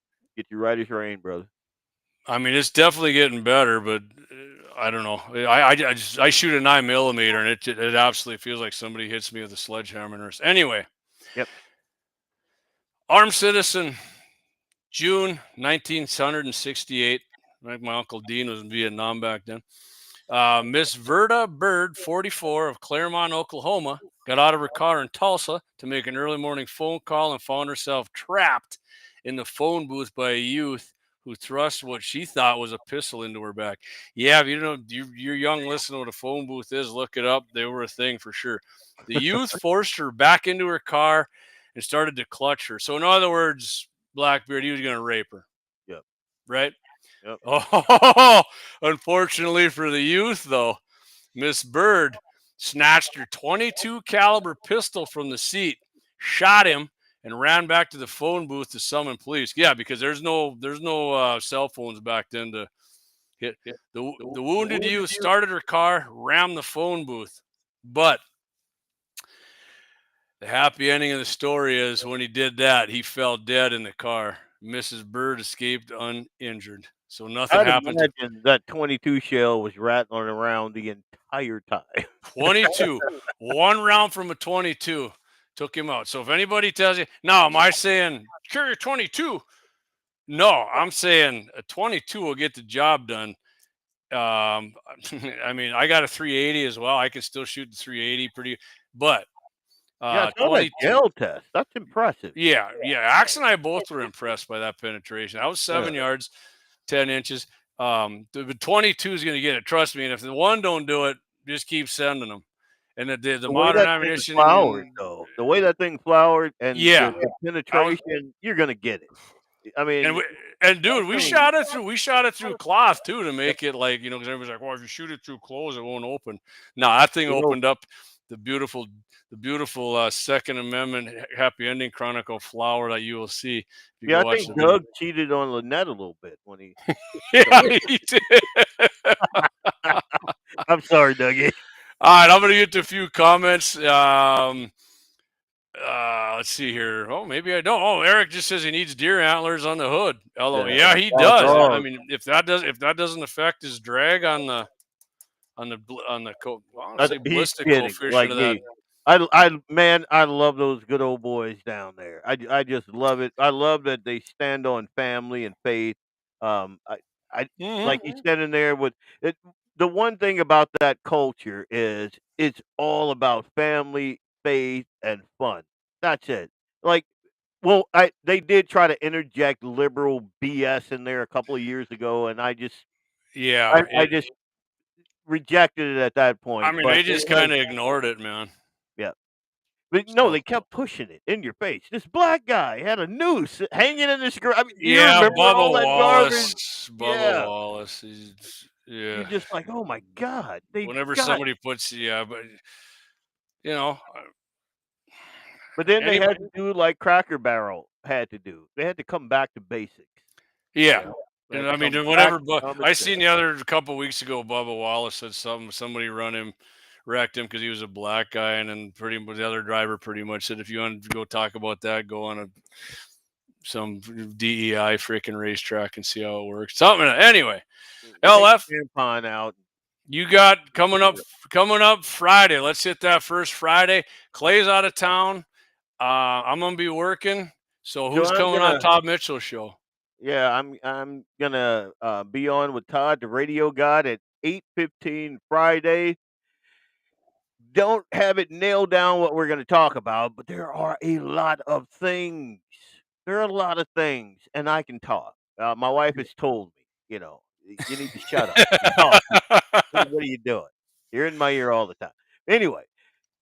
as rain, brother. I mean, it's definitely getting better, but I don't know. I shoot a 9mm, and it absolutely feels like somebody hits me with a sledgehammer. Anyway. Yep. Armed Citizen, June 1968. My Uncle Dean was in Vietnam back then. Miss Verda Bird, 44, of Claremont, Oklahoma, got out of her car in Tulsa to make an early morning phone call and found herself trapped in the phone booth by a youth who thrust what she thought was a pistol into her back. Yeah, if you don't know, you're young, listen to what a phone booth is, look it up. They were a thing for sure. The youth forced her back into her car and started to clutch her. So in other words, Blackbeard, he was going to rape her. Yep. Right? Yep. Oh, unfortunately for the youth, though, Miss Bird snatched her 22 caliber pistol from the seat, shot him, and ran back to the phone booth to summon police. Yeah, because there's no cell phones back then to hit. The wounded youth started her car, rammed the phone booth. But the happy ending of the story is when he did that, he fell dead in the car. Mrs. Bird escaped uninjured. So nothing happened. I'd imagine that 22 shell was rattling around the entire time. 22. One round from a 22 took him out. So if anybody tells you, now, am I saying carry a 22? No, I'm saying a 22 will get the job done. I mean, I got a 380 as well. I can still shoot the 380 pretty, but yeah, it's on a gel test. That's impressive. Yeah. Axe and I both were impressed by that penetration. That was 7 yards. 10 inches. The 22 is going to get it. Trust me. And if the one don't do it, just keep sending them. And the way modern that thing ammunition, flowered, though, the way that thing flowered and yeah, the penetration, you're gonna get it. I mean, and dude, we shot it through cloth too to make it like, you know, because everybody's like, well, if you shoot it through clothes, it won't open. No, that thing opened up the beautiful Second Amendment Happy Ending Chronicle flower that you will see. Yeah, I think Doug cheated on Lynette a little bit when he. Yeah, he did. I'm sorry, Dougie. All right, I'm gonna get to a few comments. Let's see here. Oh, maybe I don't. Oh, Eric just says he needs deer antlers on the hood. Hello. Yeah, he does. I mean, if that doesn't affect his drag on the ballistic coefficient like of that. me. I love those good old boys down there. I just love it. I love that they stand on family and faith. Like he's standing there with it. The one thing about that culture is it's all about family, faith, and fun. That's it. Like, well, they did try to interject liberal BS in there a couple of years ago, and I just rejected it at that point. I mean, they just kind of ignored it, man. Yeah. But no, they kept pushing it in your face. This black guy had a noose hanging in his garage. I mean, you remember all that garbage? Bubba Wallace. You're just like, oh my God. Whenever somebody puts, but you know. But then they had to do like Cracker Barrel had to do. They had to come back to basics. Yeah. You know? And I mean, whenever I seen the other couple of weeks ago, Bubba Wallace said somebody wrecked him because he was a black guy, and then pretty much the other driver pretty much said, if you want to go talk about that, go on some DEI freaking racetrack and see how it works. Something anyway. LF out. You got coming up Friday. Let's hit that first Friday. Clay's out of town. I'm gonna be working. So who's coming on Todd Mitchell's show? Yeah, I'm gonna be on with Todd, the radio god, at 8:15 Friday. Don't have it nailed down what we're going to talk about, but there are a lot of things. There are a lot of things, and I can talk. My wife has told me, you know, you need to shut up. What are you doing? You're in my ear all the time. Anyway,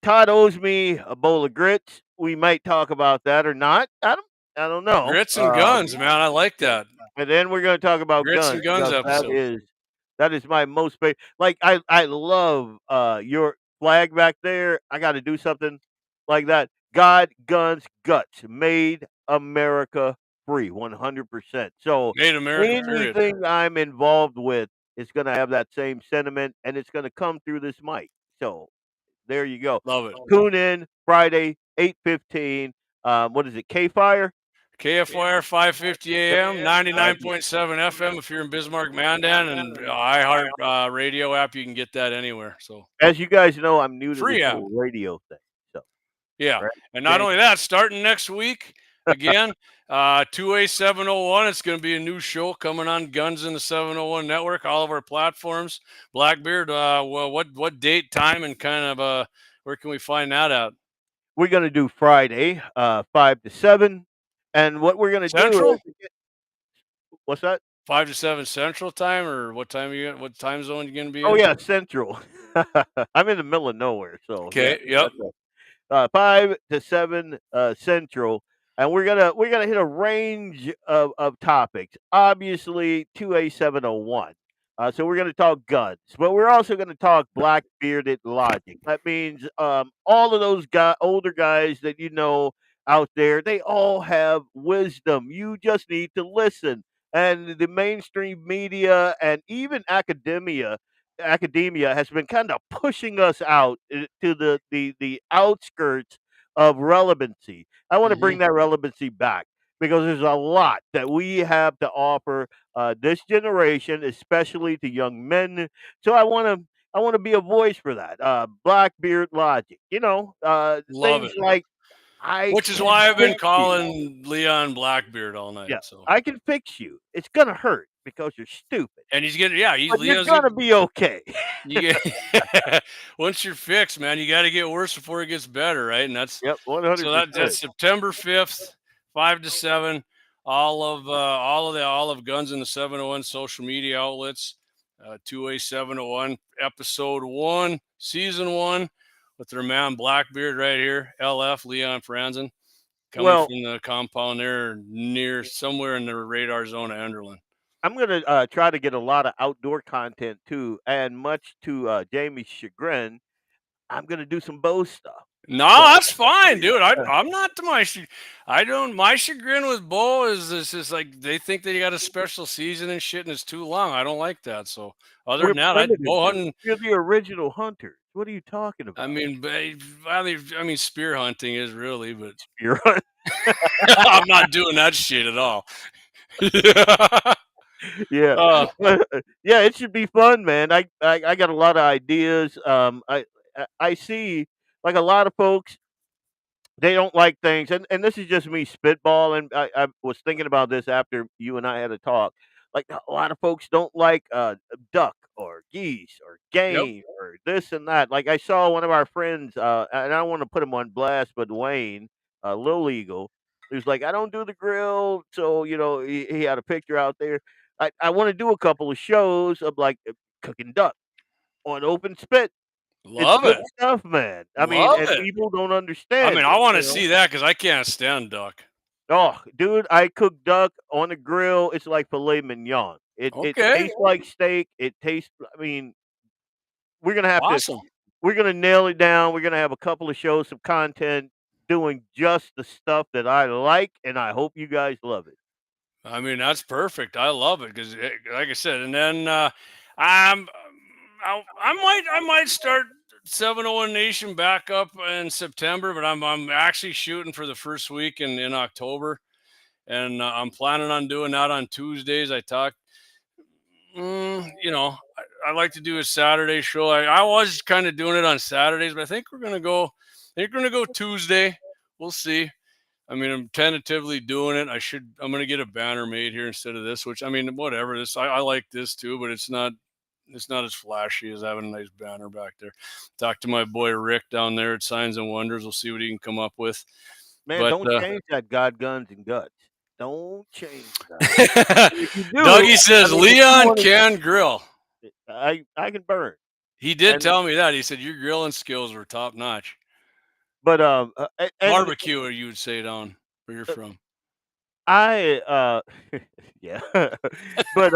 Todd owes me a bowl of grits. We might talk about that or not. I don't know. Grits and guns, man. I like that. And then we're going to talk about grits and guns episode. That is my most favorite. Like I love your flag back there. I got to do something like that. God, guns, guts. Made America free, 100%. So Made America anything I'm involved with is going to have that same sentiment, and it's going to come through this mic. So there you go. Love it. Tune in Friday, 8:15. What is it? KFire? KFYR 550 AM, 99.7 FM if you're in Bismarck, Mandan, and iHeart radio app. You can get that anywhere. So, as you guys know, I'm new to free this whole radio thing. So, yeah, right? And not only that, starting next week again, 2A701. It's going to be a new show coming on Guns in the 701 Network. All of our platforms. Blackbeard. Well, what date, time, and kind of where can we find that at? We're going to do Friday, 5 to 7. And what we're going to do is, what's that? 5 to 7 Central Time, or what time what time zone you going to be in? Oh yeah, Central. I'm in the middle of nowhere, so okay, yep. 5 to 7 Central, and we're gonna hit a range of topics. Obviously, 2A701. So we're going to talk guns, but we're also going to talk black bearded logic. That means all of those older guys that you know out there, they all have wisdom. You just need to listen. And the mainstream media and even academia has been kind of pushing us out to the outskirts of relevancy. I want to bring that relevancy back, because there's a lot that we have to offer this generation, especially to young men. So I want to be a voice for that. Blackbeard logic, you know, things like which is why I've been calling Leon Blackbeard all night. Yeah, so I can fix you. It's gonna hurt because you're stupid. And he's gonna, you're gonna be okay. Once you're fixed, man, you got to get worse before it gets better, right? And that's 100%. So that's September 5th, 5 to 7 all of Guns in the 701 social media outlets. 2A701 episode 1, season 1, with their man Blackbeard right here, LF Leon Franzen, coming Well, from the compound there near somewhere in the radar zone of Enderlin. I'm gonna try to get a lot of outdoor content too, and much to Jamie's chagrin, I'm gonna do some bow stuff. No, So, that's fine, dude. I'm not to my I don't. My chagrin with Bo is this is like they think they got a special season and shit, and it's too long. I don't like that. So other we're than that, I'd primitive, bow dude. hunting. You're the original hunters. What are you talking about? I mean, spear hunting is really, but You're right. I'm not doing that shit at all. Yeah. uh, Yeah, it should be fun, man. I got a lot of ideas. I see like a lot of folks, they don't like things, and this is just me spitballing. I was thinking about this after you and I had a talk. Like a lot of folks don't like duck or geese or yep. game or this and that. Like I saw one of our friends, and I don't want to put him on blast, but Wayne, Lil Eagle, who's like, I don't do the grill, so he had a picture out there. I want to do a couple of shows of like cooking duck on open spit. It's Love good it. stuff, man. I mean, Love and it. people don't I understand mean, it, I want to see that because I can't stand duck. Oh, dude, I cook duck on the grill. It's like filet mignon. It Okay. tastes like steak. It tastes. I mean, we're gonna have to. Awesome. We're gonna nail it down. We're gonna have a couple of shows, some content, doing just the stuff that I like, and I hope you guys love it. I mean, that's perfect. I love it because, like I said, and then I'm, I might start 701 Nation back up in September, but I'm actually shooting for the first week in October, and I'm planning on doing that on Tuesdays. I talked, I like to do a Saturday show. I was kind of doing it on Saturdays, but I think we're gonna go. I think we're gonna go Tuesday. We'll see. I mean, I'm tentatively doing it. I'm going to get a banner made here instead of this, which I mean, whatever I like this too, but it's not as flashy as having a nice banner back there. Talk to my boy Rick down there at Signs and Wonders. We'll see what he can come up with. Man, But don't change that God, guns, and guts. Don't change that. And if you do, Dougie says I mean, if you Leon wanna- can grill. I can burn. He did And- tell me that. He said your grilling skills were top notch. But and Barbecue, you would say down where you're from. I yeah. But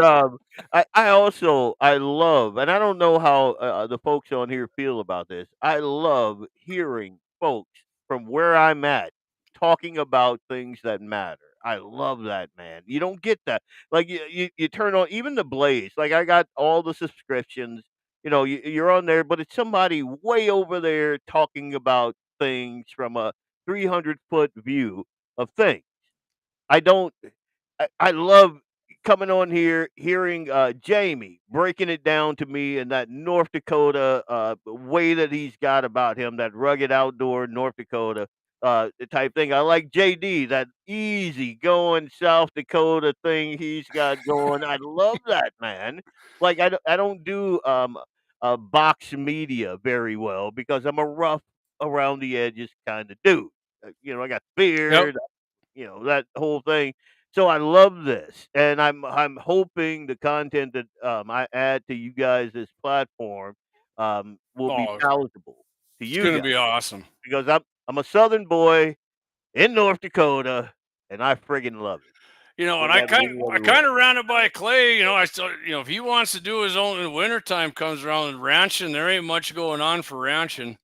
I also I love, and I don't know how the folks on here feel about this. I love hearing folks from where I'm at talking about things that matter. I love that, man. You don't get that. Like you turn on even the Blaze. Like I got all the subscriptions. You're on there, but it's somebody way over there talking about things from a 300-foot view of things. I don't. I love coming on here, hearing Jamie breaking it down to me in that North Dakota way that he's got about him, that rugged outdoor North Dakota type thing. I like JD, that easy going South Dakota thing he's got going. I love that, man. Like I don't do box media very well because I'm a rough around the edges kind of dude. I got beard, that whole thing. So I love this, and I'm hoping the content that I add to you guys' platform will be palatable to It's you going to guys be awesome. because I'm a Southern boy in North Dakota, and I friggin' love it. And I kind of ran it by Clay. I still, if he wants to do his own in the wintertime comes around and ranching, there ain't much going on for ranching.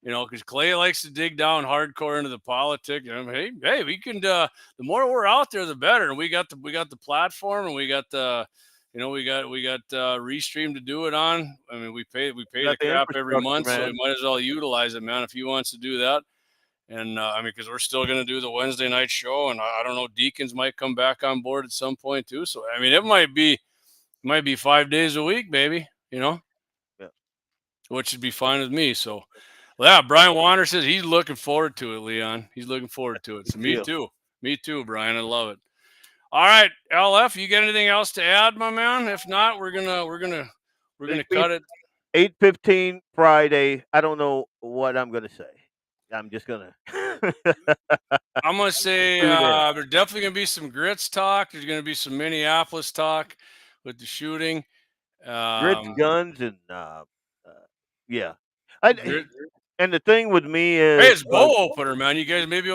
Because Clay likes to dig down hardcore into the politics. Hey, we can. The more we're out there, the better. And we got the platform, and we got the, we got Restream to do it on. I mean, we pay the crap every month, so we might as well utilize it, man. If he wants to do that, and because we're still going to do the Wednesday night show, and I don't know, Deacons might come back on board at some point too. So it might be 5 days a week, baby. Yeah. Which would be fine with me. So. Well, yeah, Brian Wander says he's looking forward to it, Leon. He's looking forward to it. So me too. Me too, Brian. I love it. All right, LF, you got anything else to add, my man? If not, we're gonna cut it. 8:15 Friday. I don't know what I'm gonna say. I'm just gonna I'm gonna say Tune in. there's definitely gonna be some grits talk. There's gonna be some Minneapolis talk with the shooting. Grits, guns, and yeah. I, Grit. and the thing with me Hey, is, it's bow opener, man. You guys maybe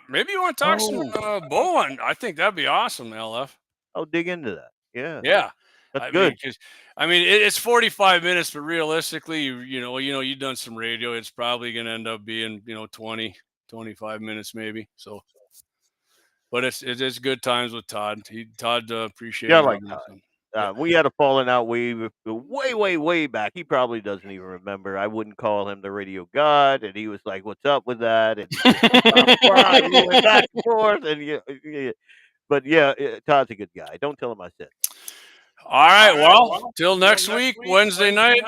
maybe you want to talk some oh, bow on. I think that'd be awesome, LF. I'll dig into that. Yeah, Yeah, that's I good. mean, because it's 45 minutes, but realistically, you've done some radio. It's probably gonna end up being 20, 25 minutes maybe. So, but it's good times with Todd. Todd appreciates. Yeah, I like Todd. We had a falling out way back. He probably doesn't even remember. I wouldn't call him the radio god, and he was like, "What's up with that?" And we went back and forth, and yeah. But yeah, Todd's a good guy. Don't tell him I said. All right. Well, till next week, Wednesday night.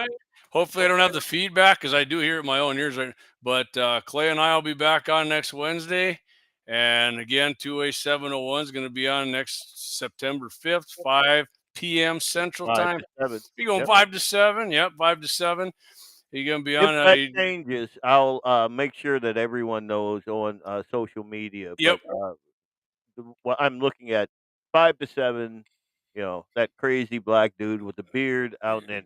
Hopefully, I don't have the feedback because I do hear it in my own ears. But Clay and I will be back on next Wednesday. And again, 2A701 is going to be on next September 5th, 5 p.m. Central Time. 5 to 7. You're going 5 to 7. Yep, 5 to 7. You're going to be on. If that changes, I'll make sure that everyone knows on social media. Yep. But what I'm looking at, 5 to 7. That crazy black dude with the beard out in Enderlin.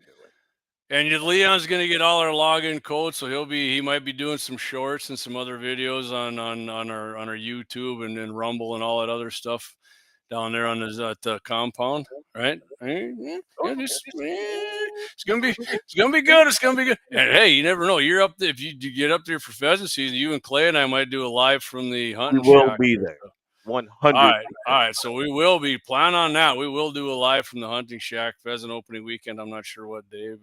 And Leon's going to get all our login codes, so he might be doing some shorts and some other videos on our YouTube and Rumble and all that other stuff down there on the compound, right? It's gonna be good. It's gonna be good. And hey, you never know. You're up there, if you get up there for pheasant season. You and Clay and I might do a live from the hunting. We will be there. 100. All right. So we will be. Plan on that. We will do a live from the hunting shack pheasant opening weekend. I'm not sure what day.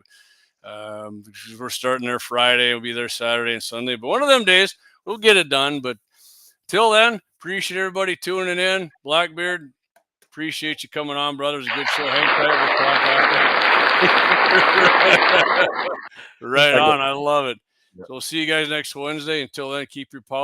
We're starting there Friday. We'll be there Saturday and Sunday. But one of them days we'll get it done. But till then, appreciate everybody tuning in. Blackbeard, appreciate you coming on, brother. It was a good show. Hang tight. Right on. I love it. So we'll see you guys next Wednesday. Until then, keep your powder.